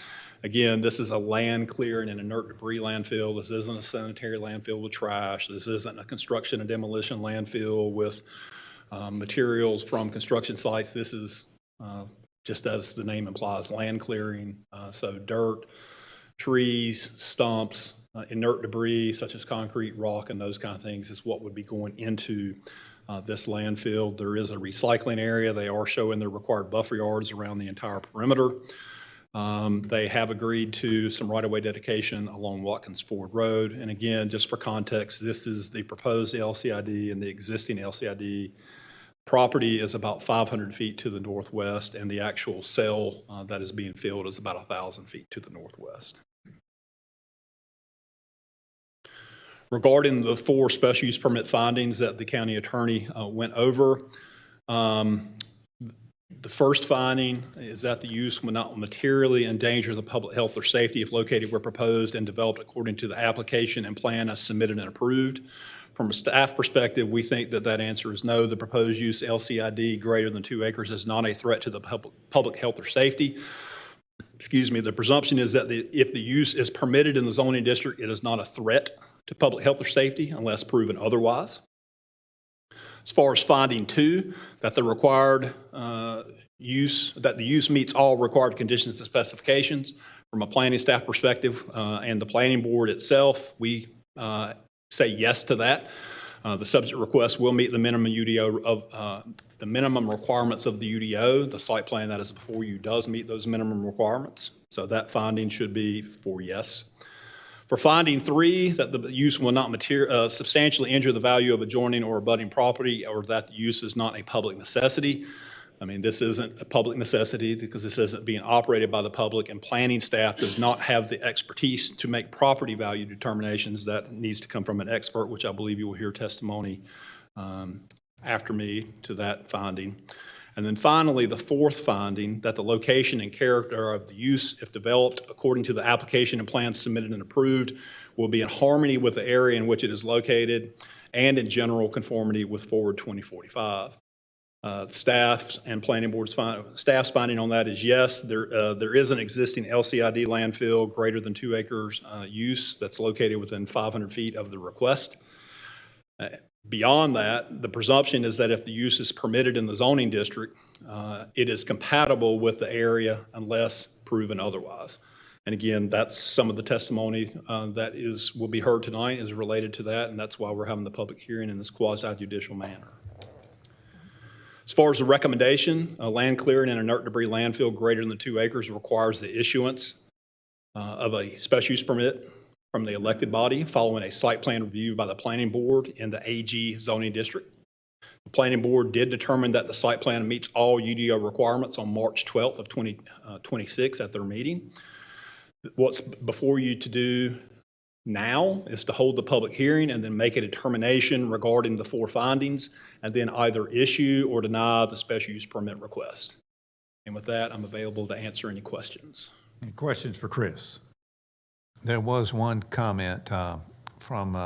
Again, this is a land clearing and inert debris landfill. This isn't a sanitary landfill with trash. This isn't a construction and demolition landfill with materials from construction sites. This is, just as the name implies, land clearing. So dirt, trees, stumps, inert debris such as concrete, rock, and those kind of things is what would be going into this landfill. There is a recycling area. They are showing their required buffer yards around the entire perimeter. They have agreed to some right-of-way dedication along Watkins Ford Road. And again, just for context, this is the proposed LCID, and the existing LCID property is about 500 feet to the northwest, and the actual cell that is being filled is about 1,000 feet to the northwest. Regarding the 4 special use permit findings that the county attorney went over, the first finding is that the use will not materially endanger the public health or safety if located where proposed and developed according to the application and plan as submitted and approved. From a staff perspective, we think that that answer is no. The proposed use LCID greater than 2 acres is not a threat to the public health or safety. Excuse me, the presumption is that if the use is permitted in the zoning district, it is not a threat to public health or safety unless proven otherwise. As far as finding 2, that the required use meets all required conditions and specifications. From a planning staff perspective and the planning board itself, we say yes to that. The subject request will meet the minimum UDO of the minimum requirements of the UDO. The site plan that is before you does meet those minimum requirements. So that finding should be for yes. For finding 3, that the use will not substantially injure the value of adjoining or abutting property, or that the use is not a public necessity. I mean, this isn't a public necessity because this isn't being operated by the public, and planning staff does not have the expertise to make property value determinations. That needs to come from an expert, which I believe you will hear testimony after me to that finding. And then finally, the 4th finding, that the location and character of the use, if developed according to the application and plans submitted and approved, will be in harmony with the area in which it is located and in general conformity with Forward 2045. Staff's and planning board's staff's finding on that is yes, there is an existing LCID landfill greater than 2 acres use that's located within 500 feet of the request. Beyond that, the presumption is that if the use is permitted in the zoning district, it is compatible with the area unless proven otherwise. And again, that's some of the testimony that will be heard tonight is related to that, and that's why we're having the public hearing in this quasi-judicial manner. As far as the recommendation, land clearing and inert debris landfill greater than 2 acres requires the issuance of a special use permit from the elected body following a site plan review by the planning board in the AG zoning district. The planning board did determine that the site plan meets all UDO requirements on March 12th of 2026 at their meeting. What's before you to do now is to hold the public hearing and then make a determination regarding the 4 findings, and then either issue or deny the special use permit request. And with that, I'm available to answer any questions. Any questions for Chris? There was one comment from,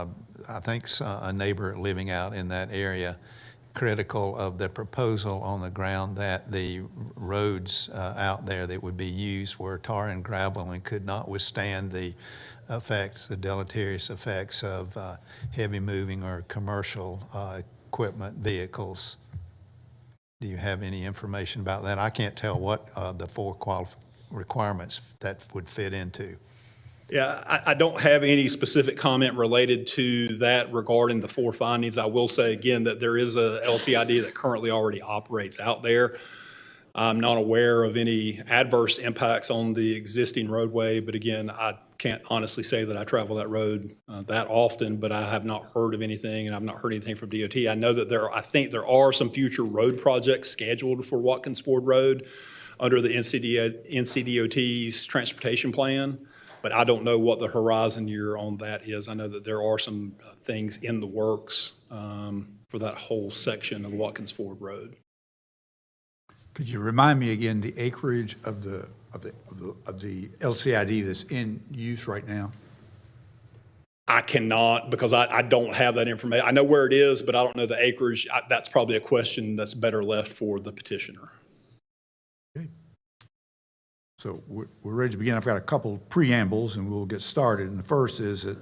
I think, a neighbor living out in that area, critical of the proposal on the ground that the roads out there that would be used were tar and gravel and could not withstand the effects, the deleterious effects of heavy moving or commercial equipment vehicles. Do you have any information about that? I can't tell what the four requirements that would fit into. Yeah, I don't have any specific comment related to that regarding the four findings. I will say again that there is a LCID that currently already operates out there. I'm not aware of any adverse impacts on the existing roadway, but again, I can't honestly say that I travel that road that often, but I have not heard of anything, and I've not heard anything from DOT. I know that I think there are some future road projects scheduled for Watkins Ford Road under the NCDOT's transportation plan. But I don't know what the horizon year on that is. I know that there are some things in the works for that whole section of Watkins Ford Road. Could you remind me again the acreage of the LCID that's in use right now? I cannot, because I don't have that information. I know where it is, but I don't know the acreage. That's probably a question that's better left for the petitioner. So we're ready to begin. I've got a couple preambles and we'll get started. And the first is that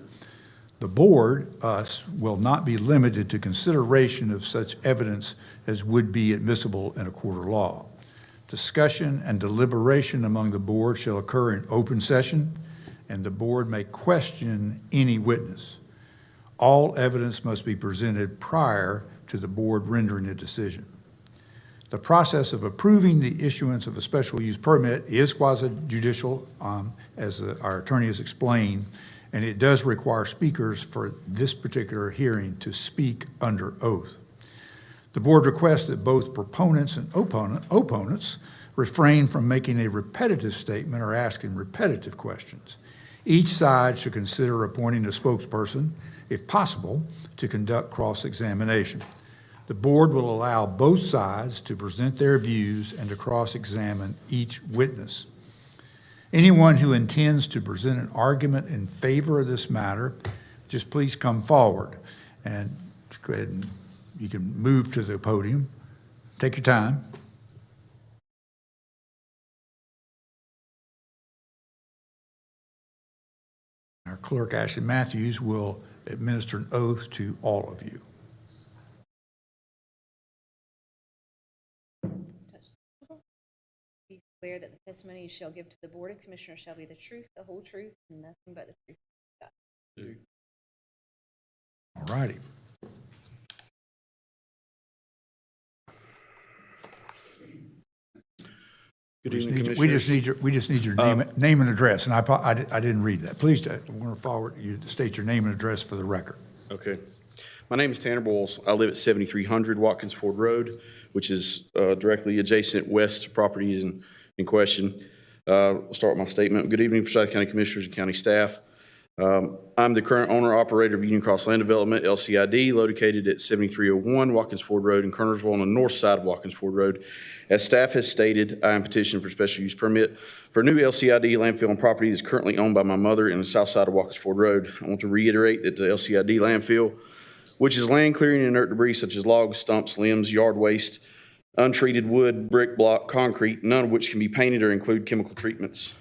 the board, us, will not be limited to consideration of such evidence as would be admissible in a court of law. Discussion and deliberation among the board shall occur in open session, and the board may question any witness. All evidence must be presented prior to the board rendering a decision. The process of approving the issuance of a special use permit is quasi-judicial, as our attorney has explained, and it does require speakers for this particular hearing to speak under oath. The board requests that both proponents and opponents refrain from making a repetitive statement or asking repetitive questions. Each side should consider appointing a spokesperson, if possible, to conduct cross-examination. The board will allow both sides to present their views and to cross-examine each witness. Anyone who intends to present an argument in favor of this matter, just please come forward and go ahead and you can move to the podium. Take your time. Our clerk, Ashley Matthews, will administer an oath to all of you. Be clear that the testimony you shall give to the Board of Commissioners shall be the truth, the whole truth, and nothing but the truth. All righty. Good evening, We just need your name and address, and I didn't read that. Please, I want to forward you to state your name and address for the record. Okay. My name is Tanner Boyles. I live at 7300 Watkins Ford Road, which is directly adjacent west to properties in question. I'll start with my statement. Good evening, Forsyth County Commissioners and county staff. I'm the current owner-operator of Union Cross Land Development, LCID, located at 7301 Watkins Ford Road in Kernersville on the north side of Watkins Ford Road. As staff has stated, I am petitioning for special use permit for a new LCID landfill on property that is currently owned by my mother in the south side of Watkins Ford Road. I want to reiterate that the LCID landfill, which is land clearing inert debris such as logs, stumps, limbs, yard waste, untreated wood, brick, block, concrete, none of which can be painted or include chemical treatments.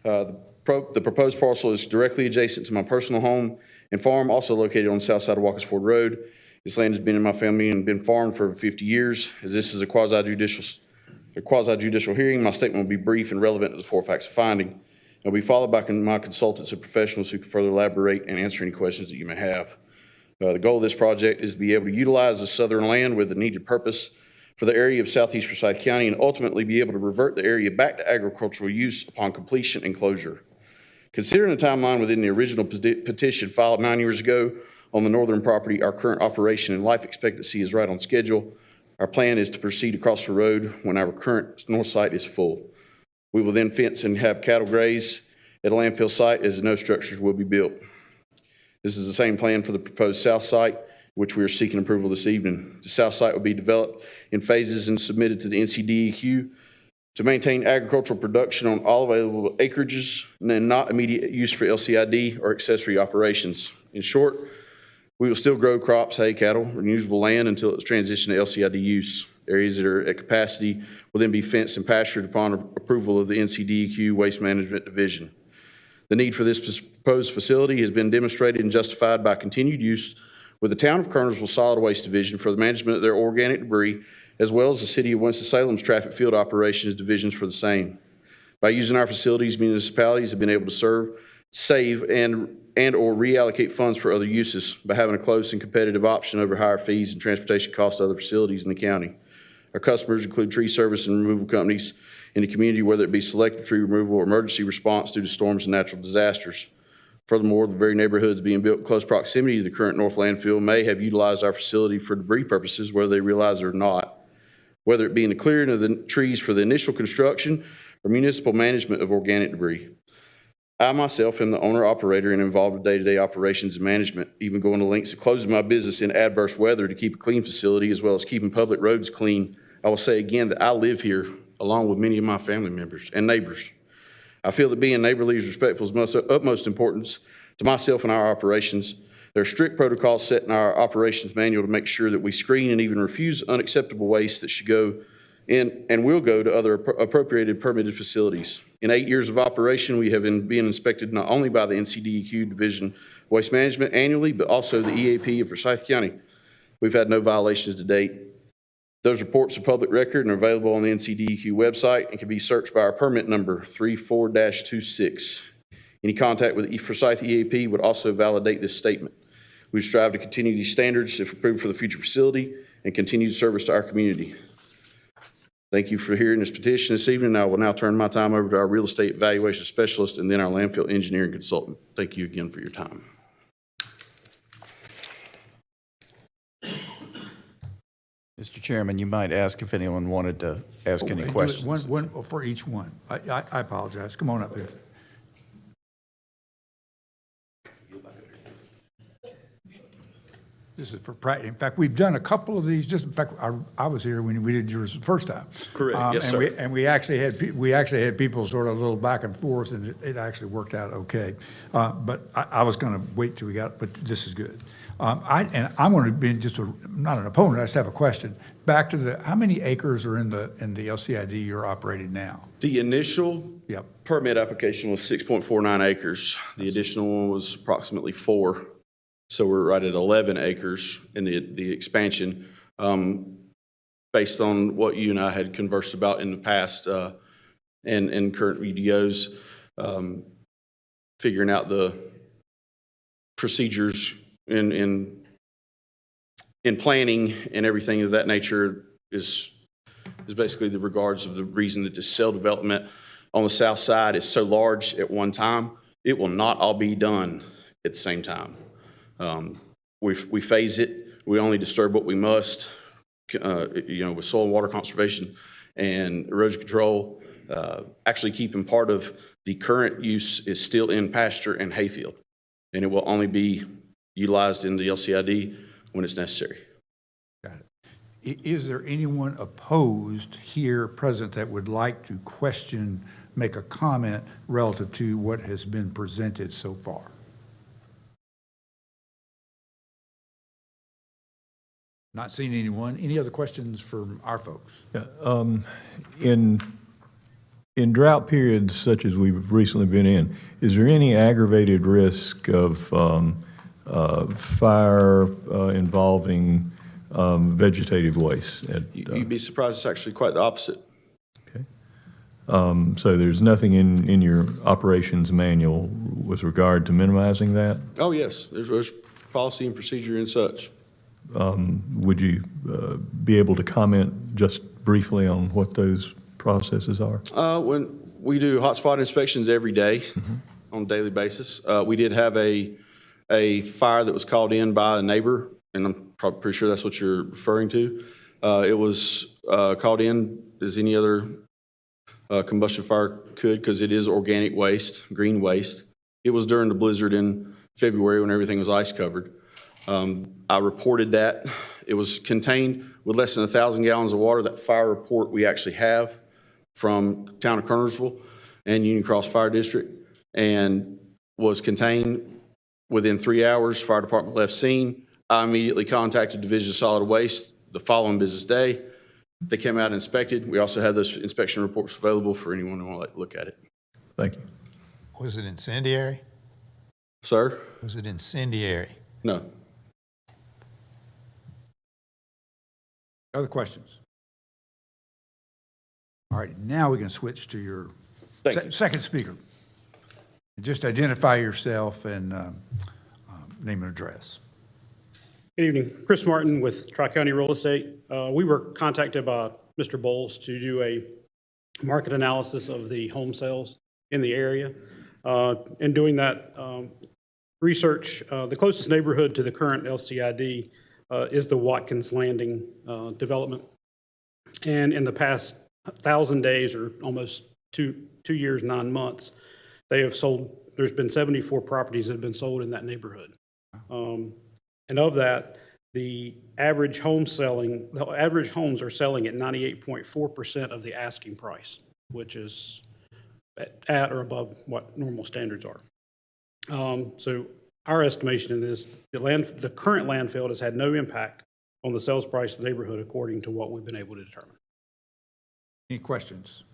The proposed parcel is directly adjacent to my personal home and farm, also located on the south side of Watkins Ford Road. This land has been in my family and been farmed for over 50 years. As this is a quasi-judicial hearing, my statement will be brief and relevant to the four facts of finding. It will be followed by my consultants and professionals who can further elaborate and answer any questions that you may have. The goal of this project is to be able to utilize the southern land with the needed purpose for the area of southeast Forsyth County and ultimately be able to revert the area back to agricultural use upon completion and closure. Considering the timeline within the original petition filed 9 years ago on the northern property, our current operation and life expectancy is right on schedule. Our plan is to proceed across the road when our current north site is full. We will then fence and have cattle graze at a landfill site as no structures will be built. This is the same plan for the proposed south site, which we are seeking approval this evening. The south site will be developed in phases and submitted to the NCDEQ to maintain agricultural production on all available acreages and then not immediate use for LCID or accessory operations. In short, we will still grow crops, hay, cattle, and usable land until it's transitioned to LCID use. Areas that are at capacity will then be fenced and pastured upon approval of the NCDEQ Waste Management Division. The need for this proposed facility has been demonstrated and justified by continued use with the Town of Kernersville Solid Waste Division for the management of their organic debris, as well as the City of Winston-Salem's Traffic Field Operations Divisions for the same. By using our facilities, municipalities have been able to serve, save, and/or reallocate funds for other uses by having a close and competitive option over higher fees and transportation costs to other facilities in the county. Our customers include tree service and removal companies in the community, whether it be selective tree removal or emergency response due to storms and natural disasters. Furthermore, the very neighborhoods being built in close proximity to the current North landfill may have utilized our facility for debris purposes, whether they realize it or not, whether it be in the clearing of the trees for the initial construction or municipal management of organic debris. I myself am the owner-operator and involved with day-to-day operations and management, even going to lengths of closing my business in adverse weather to keep a clean facility as well as keeping public roads clean. I will say again that I live here along with many of my family members and neighbors. I feel that being neighborly is respectful is of utmost importance to myself and our operations. There are strict protocols set in our operations manual to make sure that we screen and even refuse unacceptable waste that should go in and will go to other appropriated permitted facilities. In 8 years of operation, we have been being inspected not only by the NCDEQ Division of Waste Management annually, but also the EAP of Forsyth County. We've had no violations to date. Those reports are public record and are available on the NCDEQ website and can be searched by our permit number 34-26. Any contact with the Forsyth EAP would also validate this statement. We strive to continue these standards if approved for the future facility and continued service to our community. Thank you for hearing this petition this evening. I will now turn my time over to our real estate evaluation specialist and then our landfill engineering consultant. Thank you again for your time. Mr. Chairman, you might ask if anyone wanted to ask any questions. One for each one. I apologize. Come on up here. This is for practice. In fact, we've done a couple of these. Just in fact, I was here when we did yours the first time. Correct. Yes, and sir. We actually had people sort of a little back and forth, and it actually worked out okay. But I was going to wait till we got. But this is good. I'm going to be just not an opponent. I just have a question. Back to how many acres are in the LCID you're operating now? The initial permit application was 6.49 acres. The additional one was approximately 4. So we're right at 11 acres in the expansion, based on what you and I had conversed about in the past and current VDOs, figuring out the procedures in planning and everything of that nature is basically the regards of the reason that this cell development on the south side is so large at one time. It will not all be done at the same time. We phase it. We only disturb what we must, with soil and water conservation and erosion control. Actually keeping part of the current use is still in pasture and hayfield, and it will only be utilized in the LCID when it's necessary. Got it. Is there anyone opposed here present that would like to make a comment relative to what has been presented so far? Not seeing anyone. Any other questions from our folks? Yeah, in drought periods such as we've recently been in, is there any aggravated risk of fire involving vegetative waste? You'd be surprised, it's actually quite the opposite. Okay. So there's nothing in your operations manual with regard to minimizing that? Oh, yes. There's policy and procedure and such. Would you be able to comment just briefly on what those processes are? When we do hotspot inspections every day on a daily basis, we did have a fire that was called in by a neighbor, and I'm probably pretty sure that's what you're referring to. It was called in as any other combustion fire could, because it is organic waste, green waste. It was during the blizzard in February when everything was ice covered. I reported that. It was contained with less than 1,000 gallons of water. That fire report we actually have from town of Kernersville and Union Cross Fire District and was contained within 3 hours. Fire department left scene. I immediately contacted Division of Solid Waste the following business day. They came out and inspected. We also have those inspection reports available for anyone who want to look at it. Thank you. Was it incendiary? Sir? Was it incendiary? No. Other questions? All right, now we can switch to your second speaker. Just identify yourself and name and address. Good evening. Chris Martin with Tri-County Real Estate. We were contacted by Mr. Bowles to do a market analysis of the home sales in the area. In doing that research, the closest neighborhood to the current LCID is the Watkins Landing development. And in the past 1,000 days, or almost two years, 9 months, they have sold, there's been 74 properties that have been sold in that neighborhood. And of that, the average homes are selling at 98.4% of the asking price, which is at or above what normal standards are. So our estimation in this, the current landfill has had no impact on the sales price of the neighborhood according to what we've been able to determine. Any questions?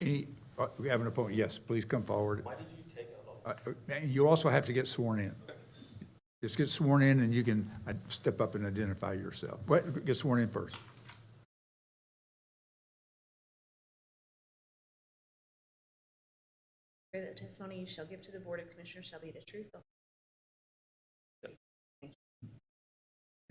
We have an opponent. Yes, please come forward. Why did you take a You also have to get sworn in. Just get sworn in and you can step up and identify yourself. Get sworn in first. The testimony you shall give to the Board of Commissioners shall be the truth.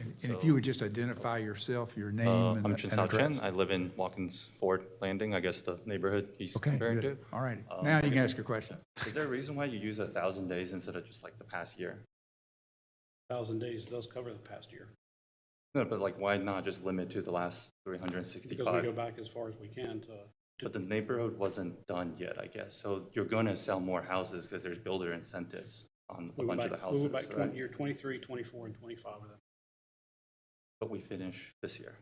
And if you would just identify yourself, your name and I'm address. Chinsao Chen. I live in Watkins Ford Landing, I guess the neighborhood he's comparing to. All right. Now you can ask your question. Is there a reason why you use 1,000 days instead of just like the past year? 1,000 days does cover the past year. No, but like why not just limit to the last Because we 365? go back as far as we can to. But the neighborhood wasn't done yet, I guess. So you're going to sell more houses because there's builder incentives on a bunch of the houses, We went back right? year 23, 24, and 25 with it. But we finished this year.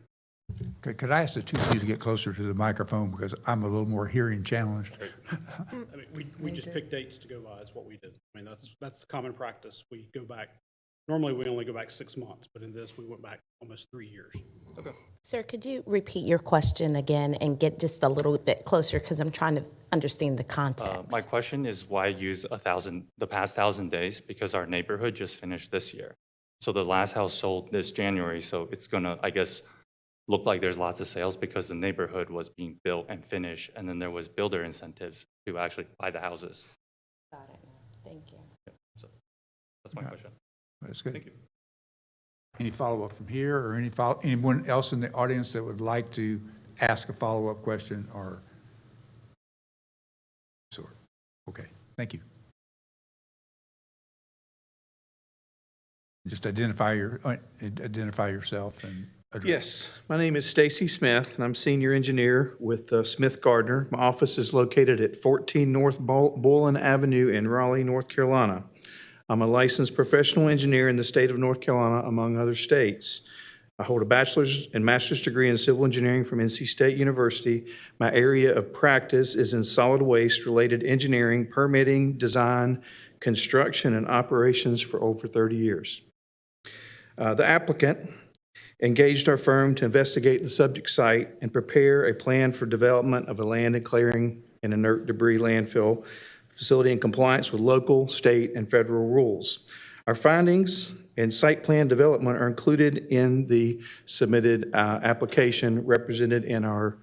Could I ask the two of you to get closer to the microphone because I'm a little more hearing challenged? I mean, we just picked dates to go by, is what we did. I mean, that's the common practice. We go back, normally we only go back 6 months, but in this, we went back almost 3 years. Okay. Sir, could you repeat your question again and get just a little bit closer because I'm trying to understand the context? My question is why use the past 1,000 days? Because our neighborhood just finished this year. So the last house sold this January, so it's gonna, I guess, look like there's lots of sales because the neighborhood was being built and finished, and then there was builder incentives to actually buy the houses. Got it. Thank you. Yeah, so that's my question. That's good. Thank you. Any follow-up from here or anyone else in the audience that would like to ask a follow-up question or sort? Okay, thank you. Just identify yourself and address. Yes, my name is Stacy Smith, and I'm senior engineer with Smith Gardner. My office is located at 14 North Boylan Avenue in Raleigh, North Carolina. I'm a licensed professional engineer in the state of North Carolina, among other states. I hold a bachelor's and master's degree in civil engineering from NC State University. My area of practice is in solid waste-related engineering, permitting, design, construction, and operations for over 30 years. The applicant engaged our firm to investigate the subject site and prepare a plan for development of a land and clearing and inert debris landfill facility in compliance with local, state, and federal rules. Our findings and site plan development are included in the submitted application represented in our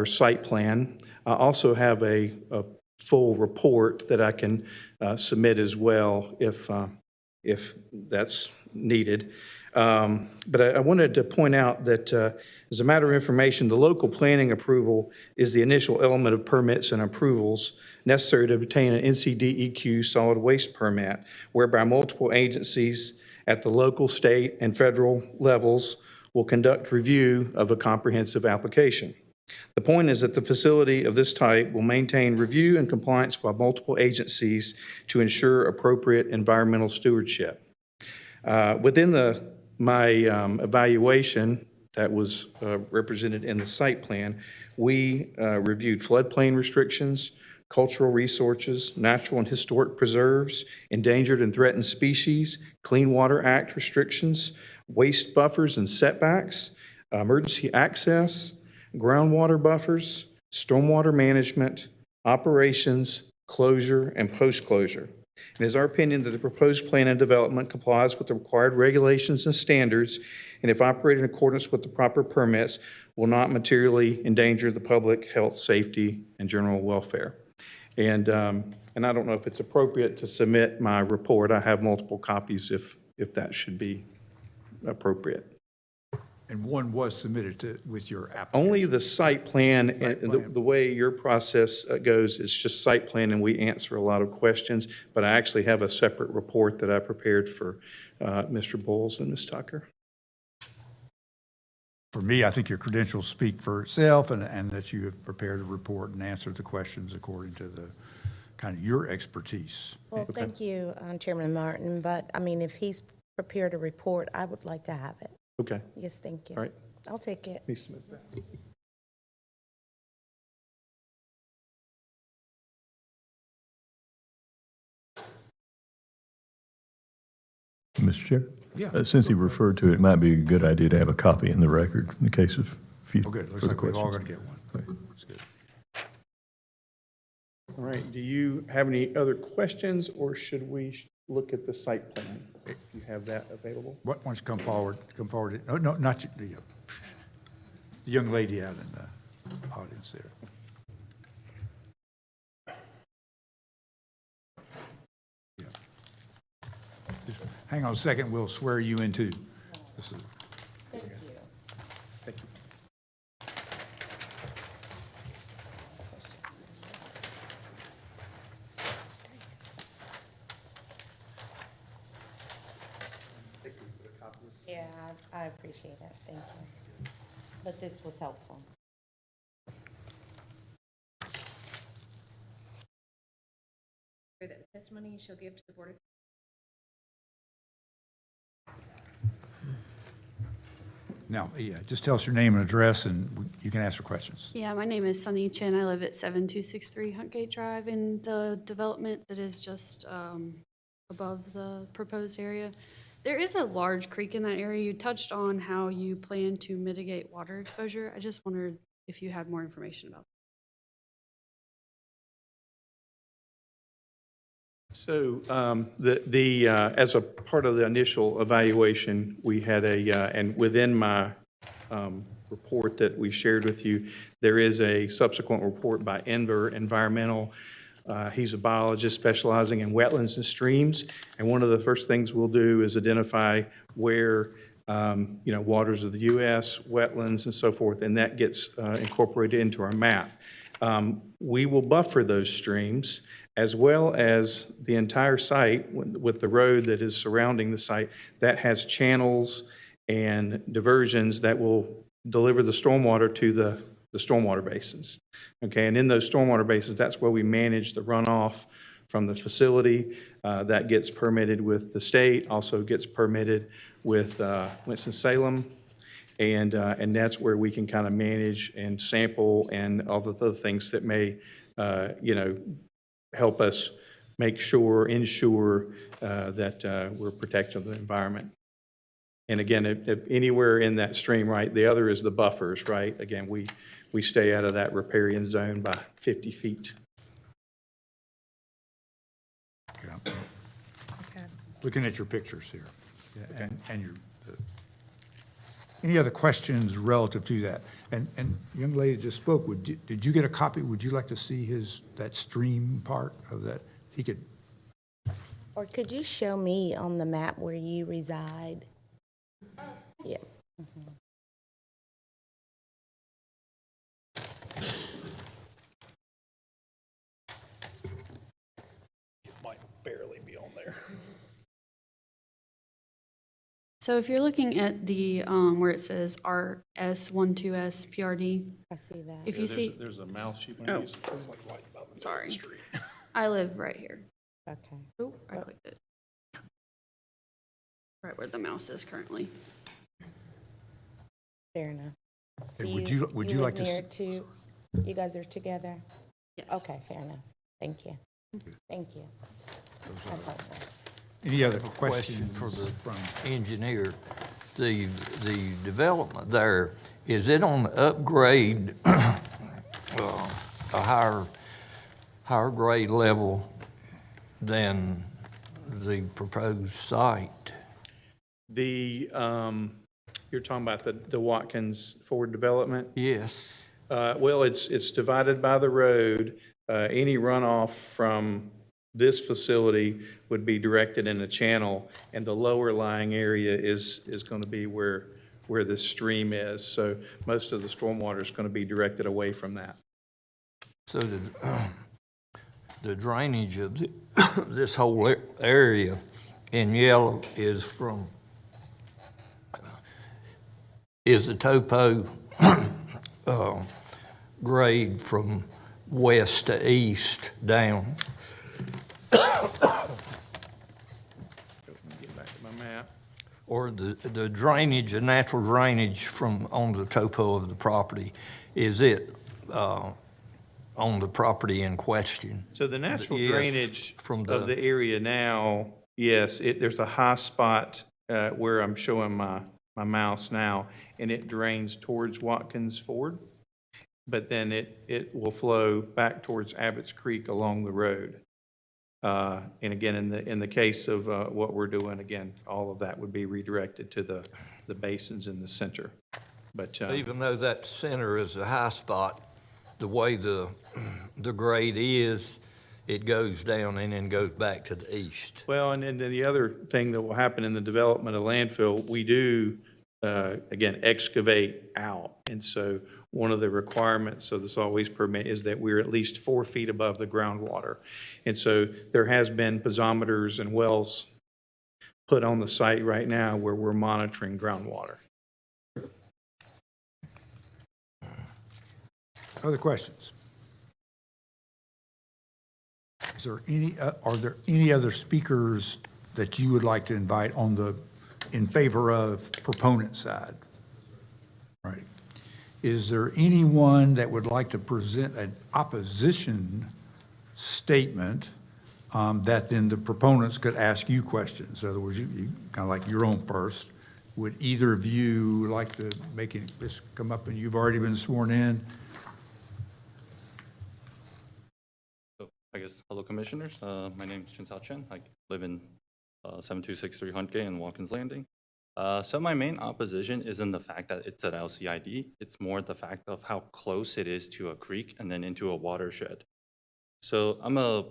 site plan. I also have a full report that I can submit as well if that's needed. But I wanted to point out that as a matter of information, the local planning approval is the initial element of permits and approvals necessary to obtain an NCDEQ solid waste permit, whereby multiple agencies at the local, state, and federal levels will conduct review of a comprehensive application. The point is that the facility of this type will maintain review and compliance by multiple agencies to ensure appropriate environmental stewardship. Within my evaluation that was represented in the site plan, We reviewed floodplain restrictions, cultural resources, natural and historic preserves, endangered and threatened species, Clean Water Act restrictions, waste buffers and setbacks, emergency access, groundwater buffers, stormwater management, operations, closure, and post-closure. It is our opinion that the proposed plan and development complies with the required regulations and standards, and if operated in accordance with the proper permits, will not materially endanger the public health, safety, and general welfare. And I don't know if it's appropriate to submit my report. I have multiple copies if that should be appropriate. And one was submitted with your application. Only the site plan, and the way your process goes is just site plan, and we answer a lot of questions, but I actually have a separate report that I prepared for Mr. Bowles and Ms. Tucker. For me, I think your credentials speak for itself, and that you have prepared a report and answered the questions according to the kind of your expertise. Well, thank you, Chairman Martin, but I mean, if he's prepared a report, I would like to have it. Okay. Yes, thank you. All right. I'll take it. Please submit that. Mr. Chair? Yeah. Since he referred to it, it might be a good idea to have a copy in the record in the case of Oh, good. Looks further like we're all questions. going to get one. That's good. All right, do you have any other questions, or should we look at the site plan? If you have that available? What wants to come forward? Come forward. No, no, not you, the young lady out in the audience there. Yeah. Just hang on a second. We'll swear you in too. This is. Thank you. Yeah, I appreciate it. Thank you. But this was helpful. That the testimony you shall give to the Board of Now, yeah, just tell us your name and address, and you can ask your questions. Yeah, my name is Sunny Chen. I live at 7263 Huntgate Drive in the development that is just above the proposed area. There is a large creek in that area. You touched on how you plan to mitigate water exposure. I just wondered if you had more information about that. So as a part of the initial evaluation, we had and within my report that we shared with you, there is a subsequent report by Enver Environmental. He's a biologist specializing in wetlands and streams. And one of the first things we'll do is identify where, waters of the U.S., wetlands and so forth, and that gets incorporated into our map. We will buffer those streams as well as the entire site with the road that is surrounding the site that has channels and diversions that will deliver the stormwater to the stormwater basins. Okay, and in those stormwater basins, that's where we manage the runoff from the facility. That gets permitted with the state, also gets permitted with Winston-Salem. And that's where we can kind of manage and sample and all the other things that may, help us ensure that we're protecting the environment. And again, if anywhere in that stream, right, the other is the buffers, right? Again, we stay out of that riparian zone by 50 feet. Looking at your pictures here, and your, any other questions relative to that? And the young lady just spoke, did you get a copy? Would you like to see that stream part of that? He could. Or could you show me on the map where you reside? Yeah. Mm-hmm. It might barely be on there. So if you're looking at the, where it says RS12S PRD. I see that. If you see. There's a mouse you can Oh. use. It's like right about the Sorry. street. I live right here. Okay. Oh, I clicked it. Right where the mouse is currently. Fair enough. Hey, would you like to? live near You guys are together? Yes. Okay, fair enough. Thank you. Thank you. That's all. Any other Question questions for the from? engineer. The development there, is it on the upgrade, a higher grade level than the proposed site? The, you're talking about the Watkins Ford development? Yes. Well, it's divided by the road. Any runoff from this facility would be directed in a channel, and the lower lying area is going to be where the stream is. So most of the stormwater is going to be directed away from that. So the drainage of this whole area in yellow is the topo grade from west to east down. Get back to my map. Or the drainage, the natural drainage from on the topo of the property, is it on the property in question? So the natural Yes, drainage from of the area now, yes, there's a high spot where I'm showing my mouse now, and it drains towards Watkins Ford, but then it will flow back towards Abbott's Creek along the road. And again, in the case of what we're doing, again, all of that would be redirected to the basins in the center. But Even though that center is a high spot, the way the grade is, it goes down and then goes back to the east. well, and then the other thing that will happen in the development of landfill, we do, again, excavate out. And so one of the requirements of the solid waste permit is that we're at least 4 feet above the groundwater. And so there has been piezometers and wells put on the site right now where we're monitoring groundwater. Other questions? Is there any, are there any other speakers that you would like to invite in favor of proponent side? Right. Is there anyone that would like to present an opposition statement that then the proponents could ask you questions? In other words, you kind of like your own first. Would either of you like to make this come up, and you've already been sworn in? I guess, hello, Commissioners. My name is Chinsao Chen. I live in 7263 Huntgate in Watkins Landing. So my main opposition isn't the fact that it's an LCID. It's more the fact of how close it is to a creek and then into a watershed. So I'm a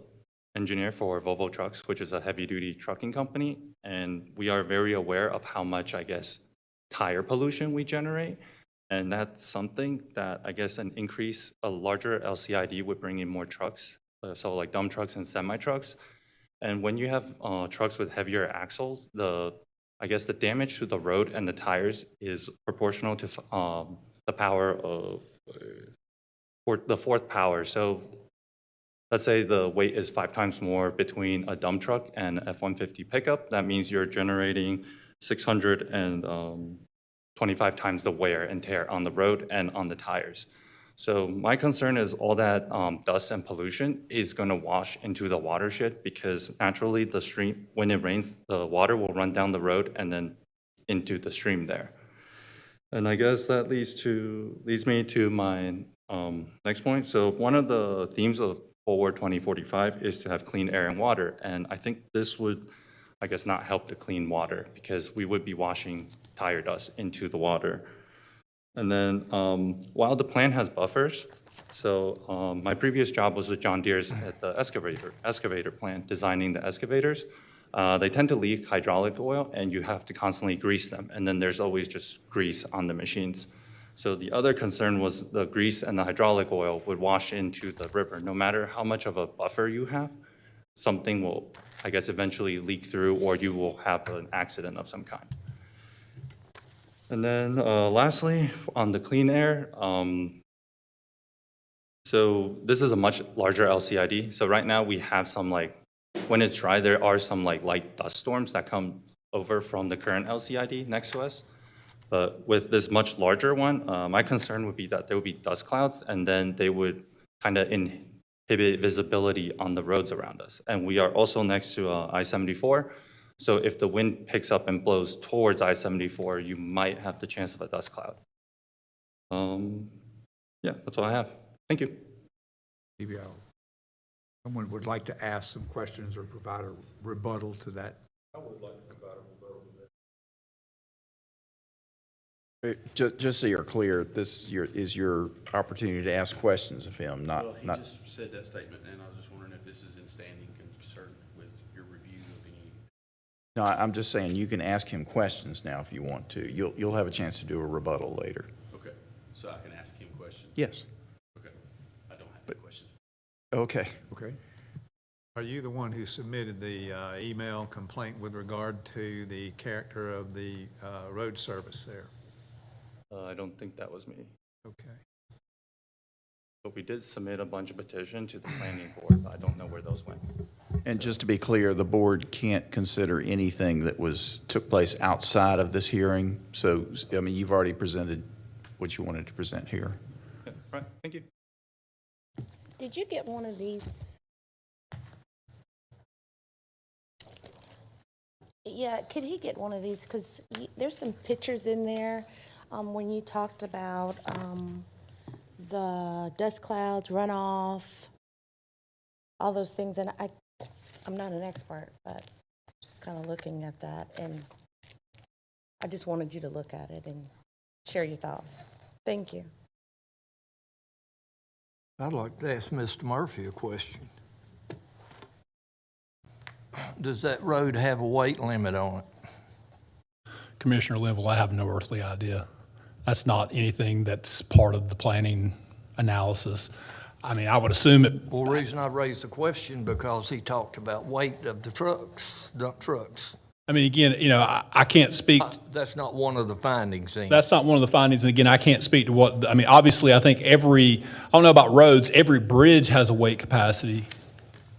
engineer for Volvo Trucks, which is a heavy-duty trucking company, and we are very aware of how much, I guess, tire pollution we generate. And that's something that I guess a larger LCID would bring in more trucks. So like dump trucks and semi-trucks. And when you have trucks with heavier axles, I guess the damage to the road and the tires is proportional to the power of the fourth power. So let's say the weight is 5 times more between a dump truck and F-150 pickup. That means you're generating 625 times the wear and tear on the road and on the tires. So my concern is all that dust and pollution is going to wash into the watershed because naturally the stream, when it rains, the water will run down the road and then into the stream there. And I guess that leads me to my next point. So one of the themes of Forward 2045 is to have clean air and water. And I think this would, I guess, not help the clean water because we would be washing tire dust into the water. And then while the plant has buffers, so my previous job was with John Deere's at the excavator plant, designing the excavators. They tend to leak hydraulic oil and you have to constantly grease them. And then there's always just grease on the machines. So the other concern was the grease and the hydraulic oil would wash into the river. No matter how much of a buffer you have, something will, I guess, eventually leak through or you will have an accident of some kind. And then lastly, on the clean air, so this is a much larger LCID. So right now we have some when it's dry, there are some light dust storms that come over from the current LCID next to us. But with this much larger one, my concern would be that there would be dust clouds, and then they would kind of inhibit visibility on the roads around us. And we are also next to I-74, so if the wind picks up and blows towards I-74, you might have the chance of a dust cloud. Yeah, that's all I have. Thank you. Maybe someone would like to ask some questions or provide a rebuttal to that. I would like to provide a rebuttal to that. Just so you're clear, this is your opportunity to ask questions of him, Well, he not. just said that statement, and I was just wondering if this is in standing concern with your review of any. No, I'm just saying you can ask him questions now if you want to. You'll have a chance to do a rebuttal later. Okay, so I can ask him questions? Yes. Okay, I don't have any questions. Okay. Okay. Are you the one who submitted the email complaint with regard to the character of the road service there? I don't think that was me. Okay. But we did submit a bunch of petitions to the planning board, but I don't know where those went. And just to be clear, the board can't consider anything that took place outside of this hearing. So, I mean, you've already presented what you wanted to present here. Yeah, right, thank you. Did you get one of these? Yeah, could he get one of these? Because there's some pictures in there when you talked about the dust clouds, runoff, all those things. And I'm not an expert, but just kind of looking at that. And I just wanted you to look at it and share your thoughts. Thank you. I'd like to ask Mr. Murphy a question. Does that road have a weight limit on it? Commissioner Linville, I have no earthly idea. That's not anything that's part of the planning analysis. I mean, I would assume it. Well, the reason I raised the question because he talked about weight of the trucks, dump trucks. I mean, again, you know, I can't speak. That's not one of the findings, then. That's not one of the findings. And again, I can't speak to what, I mean, obviously, I think I don't know about roads, every bridge has a weight capacity.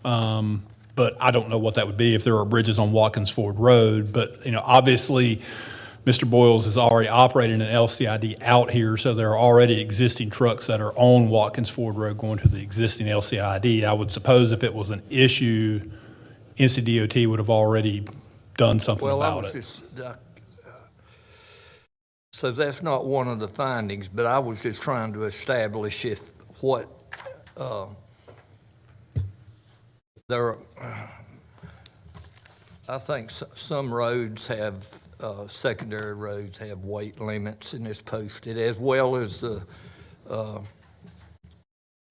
But I don't know what that would be if there are bridges on Watkins Ford Road. But, you know, obviously, Mr. Boyles has already operated an LCID out here, so there are already existing trucks that are on Watkins Ford Road going to the existing LCID. I would suppose if it was an issue, NCDOT would have already done something about it. So that's not one of the findings, but I was just trying to establish if what I think some roads have, secondary roads have weight limits, and it's posted, as well as the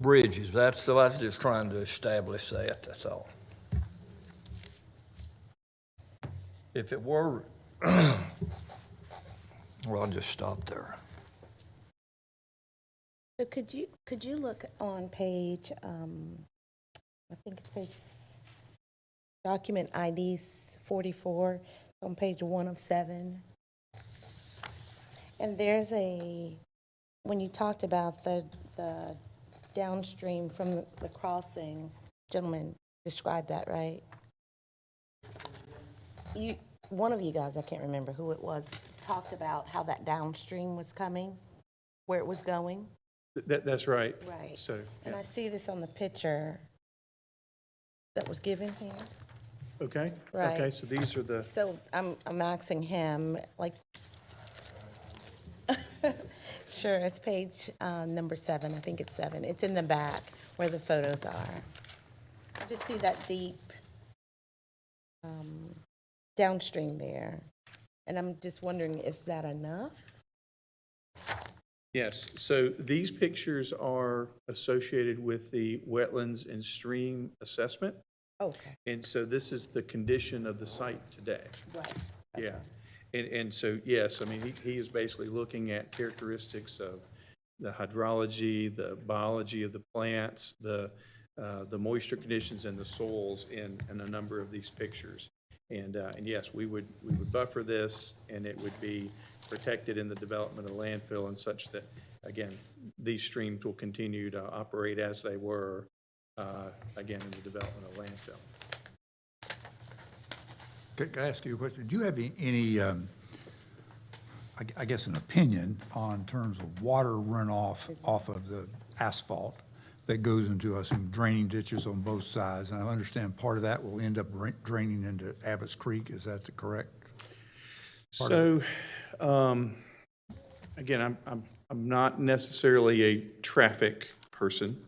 bridges. So I was just trying to establish that, that's all. If it were, well, I'll just stop there. So could you look on page, I think it's page, document ID 44, on page 1 of 7. And there's when you talked about the downstream from the crossing, gentleman described that, right? One of you guys, I can't remember who it was, talked about how that downstream was coming, where it was going. That's right. Right. So, And yeah. I see this on the picture that was given here. Okay. Right. Okay, so these are the, So I'm asking him, like, sure, it's page number 7, I think it's 7. It's in the back where the photos are. I just see that deep downstream there. And I'm just wondering, is that enough? yes, so these pictures are associated with the wetlands and stream assessment. Okay, And so this is the condition of the site today. right. Yeah. And so, yes, I mean, he is basically looking at characteristics of the hydrology, the biology of the plants, the moisture conditions in the soils in a number of these pictures. And yes, we would buffer this, and it would be protected in the development of the landfill and such that, again, these streams will continue to operate as they were, again, in the development of landfill. Can I ask you a question? Do you have any I guess, an opinion on terms of water runoff off of the asphalt that goes into us in draining ditches on both sides. And I understand part of that will end up draining into Abbott's Creek. Is that the correct? So, again, I'm not necessarily a traffic person.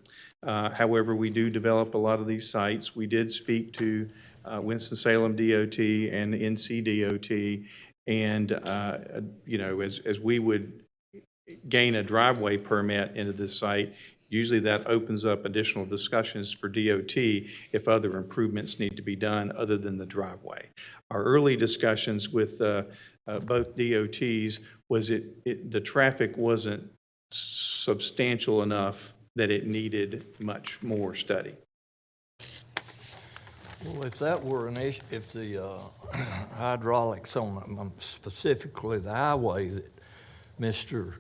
However, we do develop a lot of these sites. We did speak to Winston-Salem DOT and NCDOT, and, you know, as we would gain a driveway permit into this site, usually that opens up additional discussions for DOT if other improvements need to be done other than the driveway. Our early discussions with both DOTs was the traffic wasn't substantial enough that it needed much more study. Well, if that were an issue, if the hydraulics on, specifically the highway that Mr.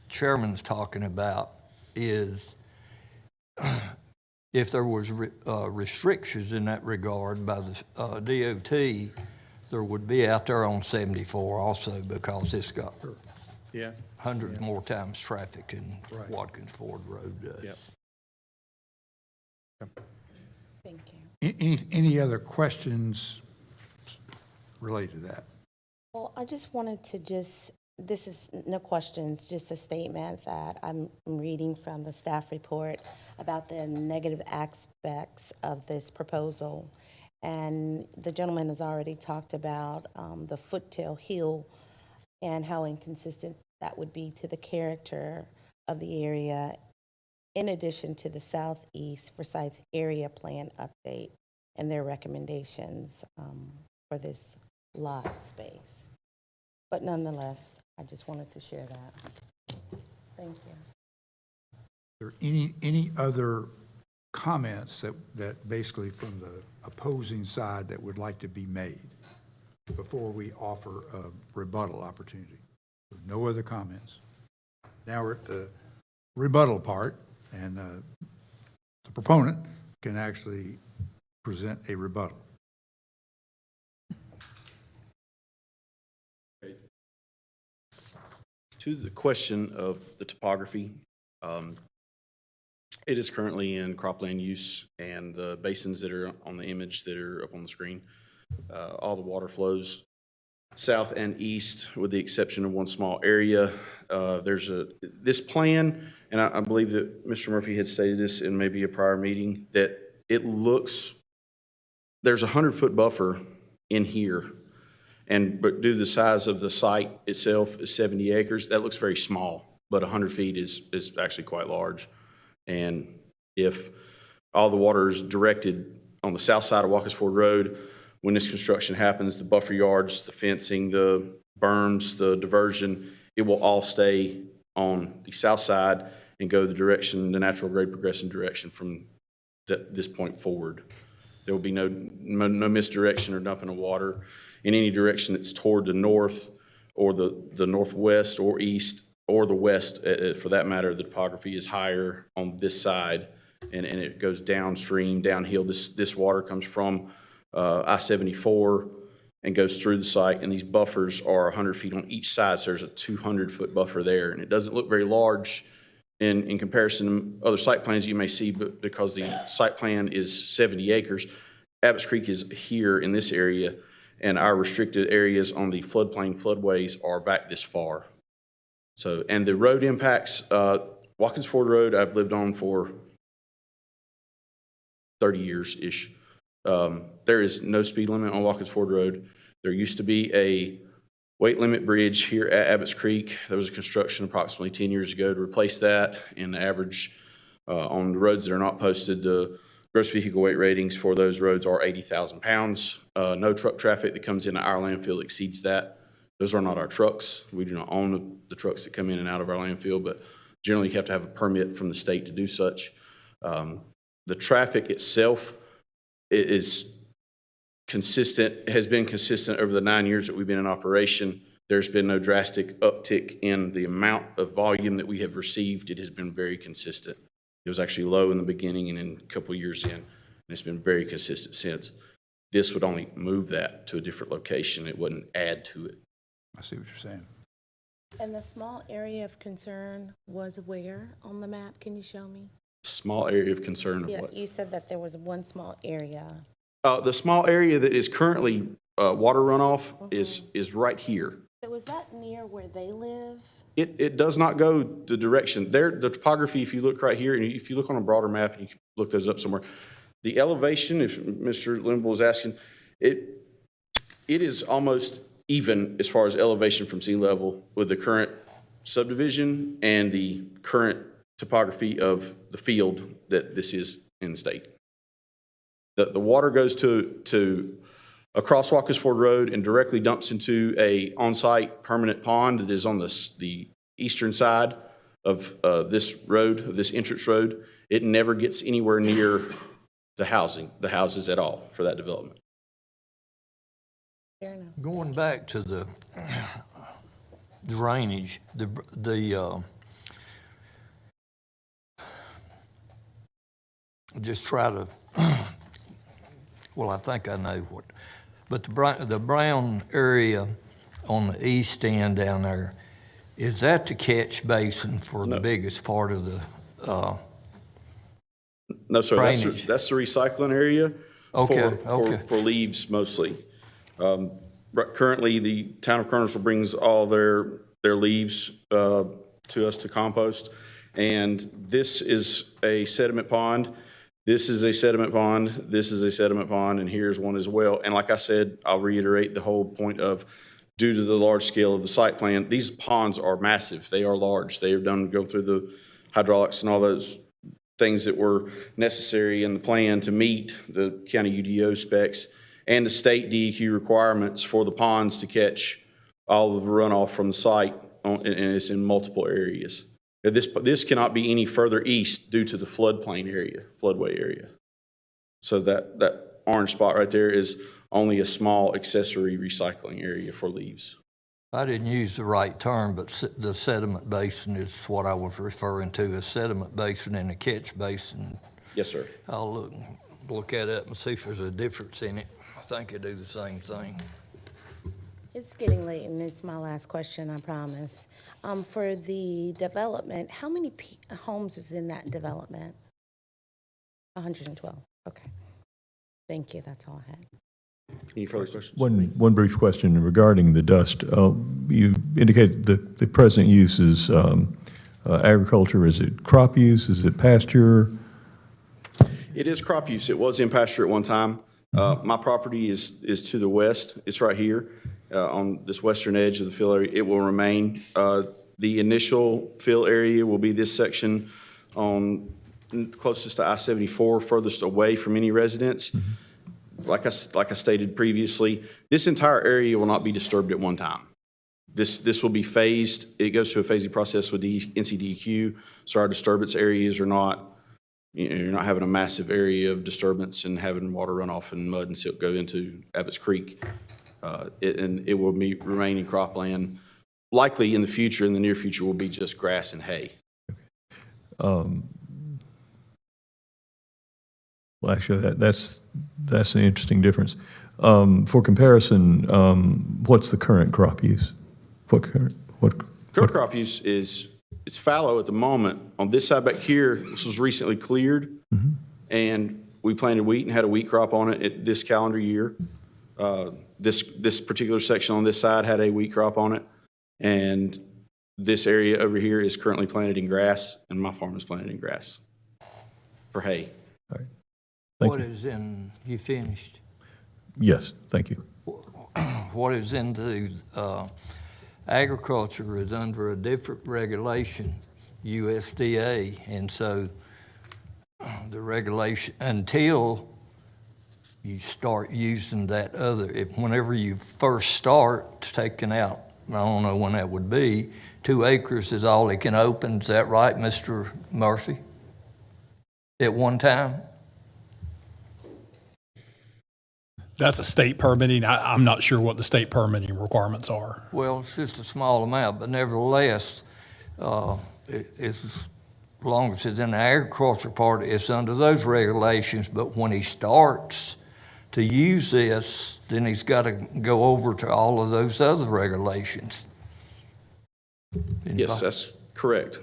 Chairman's talking about, is if there was restrictions in that regard by the DOT, there would be out there on 74 also, because it's got Yeah. hundreds more times traffic than Watkins Ford Road does. Yep. Thank you. Any other questions related to that? Well, I just wanted to this is no questions, just a statement that I'm reading from the staff report about the negative aspects of this proposal. And the gentleman has already talked about the Foottail Hill and how inconsistent that would be to the character of the area, in addition to the Southeast Forsyth Area Plan update and their recommendations for this lot space. But nonetheless, I just wanted to share that. Thank you. Are there any other comments that basically from the opposing side that would like to be made before we offer a rebuttal opportunity? No other comments. Now we're at the rebuttal part, and the proponent can actually present a rebuttal. To the question of the topography, it is currently in cropland use, and the basins that are on the image that are up on the screen, all the water flows south and east with the exception of one small area. This plan, and I believe that Mr. Murphy had stated this in maybe a prior meeting, that it looks, there's a 100-foot buffer in here. But due to the size of the site itself is 70 acres, that looks very small, but 100 feet is actually quite large. And if all the water is directed on the south side of Watkins Ford Road, when this construction happens, the buffer yards, the fencing, the berms, the diversion, it will all stay on the south side and go the direction, the natural grade progression direction from this point forward. There will be no misdirection or dumping of water in any direction that's toward the north or the northwest or east or the west, for that matter. The topography is higher on this side, and it goes downstream, downhill. This water comes from I-74 and goes through the site, and these buffers are 100 feet on each side, so there's a 200-foot buffer there, and it doesn't look very large in comparison to other site plans you may see, but because the site plan is 70 acres, Abbott's Creek is here in this area, and our restricted areas on the floodplain floodways are back this far. So, and the road impacts, Watkins Ford Road, I've lived on for 30 years-ish. There is no speed limit on Watkins Ford Road. There used to be a weight limit bridge here at Abbott's Creek. There was a construction approximately 10 years ago to replace that, and the average on the roads that are not posted, the gross vehicle weight ratings for those roads are 80,000 pounds. No truck traffic that comes into our landfill exceeds that. Those are not our trucks. We do not own the trucks that come in and out of our landfill, but generally you have to have a permit from the state to do such. The traffic itself is consistent, has been consistent over the 9 years that we've been in operation. There's been no drastic uptick in the amount of volume that we have received. It has been very consistent. It was actually low in the beginning and then a couple of years in, and it's been very consistent since. This would only move that to a different location. It wouldn't add to it. I see what you're saying. And the small area of concern was where on the map? Can you show me? Small area of concern of Yeah, what? you said that there was one small area. The small area that is currently water runoff is right here. So was that near where they live? It does not go the direction. There, the topography, if you look right here, and if you look on a broader map, and you can look those up somewhere, the elevation, if Mr. Limble was asking, it is almost even as far as elevation from sea level with the current subdivision and the current topography of the field that this is in the state. The water goes to across Watkins Ford Road and directly dumps into a on-site permanent pond that is on the eastern side of this road, of this entrance road. It never gets anywhere near the houses at all for that development. Fair enough. Going back to the drainage, just try to, well, I think I know what, but the brown area on the east end down there, is that the catch basin for the biggest part of the No, sir, drainage? that's the recycling area Okay, for leaves mostly. Currently, the town of Kernersville brings all their leaves to us to compost. And this is a sediment pond. This is a sediment pond. This is a sediment pond, and here's one as well. And like I said, I'll reiterate the whole point of, due to the large scale of the site plan, these ponds are massive. They are large. They are done to go through the hydraulics and all those things that were necessary in the plan to meet the county UDO specs and the state DEQ requirements for the ponds to catch all of the runoff from the site, and it's in multiple areas. This cannot be any further east due to the floodplain area, floodway area. So that orange spot right there is only a small accessory recycling area for leaves. I didn't use the right term, but the sediment basin is what I was referring to, a sediment basin and a catch basin. Yes, sir. I'll look at it and see if there's a difference in it. I think they do the same thing. It's getting late, and it's my last question, I promise. For the development, how many homes is in that development? 112, okay. Thank you, that's all I had. Any further questions? One brief question regarding the dust. You indicated that the present use is agriculture. Is it crop use? Is it pasture? It is crop use. It was in pasture at one time. My property is to the west. It's right here on this western edge of the fill area. It will remain. The initial fill area will be this section on closest to I-74, furthest away from any residence. Like I stated previously, this entire area will not be disturbed at one time. This will be phased. It goes through a phasing process with the NCDEQ, so our disturbance areas are not, you're not having a massive area of disturbance and having water run off and mud and silt go into Abbott's Creek. And it will remain in cropland. Likely in the near future, will be just grass and hay. Well, actually, that's an interesting difference. For comparison, what's the current crop use? Current crop use it's fallow at the moment. On this side back here, this was recently cleared, and we planted wheat and had a wheat crop on it this calendar year. This particular section on this side had a wheat crop on it, and this area over here is currently planted in grass, and my farm is planted in grass for hay. You finished? Yes, thank you. What is into agriculture is under a different regulation, USDA, and so the regulation, until you start using that whenever you first start taking out, I don't know when that would be, 2 acres is all it can open. Is that right, Mr. Murphy? At one time? That's a state permitting. I'm not sure what the state permitting requirements are. Well, it's just a small amount, but nevertheless, as long as it's in the agriculture part, it's under those regulations. But when he starts to use this, then he's got to go over to all of those other regulations. Yes, that's correct.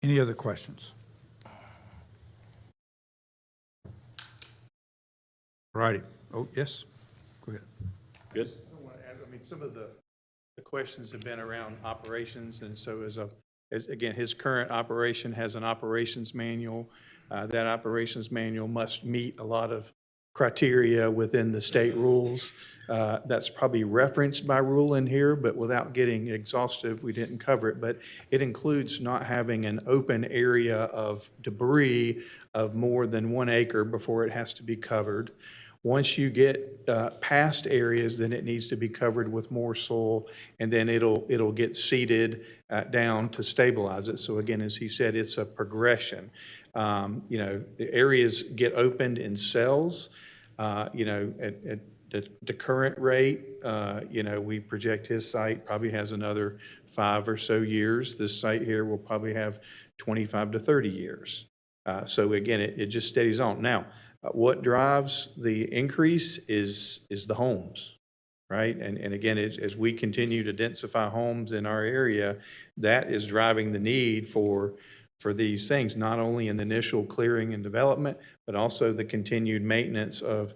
Any other questions? Righty. Oh, yes? Go ahead. Good. I want to add, I mean, some of the questions have been around operations, and so again, his current operation has an operations manual. That operations manual must meet a lot of criteria within the state rules. That's probably referenced by rule in here, but without getting exhaustive, we didn't cover it. But it includes not having an open area of debris of more than 1 acre before it has to be covered. Once you get past areas, then it needs to be covered with more soil, and then it'll get seeded down to stabilize it. So again, as he said, it's a progression. The areas get opened in cells. At the current rate, we project his site probably has another 5 or so years. This site here will probably have 25 to 30 years. So again, it just steadies on. Now, what drives the increase is the homes, right? And again, as we continue to densify homes in our area, that is driving the need for these things, not only in the initial clearing and development, but also the continued maintenance of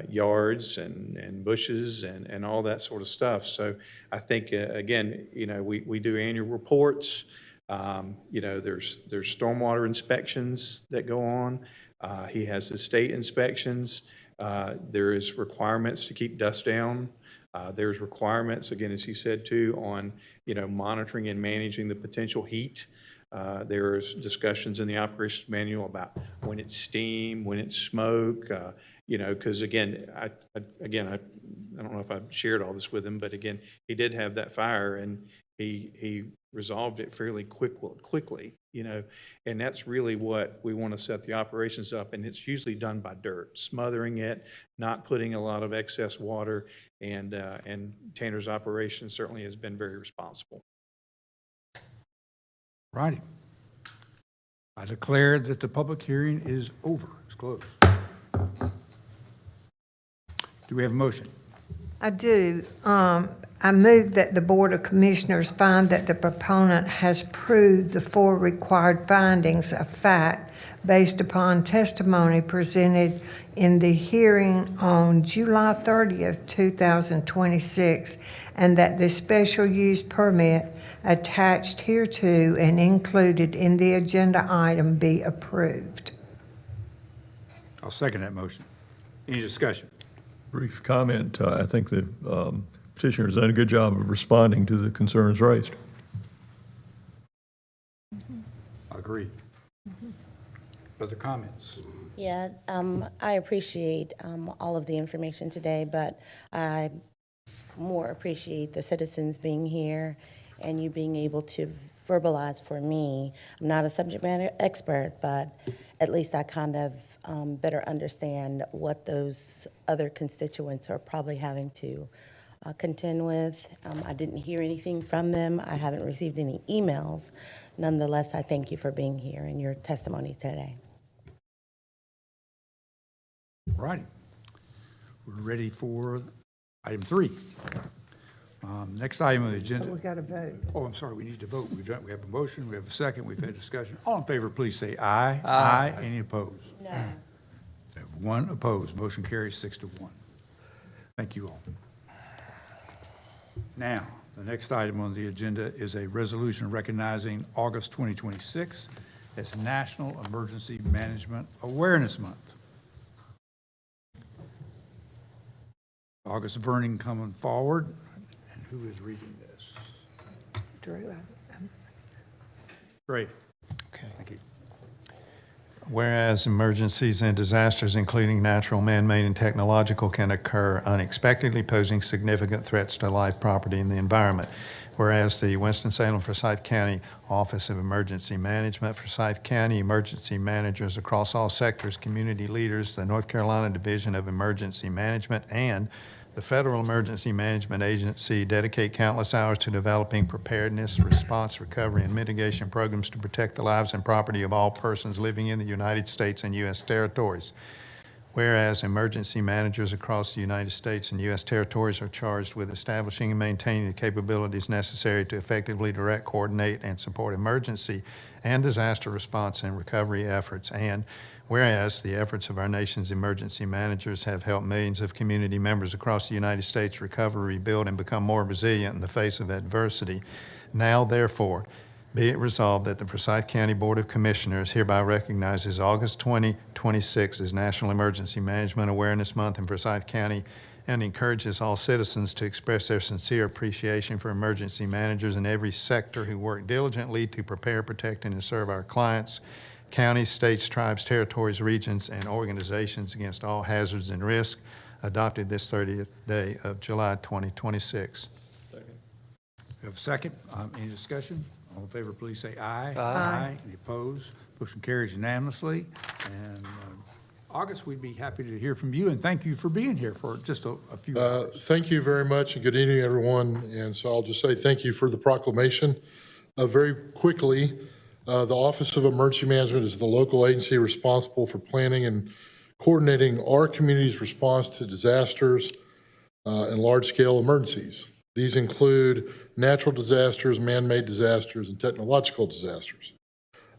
yards and bushes and all that sort of stuff. So I think, again, we do annual reports. There's stormwater inspections that go on. He has the state inspections. There is requirements to keep dust down. There's requirements, again, as he said too, on, monitoring and managing the potential heat. There's discussions in the operations manual about when it's steam, when it's smoke, because again, I don't know if I've shared all this with him, but again, he did have that fire and he resolved it fairly quickly, and that's really what we want to set the operations up. And it's usually done by dirt, smothering it, not putting a lot of excess water, and Tanner's operation certainly has been very responsible. Righty. I declare that the public hearing is over. It's closed. Do we have a motion? I do. I move that the Board of Commissioners find that the proponent has proved the 4 required findings of fact based upon testimony presented in the hearing on July 30th, 2026, and that the special use permit attached hereto and included in the agenda item be approved. I'll second that motion. Any discussion? Brief comment. I think the petitioner has done a good job of responding to the concerns raised. I agree. Other comments? Yeah, I appreciate all of the information today, but I more appreciate the citizens being here and you being able to verbalize for me. I'm not a subject matter expert, but at least I kind of better understand what those other constituents are probably having to contend with. I didn't hear anything from them. I haven't received any emails. Nonetheless, I thank you for being here and your testimony today. All righty. We're ready for item 3. Next item on the agenda. We got to vote. Oh, I'm sorry, we need to vote. We have a motion, we have a second, we've had discussion. All in favor, please say aye. Aye. Any opposed? No. We have 1 opposed. Motion carries 6-1. Thank you all. Now, the next item on the agenda is a resolution recognizing August 2026 as National Emergency Management Awareness Month. August Verning coming forward. And who is reading this? Drew, Great. Okay. Thank you. Whereas emergencies and disasters, including natural, man-made, and technological, can occur unexpectedly, posing significant threats to life, property, and the environment. Whereas the Winston-Salem Forsyth County Office of Emergency Management, Forsyth County emergency managers across all sectors, community leaders, the North Carolina Division of Emergency Management, and The Federal Emergency Management Agency dedicate countless hours to developing preparedness, response, recovery, and mitigation programs to protect the lives and property of all persons living in the United States and U.S. territories. Whereas emergency managers across the United States and U.S. territories are charged with establishing and maintaining the capabilities necessary to effectively direct, coordinate, and support emergency and disaster response and recovery efforts. And whereas the efforts of our nation's emergency managers have helped millions of community members across the United States recover, rebuild, and become more resilient in the face of adversity, now therefore be it resolved that the Forsyth County Board of Commissioners hereby recognizes August 2026 as National Emergency Management Awareness Month in Forsyth County and encourages all citizens to express their sincere appreciation for emergency managers in every sector who work diligently to prepare, protect, and serve our clients, counties, states, tribes, territories, regions, and organizations against all hazards and risk, adopted this 30th day of July 2026. We have a second. Any discussion? All in favor, please say aye. Aye. Any opposed? Motion carries unanimously. And August, we'd be happy to hear from you, and thank you for being here for just a few hours. Thank you very much, and good evening, everyone. And so I'll just say thank you for the proclamation. Very quickly, the Office of Emergency Management is the local agency responsible for planning and coordinating our community's response to disasters and large-scale emergencies. These include natural disasters, man-made disasters, and technological disasters.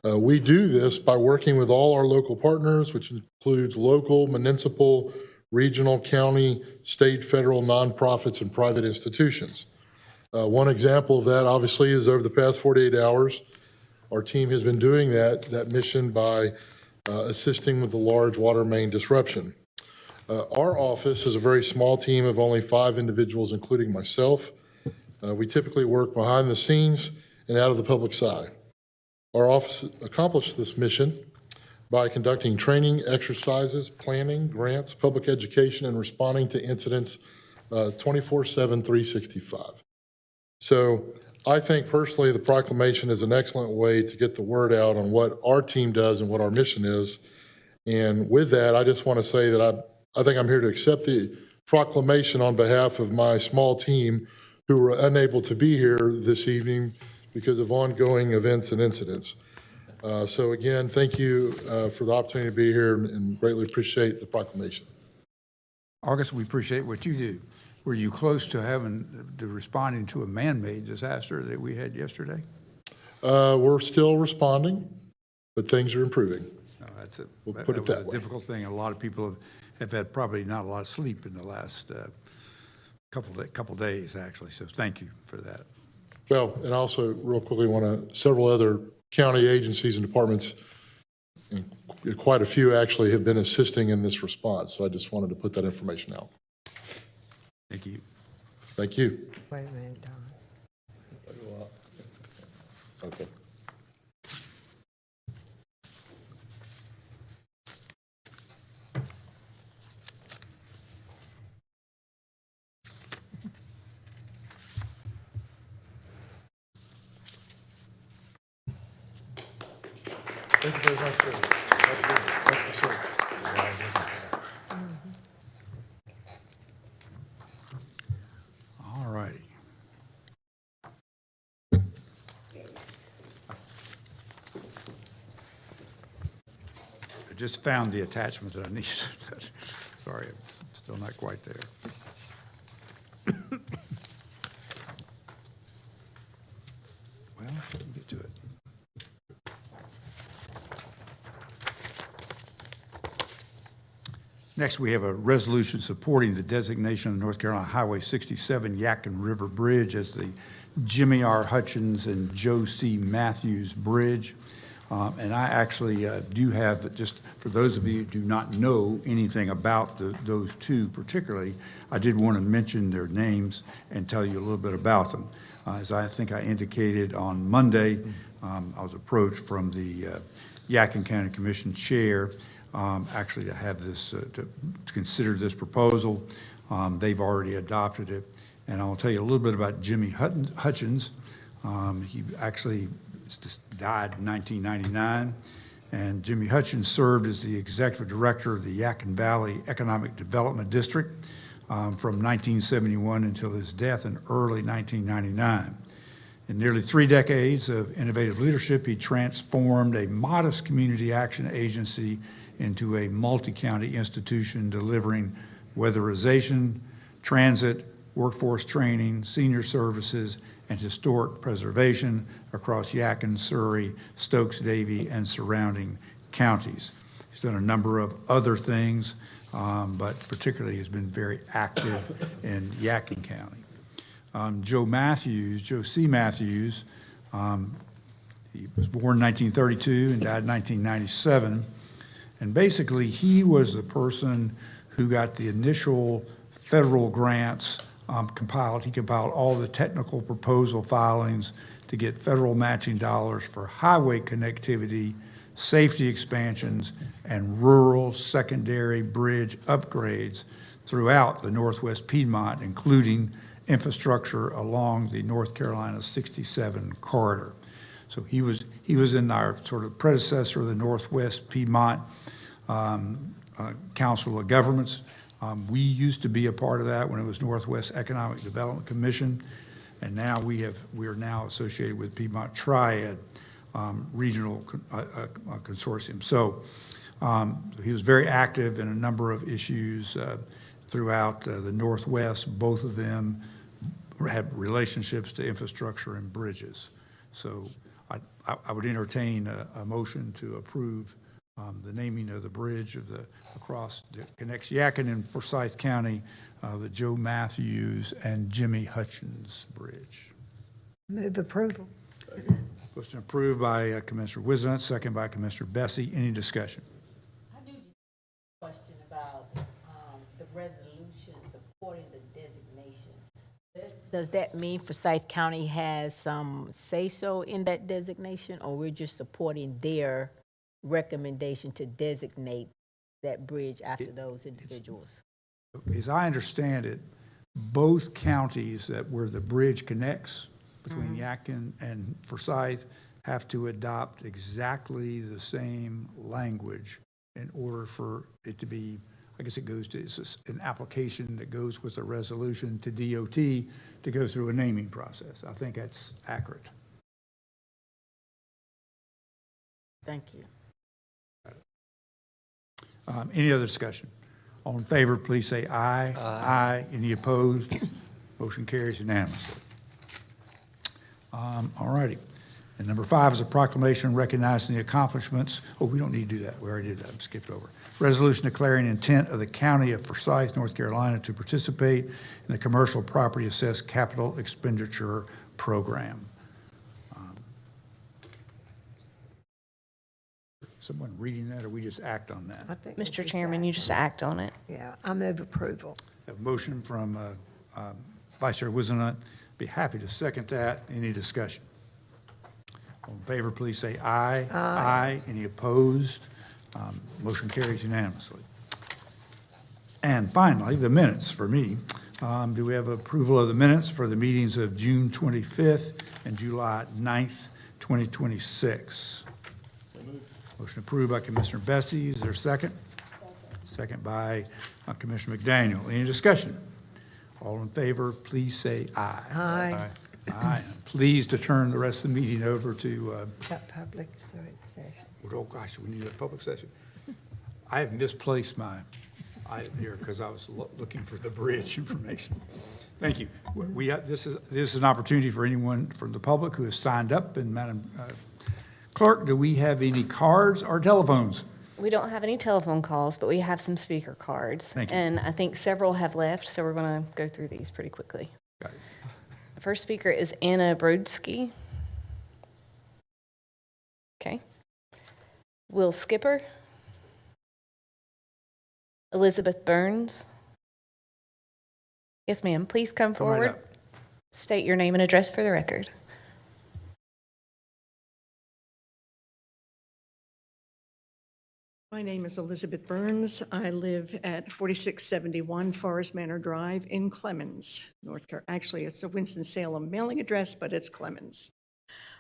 We do this by working with all our local partners, which includes local, municipal, regional, county, state, federal, nonprofits, and private institutions. One example of that, obviously, is over the past 48 hours, our team has been doing that mission by assisting with the large water main disruption. Our office is a very small team of only 5 individuals, including myself. We typically work behind the scenes and out of the public's eye. Our office accomplished this mission by conducting training, exercises, planning, grants, public education, and responding to incidents 24/7, 365. So I think personally the proclamation is an excellent way to get the word out on what our team does and what our mission is. And with that, I just want to say that I think I'm here to accept the proclamation on behalf of my small team who were unable to be here this evening because of ongoing events and incidents. So again, thank you for the opportunity to be here and greatly appreciate the proclamation. August, we appreciate what you do. Were you close to responding to a man-made disaster that we had yesterday? We're still responding, but things are improving. No, We'll put it that was a way. difficult thing. A lot of people have had probably not a lot of sleep in the last couple days, actually. So thank you for that. Well, and also real quickly, several other county agencies and departments, and quite a few actually, have been assisting in this response. So I just wanted to put that information out. Thank you. Thank you. Wait a minute, Don. Okay. Thank you very much, sir. Thank you, sir. All righty. I just found the attachment that I needed. Sorry, I'm still not quite there. Well, we'll get to it. Next, we have a resolution supporting the designation of the North Carolina Highway 67 Yadkin River Bridge as the Jimmy R. Hutchins and Joe C. Matthews Bridge. And I actually do have, just for those of you who do not know anything about those two particularly, I did want to mention their names and tell you a little bit about them. As I think I indicated on Monday, I was approached from the Yadkin County Commission Chair actually to have this, to consider this proposal. They've already adopted it. And I'll tell you a little bit about Jimmy Hutchins. He actually died in 1999. And Jimmy Hutchins served as the executive director of the Yadkin Valley Economic Development District. from 1971 until his death in early 1999. In nearly 3 decades of innovative leadership, he transformed a modest community action agency into a multi-county institution delivering weatherization, transit, workforce training, senior services, and historic preservation across Yadkin, Surrey, Stokes-Davie, and surrounding counties. He's done a number of other things, but particularly has been very active in Yadkin County. Joe C. Matthews, he was born in 1932 and died in 1997. And basically, he was the person who got the initial federal grants compiled. He compiled all the technical proposal filings to get federal matching dollars for highway connectivity, safety expansions, and rural secondary bridge upgrades throughout the Northwest Piedmont, including infrastructure along the North Carolina 67 corridor. So he was in our sort of predecessor of the Northwest Piedmont Council of Governments. We used to be a part of that when it was Northwest Economic Development Commission, and now we are now associated with Piedmont Triad Regional Consortium. So he was very active in a number of issues throughout the Northwest. Both of them had relationships to infrastructure and bridges. So I would entertain a motion to approve the naming of the bridge that connects Yadkin and Forsyth County, the Joe Matthews and Jimmy Hutchins Bridge. Move approval. Motion approved by Commissioner Wizenhut, second by Commissioner Bessie. Any discussion? I do just have a question about the resolution supporting the designation. Does that mean Forsyth County has some say-so in that designation, or we're just supporting their recommendation to designate that bridge after those individuals? As I understand it, both counties where the bridge connects between Yadkin and Forsyth have to adopt exactly the same language in order for it to be, I guess it's an application that goes with a resolution to DOT to go through a naming process. I think that's accurate. Thank you. Any other discussion? All in favor, please say aye. Aye. Any opposed? Motion carries unanimously. All righty. And number 5 is a proclamation recognizing the accomplishments. Oh, we don't need to do that. We already did that. I skipped over. Resolution declaring intent of the County of Forsyth, North Carolina, to participate in the Commercial Property Assessed Capital Expenditure Program. Someone reading that, or we just act on that? I think we Mr. just Chairman, act. you just act on it. Yeah, I move approval. A motion from Vice Chair Wizenhut. Be happy to second that. Any discussion? All in favor, please say aye. Aye. Any opposed? Motion carries unanimously. And finally, the minutes for me. Do we have approval of the minutes for the meetings of June 25th and July 9th, 2026? Motion approved by Commissioner Bessie. Is there a second? Second by Commissioner McDaniel. Any discussion? All in favor, please say aye. Aye. Aye. I'm pleased to turn the rest of the meeting over to, Got public session. oh gosh, we need a public session. I have misplaced my item here because I was looking for the bridge information. Thank you. This is an opportunity for anyone from the public who has signed up. And Madam Clerk, do we have any cards or telephones? We don't have any telephone calls, but we have some speaker cards. Thank you. And I think several have left, so we're going to go through these pretty quickly. Got it. The first speaker is Anna Brodsky. Okay. Will Skipper. Elizabeth Burns. Yes, ma'am. Please come Come right forward. up. State your name and address for the record. My name is Elizabeth Burns. I live at 4671 Forest Manor Drive in Clemens, North Carolina. Actually, it's a Winston-Salem mailing address, but it's Clemens.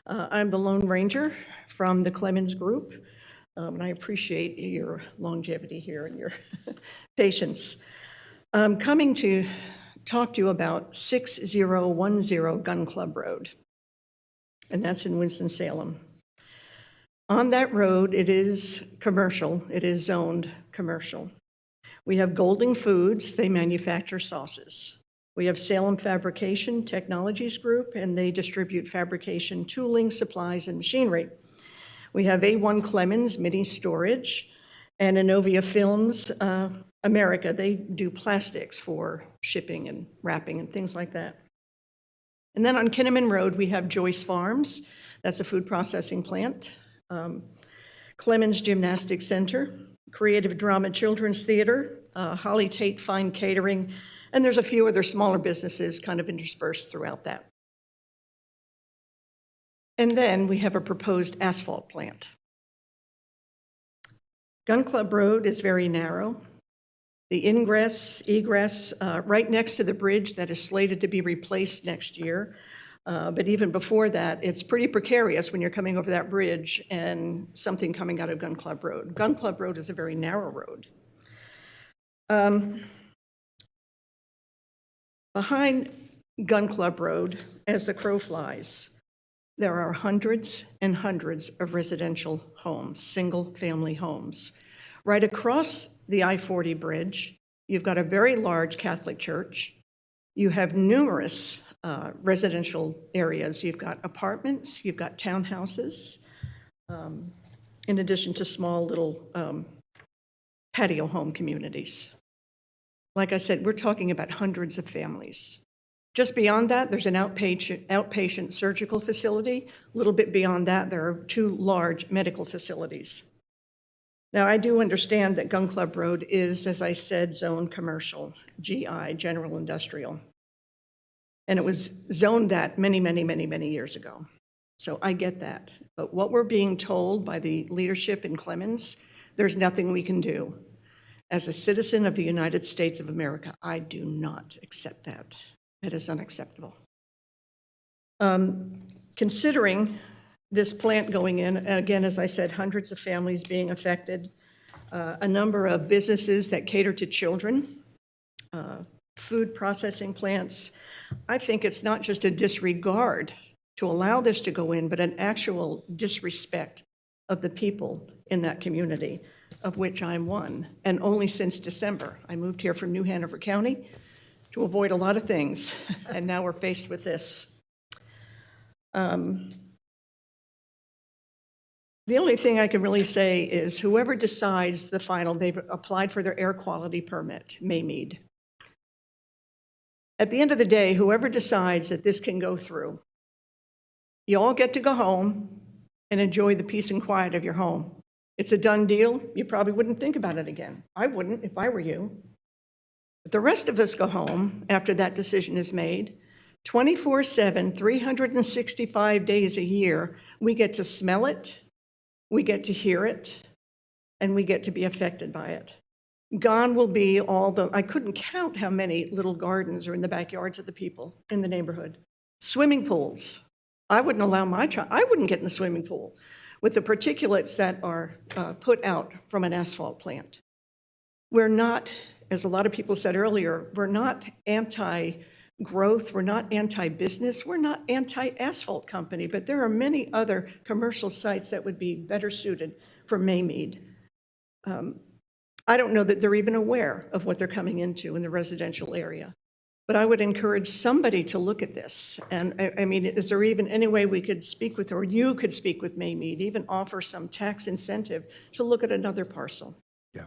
I'm the Lone Ranger from the Clemens Group, and I appreciate your longevity here and your patience. I'm coming to talk to you about 6010 Gun Club Road, and that's in Winston-Salem. On that road, it is commercial, it is zoned commercial. We have Golding Foods, they manufacture sauces. We have Salem Fabrication Technologies Group, and they distribute fabrication tooling, supplies, and machinery. We have A1 Clemens Mini Storage, and Innovia Films America. They do plastics for shipping and wrapping and things like that. And then on Kinnaman Road, we have Joyce Farms. That's a food processing plant. Clemens Gymnastics Center, Creative Drama Children's Theater, Holly Tate Fine Catering, and there's a few other smaller businesses kind of interspersed throughout that. And then we have a proposed asphalt plant. Gun Club Road is very narrow. The ingress, egress, right next to the bridge that is slated to be replaced next year. But even before that, it's pretty precarious when you're coming over that bridge and something coming out of Gun Club Road. Gun Club Road is a very narrow road. Behind Gun Club Road, as the crow flies, there are hundreds and hundreds of residential homes, single-family homes. Right across the I-40 bridge, you've got a very large Catholic church. You have numerous residential areas. You've got apartments, you've got townhouses, in addition to small little patio home communities. Like I said, we're talking about hundreds of families. Just beyond that, there's an outpatient surgical facility. A little bit beyond that, there are 2 large medical facilities. Now, I do understand that Gun Club Road is, as I said, zoned commercial, GI, general industrial. And it was zoned that many, many, many, many years ago. So I get that. But what we're being told by the leadership in Clemens, there's nothing we can do. As a citizen of the United States of America, I do not accept that. That is unacceptable. Considering this plant going in, again, as I said, hundreds of families being affected, a number of businesses that cater to children, food processing plants, I think it's not just a disregard to allow this to go in, but an actual disrespect of the people in that community, of which I'm one, and only since December. I moved here from New Hanover County to avoid a lot of things, and now we're faced with this. The only thing I can really say is whoever decides the final, they've applied for their air quality permit, Maymead. At the end of the day, whoever decides that this can go through, you all get to go home and enjoy the peace and quiet of your home. It's a done deal. You probably wouldn't think about it again. I wouldn't if I were you. But the rest of us go home after that decision is made. 24/7, 365 days a year, we get to smell it, we get to hear it, and we get to be affected by it. Gone will be all the, I couldn't count how many little gardens are in the backyards of the people in the neighborhood. Swimming pools. I wouldn't allow my child, I wouldn't get in the swimming pool with the particulates that are put out from an asphalt plant. We're not, as a lot of people said earlier, we're not anti-growth, we're not anti-business, we're not anti-asphalt company, but there are many other commercial sites that would be better suited for Maymead. I don't know that they're even aware of what they're coming into in the residential area. But I would encourage somebody to look at this. And I mean, is there even any way we could speak with, or you could speak with Maymead, even offer some tax incentive to look at another parcel? Yeah,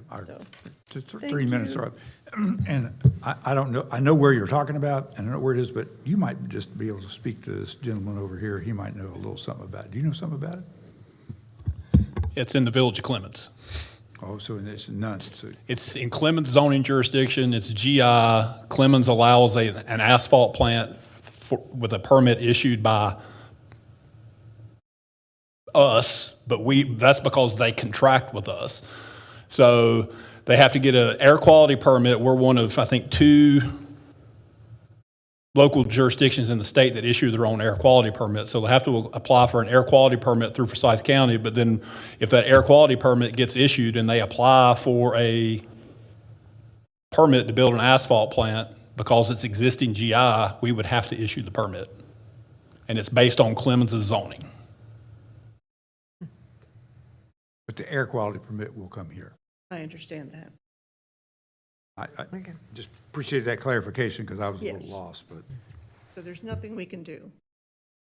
just 3 minutes are up. And I don't know, I know where you're talking about, and I know where it is, but you might just be able to speak to this gentleman over here. He might know a little something about it. Do you know something about it? It's in the Village of Clemens. Oh, so it's none. So It's in Clemens zoning jurisdiction. It's GI. Clemens allows an asphalt plant with a permit issued by us, but that's because they contract with us. So they have to get an air quality permit. We're one of, I think, 2 local jurisdictions in the state that issue their own air quality permit. So they have to apply for an air quality permit through Forsyth County, but then if that air quality permit gets issued and they apply for a permit to build an asphalt plant, because it's existing GI, we would have to issue the permit. And it's based on Clemens' zoning. But the air quality permit will come here. I understand that. I just appreciate that clarification because I was a Yes. little lost, but. So there's nothing we can do.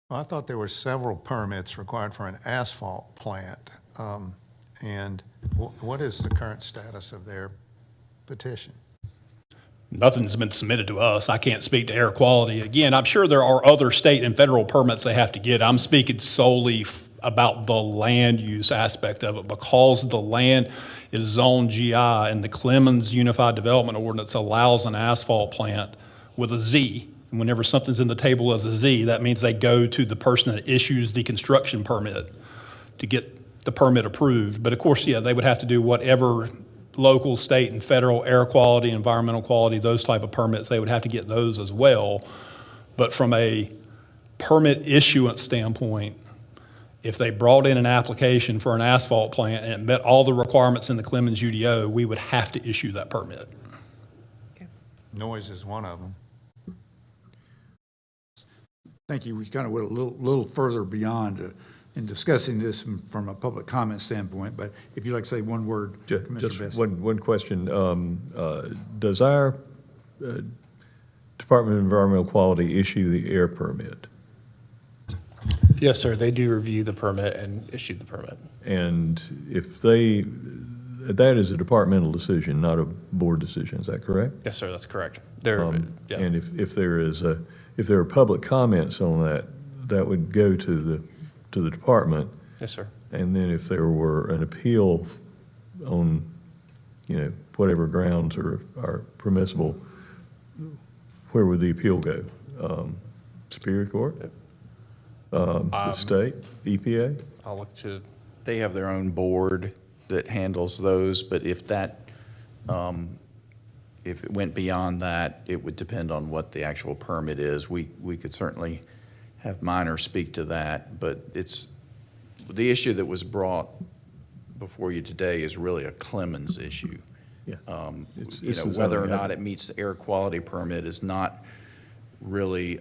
Well, I thought there were several permits required for an asphalt plant. And what is the current status of their petition? Nothing's been submitted to us. I can't speak to air quality. Again, I'm sure there are other state and federal permits they have to get. I'm speaking solely about the land use aspect of it, because the land is zone GI and the Clemens Unified Development Ordinance allows an asphalt plant with a Z. And whenever something's in the table as a Z, that means they go to the person that issues the construction permit to get the permit approved. But of course, yeah, they would have to do whatever local, state, and federal air quality, environmental quality, those type of permits, they would have to get those as well. But from a permit issuance standpoint, if they brought in an application for an asphalt plant and it met all the requirements in the Clemens UDO, we would have to issue that permit. Noise is one of them. Thank you. We kind of went a little further beyond in discussing this from a public comment standpoint, but if you'd like to say one word, Commissioner Just Bessie. one question. Does our Department of Environmental Quality issue the air permit? Yes, sir. They do review the permit and issue the permit. And if that is a departmental decision, not a board decision, is that correct? Yes, sir. That's correct. They're, yeah. And if there are public comments on that, that would go to the department. Yes, sir. And then if there were an appeal on, whatever grounds are permissible, where would the appeal go? Superior Court? The state, EPA? I'll look to. They have their own board that handles those, but if it went beyond that, it would depend on what the actual permit is. We could certainly have Minor speak to that, but the issue that was brought before you today is really a Clemens issue. Yeah. Whether or zoning. not it meets the air quality permit is not really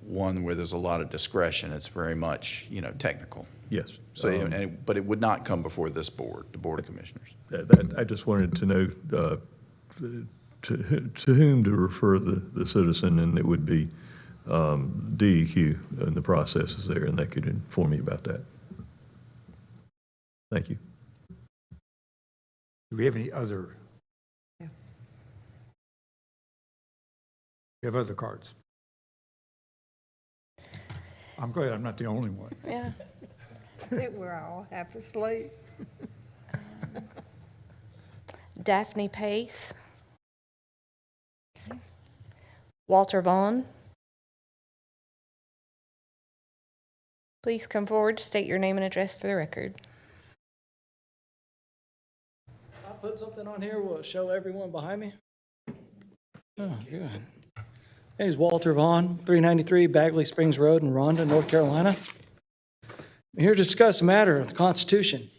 one where there's a lot of discretion. It's very much, technical. Yes. So, but it would not come before this board, the Board of Commissioners. I just wanted to know to whom to refer the citizen, and it would be DEQ and the processes there, and they could inform you about that. Thank you. Do we have any other? Yeah. We have other cards. I'm glad I'm not the only one. Yeah. I think we're all half asleep. Daphne Pace. Walter Vaughn. Please come forward to state your name and address for the record. I put something on here, will it show everyone behind me? Oh, good. My name is Walter Vaughn, 393 Bagley Springs Road in Rhonda, North Carolina. I'm here to discuss a matter of the Constitution.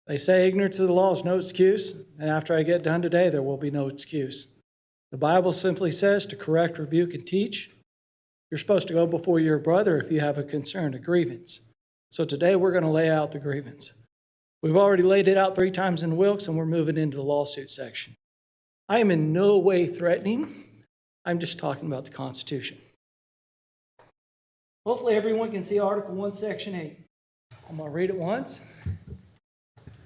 They say ignorance of the law is no excuse, and after I get done today, there will be no excuse. The Bible simply says to correct, rebuke, and teach. You're supposed to go before your brother if you have a concern, a grievance. So today we're going to lay out the grievance. We've already laid it out 3 times in Wilkes, and we're moving into the lawsuit section. I am in no way threatening. I'm just talking about the Constitution. Hopefully everyone can see Article 1, Section 8. I'm going to read it once.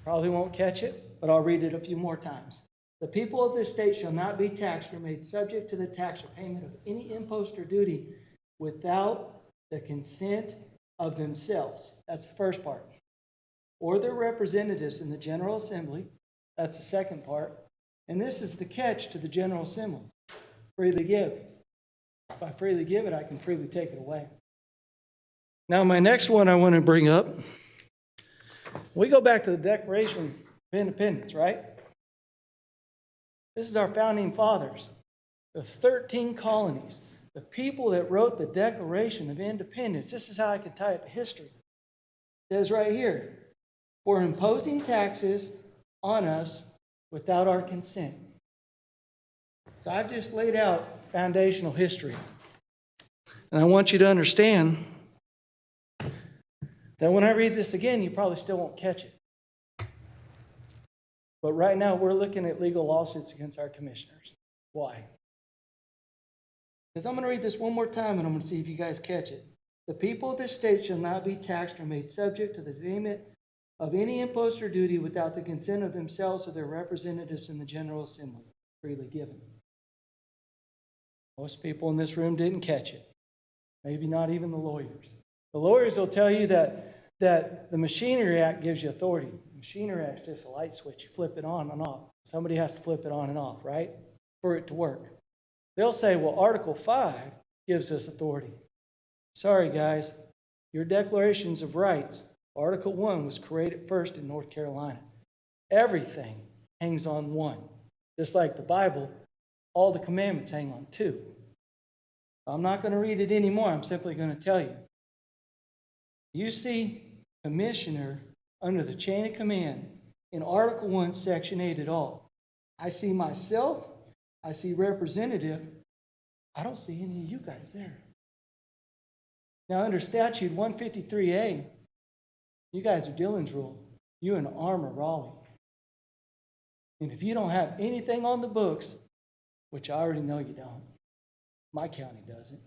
Probably won't catch it, but I'll read it a few more times. The people of this state shall not be taxed or made subject to the tax or payment of any impost or duty without the consent of themselves. That's the first part. Or their representatives in the General Assembly. That's the second part. And this is the catch to the General Assembly. Freely give. If I freely give it, I can freely take it away. Now, my next one I want to bring up, we go back to the Declaration of Independence, right? This is our founding fathers, the 13 colonies, the people that wrote the Declaration of Independence. This is how I can tie it to history. It says right here, for imposing taxes on us without our consent. So I've just laid out foundational history. And I want you to understand that when I read this again, you probably still won't catch it. But right now, we're looking at legal lawsuits against our commissioners. Why? Because I'm going to read this one more time, and I'm going to see if you guys catch it. The people of this state shall not be taxed or made subject to the payment of any impost or duty without the consent of themselves or their representatives in the General Assembly, freely given. Most people in this room didn't catch it. Maybe not even the lawyers. The lawyers will tell you that the Machinery Act gives you authority. The Machinery Act is just a light switch. You flip it on and off. Somebody has to flip it on and off, right? For it to work. They'll say, well, Article 5 gives us authority. Sorry, guys. Your Declarations of Rights, Article 1 was created first in North Carolina. Everything hangs on 1. Just like the Bible, all the commandments hang on 2. I'm not going to read it anymore. I'm simply going to tell you. You see commissioner under the chain of command in Article 1, Section 8 at all. I see myself. I see representative. I don't see any of you guys there. Now, under Statute 153A, you guys are Dillon's Rule. You're an arm of Raleigh. And if you don't have anything on the books, which I already know you don't, my county doesn't,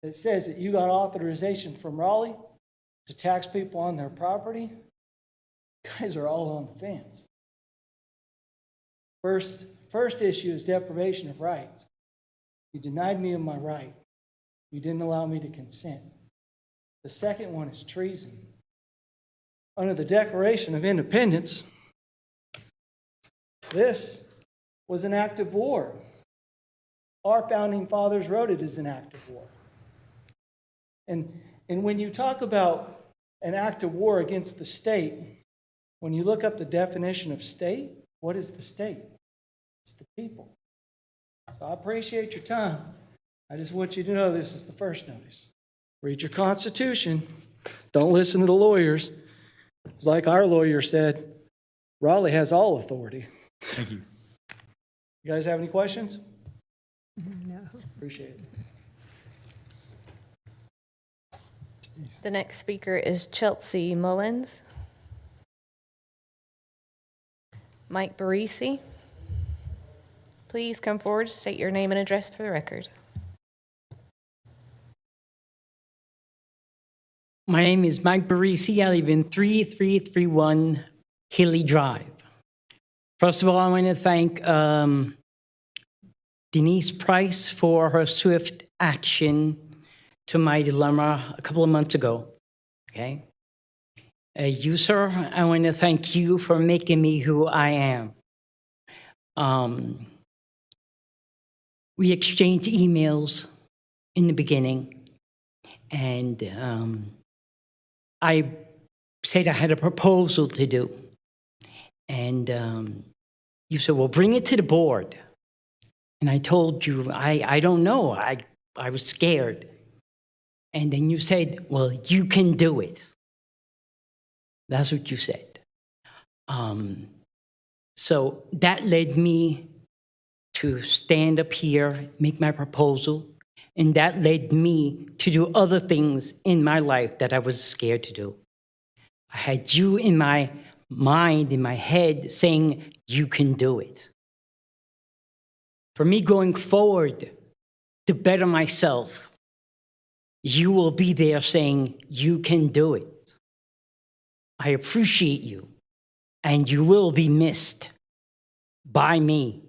it says that you got authorization from Raleigh to tax people on their property, you guys are all on the fence. First issue is deprivation of rights. You denied me of my right. You didn't allow me to consent. The second one is treason. Under the Declaration of Independence, this was an act of war. Our founding fathers wrote it as an act of war. And when you talk about an act of war against the state, when you look up the definition of state, what is the state? It's the people. So I appreciate your time. I just want you to know this is the first notice. Read your Constitution. Don't listen to the lawyers. It's like our lawyer said, Raleigh has all authority. Thank you. You guys have any questions? No. Appreciate it. The next speaker is Chelsea Mullins. Mike Barisi. Please come forward, state your name and address for the record. My name is Mike Barisi. I live in 3331 Hilly Drive. First of all, I want to thank Denise Price for her swift action to my dilemma a couple of months ago. Okay? You, sir, I want to thank you for making me who I am. We exchanged emails in the beginning, and I said I had a proposal to do. And you said, well, bring it to the board. And I told you, I don't know. I was scared. And then you said, well, you can do it. That's what you said. So that led me to stand up here, make my proposal. And that led me to do other things in my life that I was scared to do. I had you in my mind, in my head, saying, you can do it. For me going forward to better myself, you will be there saying, you can do it. I appreciate you, and you will be missed by me.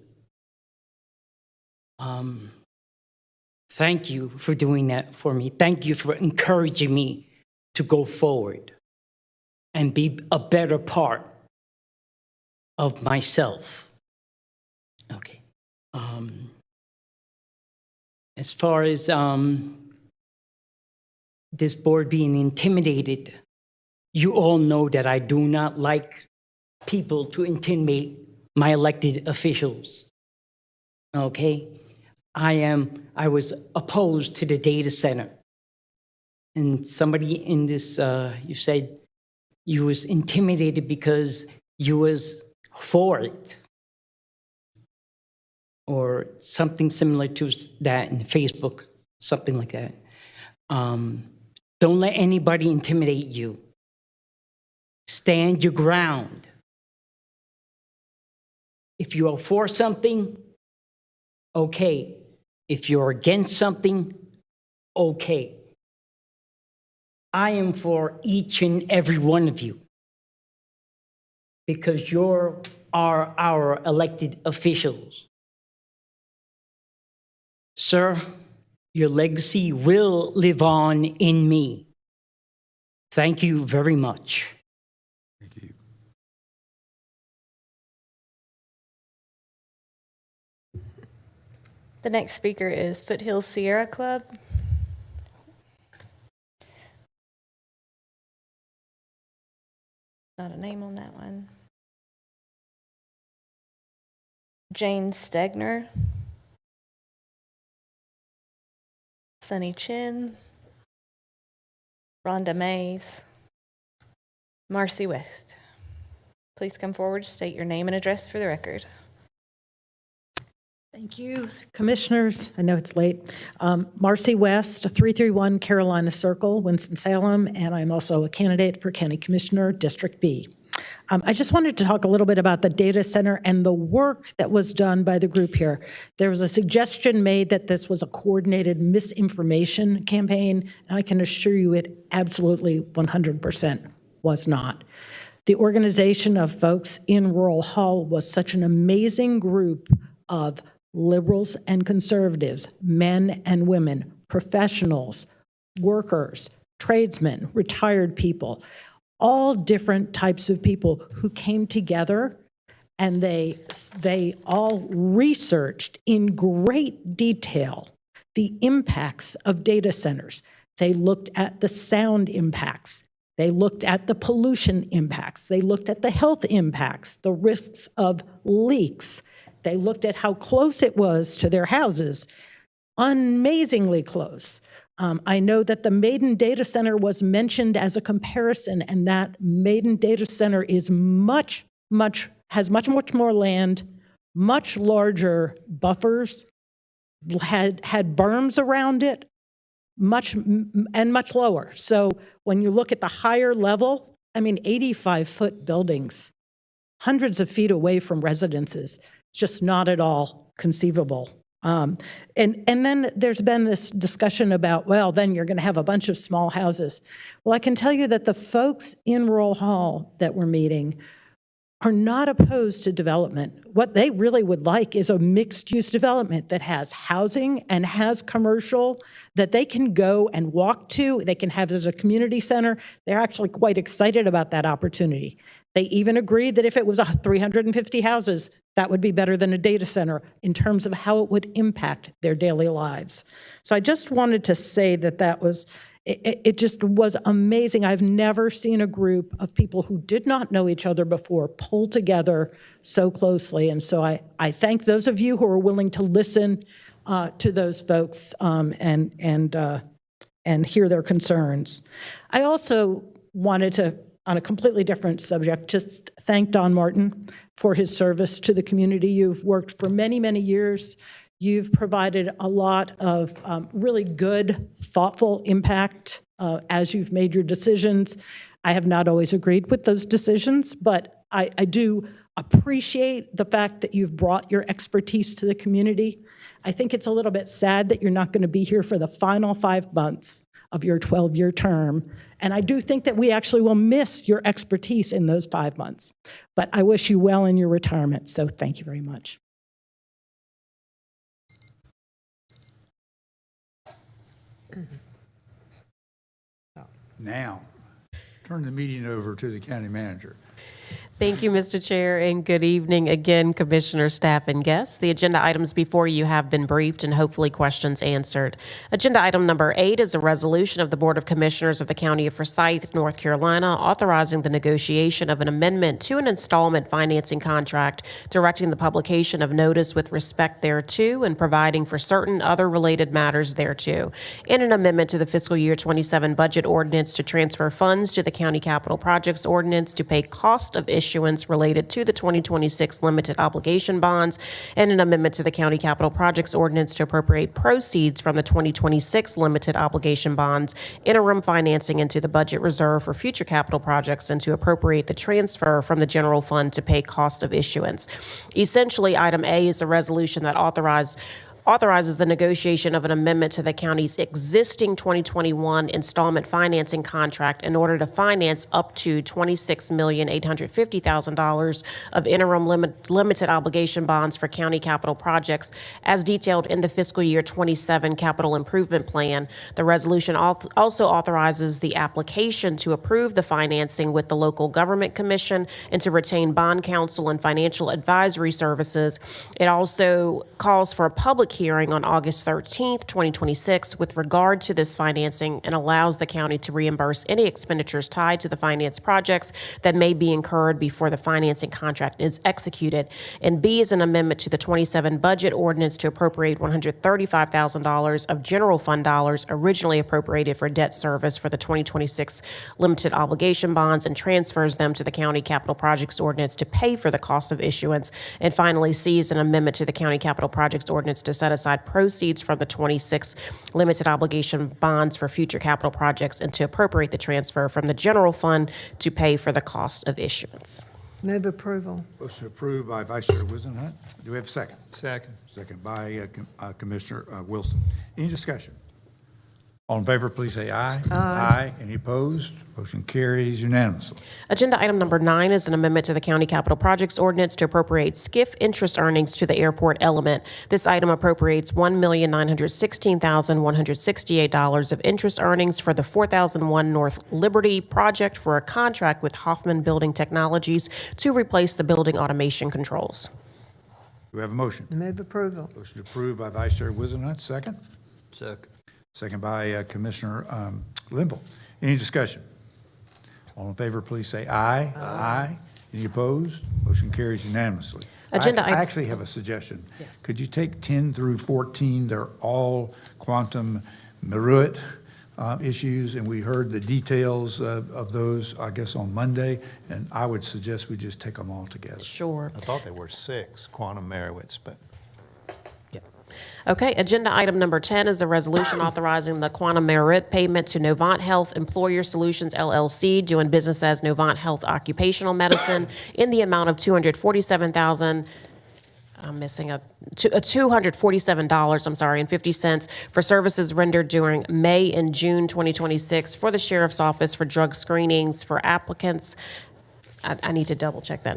Thank you for doing that for me. Thank you for encouraging me to go forward and be a better part of myself. Okay. As far as this board being intimidated, you all know that I do not like people to intimidate my elected officials. Okay? I was opposed to the data center. And somebody in this, you said you was intimidated because you was for it. or something similar to that in Facebook, something like that. Don't let anybody intimidate you. Stand your ground. If you are for something, okay. If you're against something, okay. I am for each and every one of you because you are our elected officials. Sir, your legacy will live on in me. Thank you very much. Thank you. The next speaker is Foothills Sierra Club. Not a name on that one. Jane Stegner. Sunny Chin. Rhonda Mays. Marcy West. Please come forward, state your name and address for the record. Thank you, Commissioners. I know it's late. Marcy West, 331 Carolina Circle, Winston-Salem, and I'm also a candidate for County Commissioner, District B. I just wanted to talk a little bit about the data center and the work that was done by the group here. There was a suggestion made that this was a coordinated misinformation campaign, and I can assure you it absolutely 100% was not. The organization of folks in Rural Hall was such an amazing group of liberals and conservatives, men and women, professionals, workers, tradesmen, retired people, all different types of people who came together, and they all researched in great detail the impacts of data centers. They looked at the sound impacts. They looked at the pollution impacts. They looked at the health impacts, the risks of leaks. They looked at how close it was to their houses, amazingly close. I know that the Maiden Data Center was mentioned as a comparison, and that Maiden Data Center is has much more land, much larger buffers, had berms around it, much lower. So when you look at the higher level, 85-foot buildings, hundreds of feet away from residences, just not at all conceivable. And then there's been this discussion about, well, then you're going to have a bunch of small houses. Well, I can tell you that the folks in Rural Hall that we're meeting are not opposed to development. What they really would like is a mixed-use development that has housing and has commercial that they can go and walk to. They can have as a community center. They're actually quite excited about that opportunity. They even agreed that if it was 350 houses, that would be better than a data center in terms of how it would impact their daily lives. So I just wanted to say that it just was amazing. I've never seen a group of people who did not know each other before pull together so closely. And so I thank those of you who are willing to listen to those folks and hear their concerns. I also wanted to, on a completely different subject, just thank Don Martin for his service to the community. You've worked for many, many years. You've provided a lot of really good, thoughtful impact as you've made your decisions. I have not always agreed with those decisions, but I do appreciate the fact that you've brought your expertise to the community. I think it's a little bit sad that you're not going to be here for the final 5 months of your 12-year term. And I do think that we actually will miss your expertise in those 5 months. But I wish you well in your retirement, so thank you very much. Now, turn the meeting over to the county manager. Thank you, Mr. Chair, and good evening again, Commissioner, staff, and guests. The agenda items before you have been briefed and hopefully questions answered. Agenda item number 8 is a resolution of the Board of Commissioners of the County of Forsyth, North Carolina, authorizing the negotiation of an amendment to an installment financing contract, directing the publication of notice with respect thereto, and providing for certain other related matters thereto, and an amendment to the fiscal year 27 budget ordinance to transfer funds to the County Capital Projects Ordinance to pay cost of issuance issuance related to the 2026 limited obligation bonds, and an amendment to the County Capital Projects Ordinance to appropriate proceeds from the 2026 limited obligation bonds interim financing into the budget reserve for future capital projects, and to appropriate the transfer from the general fund to pay cost of issuance. Essentially, item A is a resolution that authorizes the negotiation of an amendment to the county's existing 2021 installment financing contract in order to finance up to $26,850,000 of interim limited obligation bonds for county capital projects as detailed in the fiscal year 27 capital improvement plan. The resolution also authorizes the application to approve the financing with the local government commission and to retain bond counsel and financial advisory services. It also calls for a public hearing on August 13th, 2026 with regard to this financing, and allows the county to reimburse any expenditures tied to the finance projects that may be incurred before the financing contract is executed. And B is an amendment to the 27 budget ordinance to appropriate $135,000 of general fund dollars originally appropriated for debt service for the 2026 limited obligation bonds and transfers them to the county capital projects ordinance to pay for the cost of issuance. And finally, C is an amendment to the county capital projects ordinance to set aside proceeds from the 26 limited obligation bonds for future capital projects and to appropriate the transfer from the general fund to pay for the cost of issuance. Move approval. Motion approved by Vice Chair Wizenhut. Do we have a second? Second. Second by Commissioner Wilson. Any discussion? All in favor, please say aye. Aye. Any opposed? Motion carries unanimously. Agenda item number 9 is an amendment to the County Capital Projects Ordinance to appropriate SCIF interest earnings to the airport element. This item appropriates $1,916,168 of interest earnings for the 4001 North Liberty project for a contract with Hoffman Building Technologies to replace the building automation controls. Do we have a motion? Move approval. Motion approved by Vice Chair Wizenhut. Second? Second. Second by Commissioner Linville. Any discussion? All in favor, please say aye. Aye. Any opposed? Motion carries unanimously. I actually have a suggestion. Yes. Could you take 10 through 14? They're all quantum meruit issues, and we heard the details of those, I guess, on Monday, and I would suggest we just take them all together. Sure. I thought there were 6 quantum Merowitz, but Okay, agenda item number 10 is a resolution authorizing the quantum merit payment to Novant Health Employer Solutions LLC, doing business as Novant Health Occupational Medicine, in the amount of $247,000. I'm missing $247, and 50 cents for services rendered during May and June 2026 for the Sheriff's Office for drug screenings for applicants. I need to double check that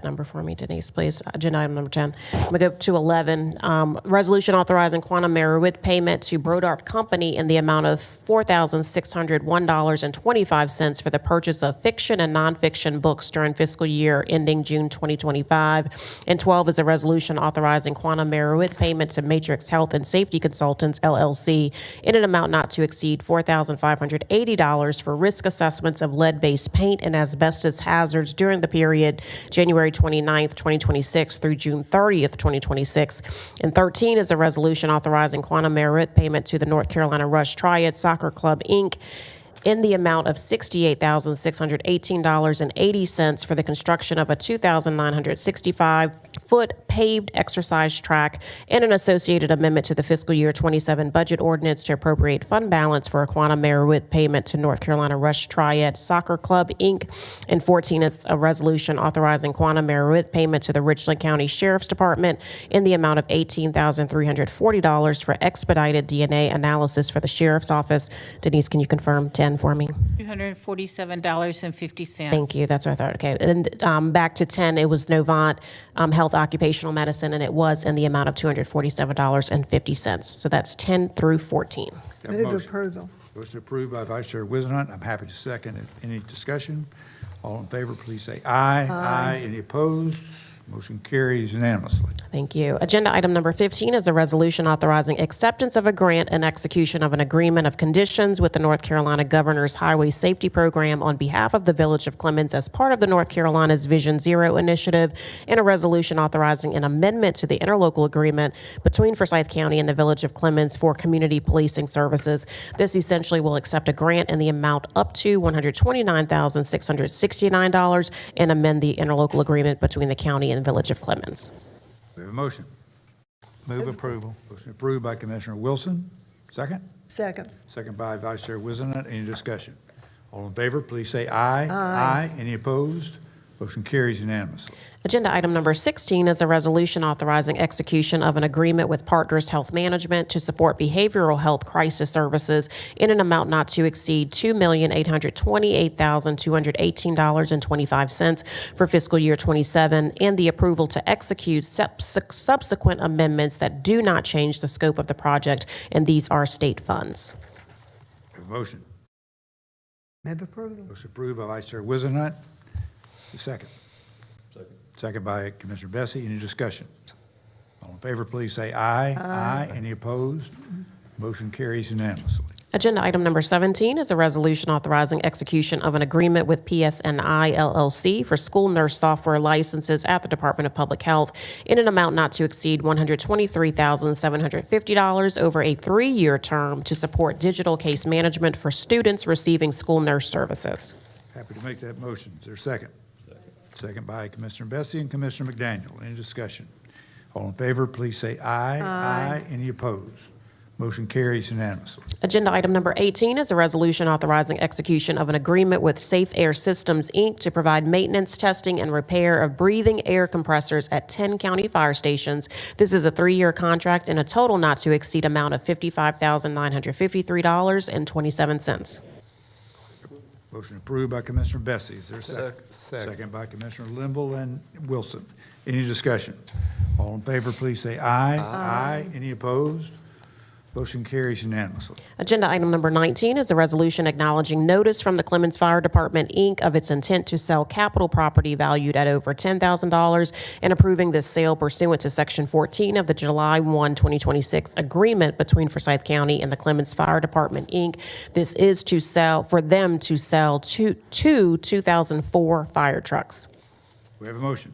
number for me, Denise, please. Agenda item number 10. I'm going to go to 11. Resolution authorizing quantum merit payment to Brodart Company in the amount of $4,601.25 for the purchase of fiction and nonfiction books during fiscal year ending June 2025. And 12 is a resolution authorizing quantum merit payment to Matrix Health and Safety Consultants, LLC, in an amount not to exceed $4,580 for risk assessments of lead-based paint and asbestos hazards during the period January 29th, 2026 through June 30th, 2026. And 13 is a resolution authorizing quantum merit payment to the North Carolina Rush Triad Soccer Club, Inc., in the amount of $68,618.80 for the construction of a 2,965-foot paved exercise track and an associated amendment to the fiscal year 27 budget ordinance to appropriate fund balance for a quantum merit payment to North Carolina Rush Triad Soccer Club, Inc. And 14 is a resolution authorizing quantum merit payment to the Richland County Sheriff's Department in the amount of $18,340 for expedited DNA analysis for the Sheriff's Office. Denise, can you confirm 10 for me? $247.50. Thank you. That's what I thought. Okay. And back to 10, it was Novant Health Occupational Medicine, and it was in the amount of $247.50. So that's 10 through 14. Move approval. Motion approved by Vice Chair Wizenhut. I'm happy to second it. Any discussion? All in favor, please say aye. Aye. Any opposed? Motion carries unanimously. Thank you. Agenda item number 15 is a resolution authorizing acceptance of a grant and execution of an agreement of conditions with the North Carolina Governor's Highway Safety Program on behalf of the Village of Clemens as part of the North Carolina's Vision Zero initiative, and a resolution authorizing an amendment to the interlocal agreement between Forsyth County and the Village of Clemens for community policing services. This essentially will accept a grant in the amount up to $129,669 and amend the interlocal agreement between the county and Village of Clemens. We have a motion. Move approval. Motion approved by Commissioner Wilson. Second? Second. Second by Vice Chair Wizenhut. Any discussion? All in favor, please say aye. Aye. Any opposed? Motion carries unanimously. Agenda item number 16 is a resolution authorizing execution of an agreement with Partners Health Management to support behavioral health crisis services in an amount not to exceed $2,828,218.25 for fiscal year 27, and the approval to execute subsequent amendments that do not change the scope of the project, and these are state funds. We have a motion. Move approval. Motion approved by Vice Chair Wizenhut. Second. Second by Commissioner Bessie. Any discussion? All in favor, please say aye. Aye. Any opposed? Motion carries unanimously. Agenda item number 17 is a resolution authorizing execution of an agreement with PSNI LLC for school nurse software licenses at the Department of Public Health in an amount not to exceed $123,750 over a 3-year term to support digital case management for students receiving school nurse services. Happy to make that motion. Is there a second? Second by Commissioner Bessie and Commissioner McDaniel. Any discussion? All in favor, please say aye. Aye. Any opposed? Motion carries unanimously. Agenda item number 18 is a resolution authorizing execution of an agreement with Safe Air Systems, Inc. to provide maintenance, testing, and repair of breathing air compressors at 10 county fire stations. This is a 3-year contract and a total not to exceed amount of $55,953.27. Motion approved by Commissioner Bessie. Is there a second? Second by Commissioner Linville and Wilson. Any discussion? All in favor, please say aye. Aye. Any opposed? Motion carries unanimously. Agenda item number 19 is a resolution acknowledging notice from the Clemens Fire Department, Inc. of its intent to sell capital property valued at over $10,000 and approving this sale pursuant to Section 14 of the July 1, 2026 agreement between Forsyth County and the Clemens Fire Department, Inc. This is to sell, for them to sell two 2004 fire trucks. We have a motion.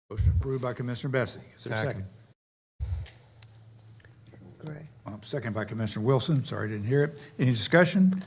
Motion approved by Commissioner Bessie. Is there a second? Second by Commissioner Wilson. Sorry, didn't hear it. Any discussion?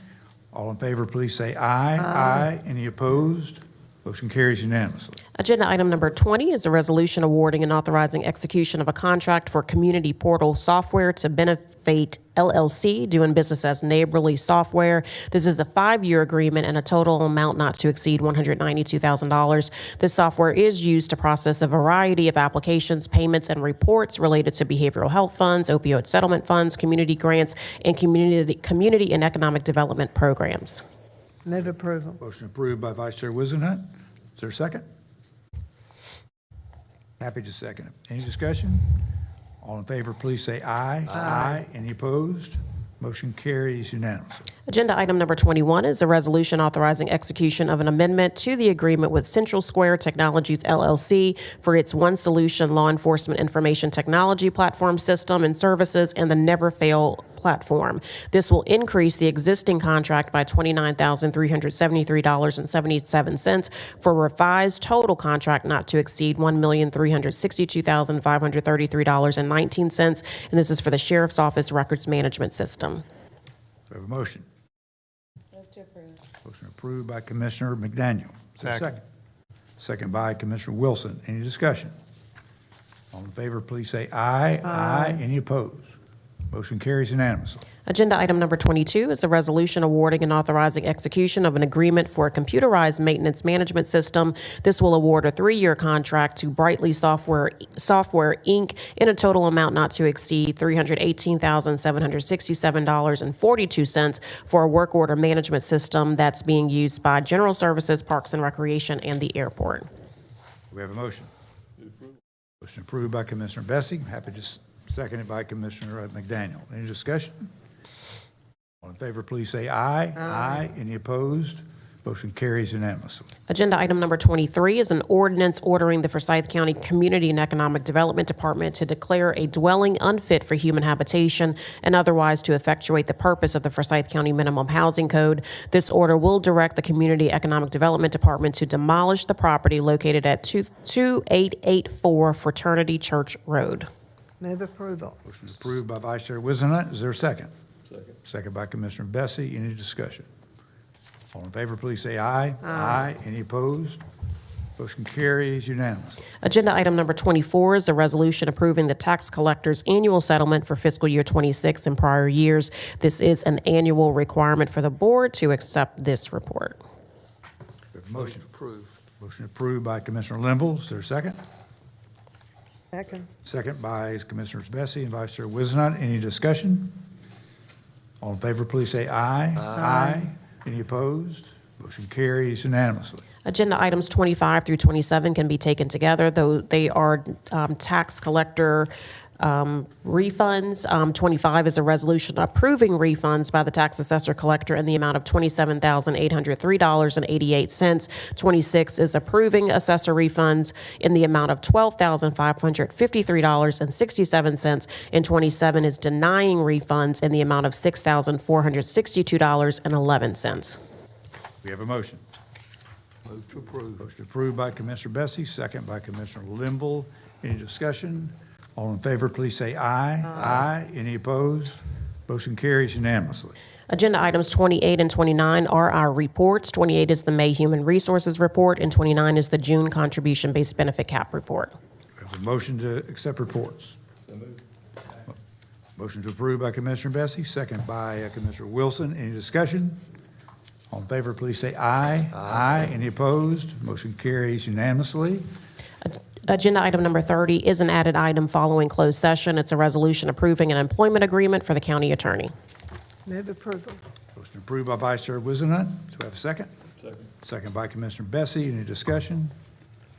All in favor, please say aye. Aye. Any opposed? Motion carries unanimously. Agenda item number 20 is a resolution awarding and authorizing execution of a contract for community portal software to Benefit LLC, doing business as Neighborly Software. This is a 5-year agreement and a total amount not to exceed $192,000. This software is used to process a variety of applications, payments, and reports related to behavioral health funds, opioid settlement funds, community grants, and community and economic development programs. Move approval. Motion approved by Vice Chair Wizenhut. Is there a second? Happy to second it. Any discussion? All in favor, please say aye. Aye. Any opposed? Motion carries unanimously. Agenda item number 21 is a resolution authorizing execution of an amendment to the agreement with Central Square Technologies LLC for its One Solution law enforcement information technology platform system and services and the Never Fail platform. This will increase the existing contract by $29,373.77 for a revised total contract not to exceed $1,362,533.19, and this is for the Sheriff's Office Records Management System. Do we have a motion? Move to approve. Motion approved by Commissioner McDaniel. Is there a second? Second by Commissioner Wilson. Any discussion? All in favor, please say aye. Aye. Any opposed? Motion carries unanimously. Agenda item number 22 is a resolution awarding and authorizing execution of an agreement for a computerized maintenance management system. This will award a 3-year contract to Brightly Software Inc. in a total amount not to exceed $318,767.42 for a work order management system that's being used by General Services, Parks and Recreation, and the airport. We have a motion. Motion approved by Commissioner Bessie. Happy to second it by Commissioner McDaniel. Any discussion? All in favor, please say aye. Aye. Any opposed? Motion carries unanimously. Agenda item number 23 is an ordinance ordering the Forsyth County Community and Economic Development Department to declare a dwelling unfit for human habitation and otherwise to effectuate the purpose of the Forsyth County Minimum Housing Code. This order will direct the Community Economic Development Department to demolish the property located at 2884 Fraternity Church Road. Move approval. Motion approved by Vice Chair Wizenhut. Is there a second? Second. Second by Commissioner Bessie. Any discussion? All in favor, please say aye. Aye. Any opposed? Motion carries unanimously. Agenda item number 24 is a resolution approving the tax collector's annual settlement for fiscal year 26 and prior years. This is an annual requirement for the board to accept this report. We have a motion approved. Motion approved by Commissioner Linville. Is there a second? Second. Second by Commissioners Bessie and Vice Chair Wizenhut. Any discussion? All in favor, please say aye. Aye. Any opposed? Motion carries unanimously. Agenda items 25 through 27 can be taken together, though they are tax collector refunds. 25 is a resolution approving refunds by the tax assessor collector in the amount of $27,803.88. 26 is approving assessor refunds in the amount of $12,553.67. And 27 is denying refunds in the amount of $6,462.11. We have a motion. Move to approve. Motion approved by Commissioner Bessie, second by Commissioner Linville. Any discussion? All in favor, please say aye. Aye. Any opposed? Motion carries unanimously. Agenda items 28 and 29 are our reports. 28 is the May Human Resources Report, and 29 is the June Contribution-Based Benefit Cap Report. We have a motion to accept reports. Motion to approve by Commissioner Bessie, second by Commissioner Wilson. Any discussion? All in favor, please say aye. Aye. Any opposed? Motion carries unanimously. Agenda item number 30 is an added item following closed session. It's a resolution approving an employment agreement for the county attorney. Move approval. Motion approved by Vice Chair Wizenhut. Do we have a second? Second. Second by Commissioner Bessie. Any discussion?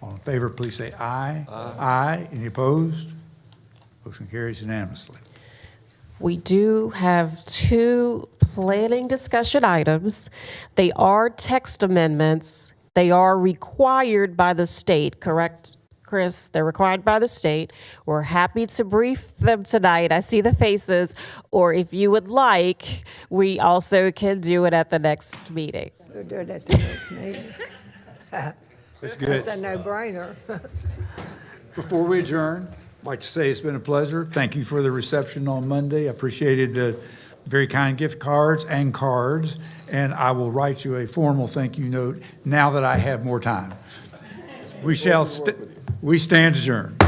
All in favor, please say aye. Aye. Any opposed? Motion carries unanimously. We do have two planning discussion items. They are text amendments. They are required by the state, correct, Chris? They're required by the state. We're happy to brief them tonight. I see the faces. Or if you would like, we also can do it at the next meeting. We'll do it at the next meeting. That's good. That's a no-brainer. Before we adjourn, I'd like to say it's been a pleasure. Thank you for the reception on Monday. I appreciated the very kind gift cards and cards, and I will write you a formal thank you note now that I have more time. We stand adjourned.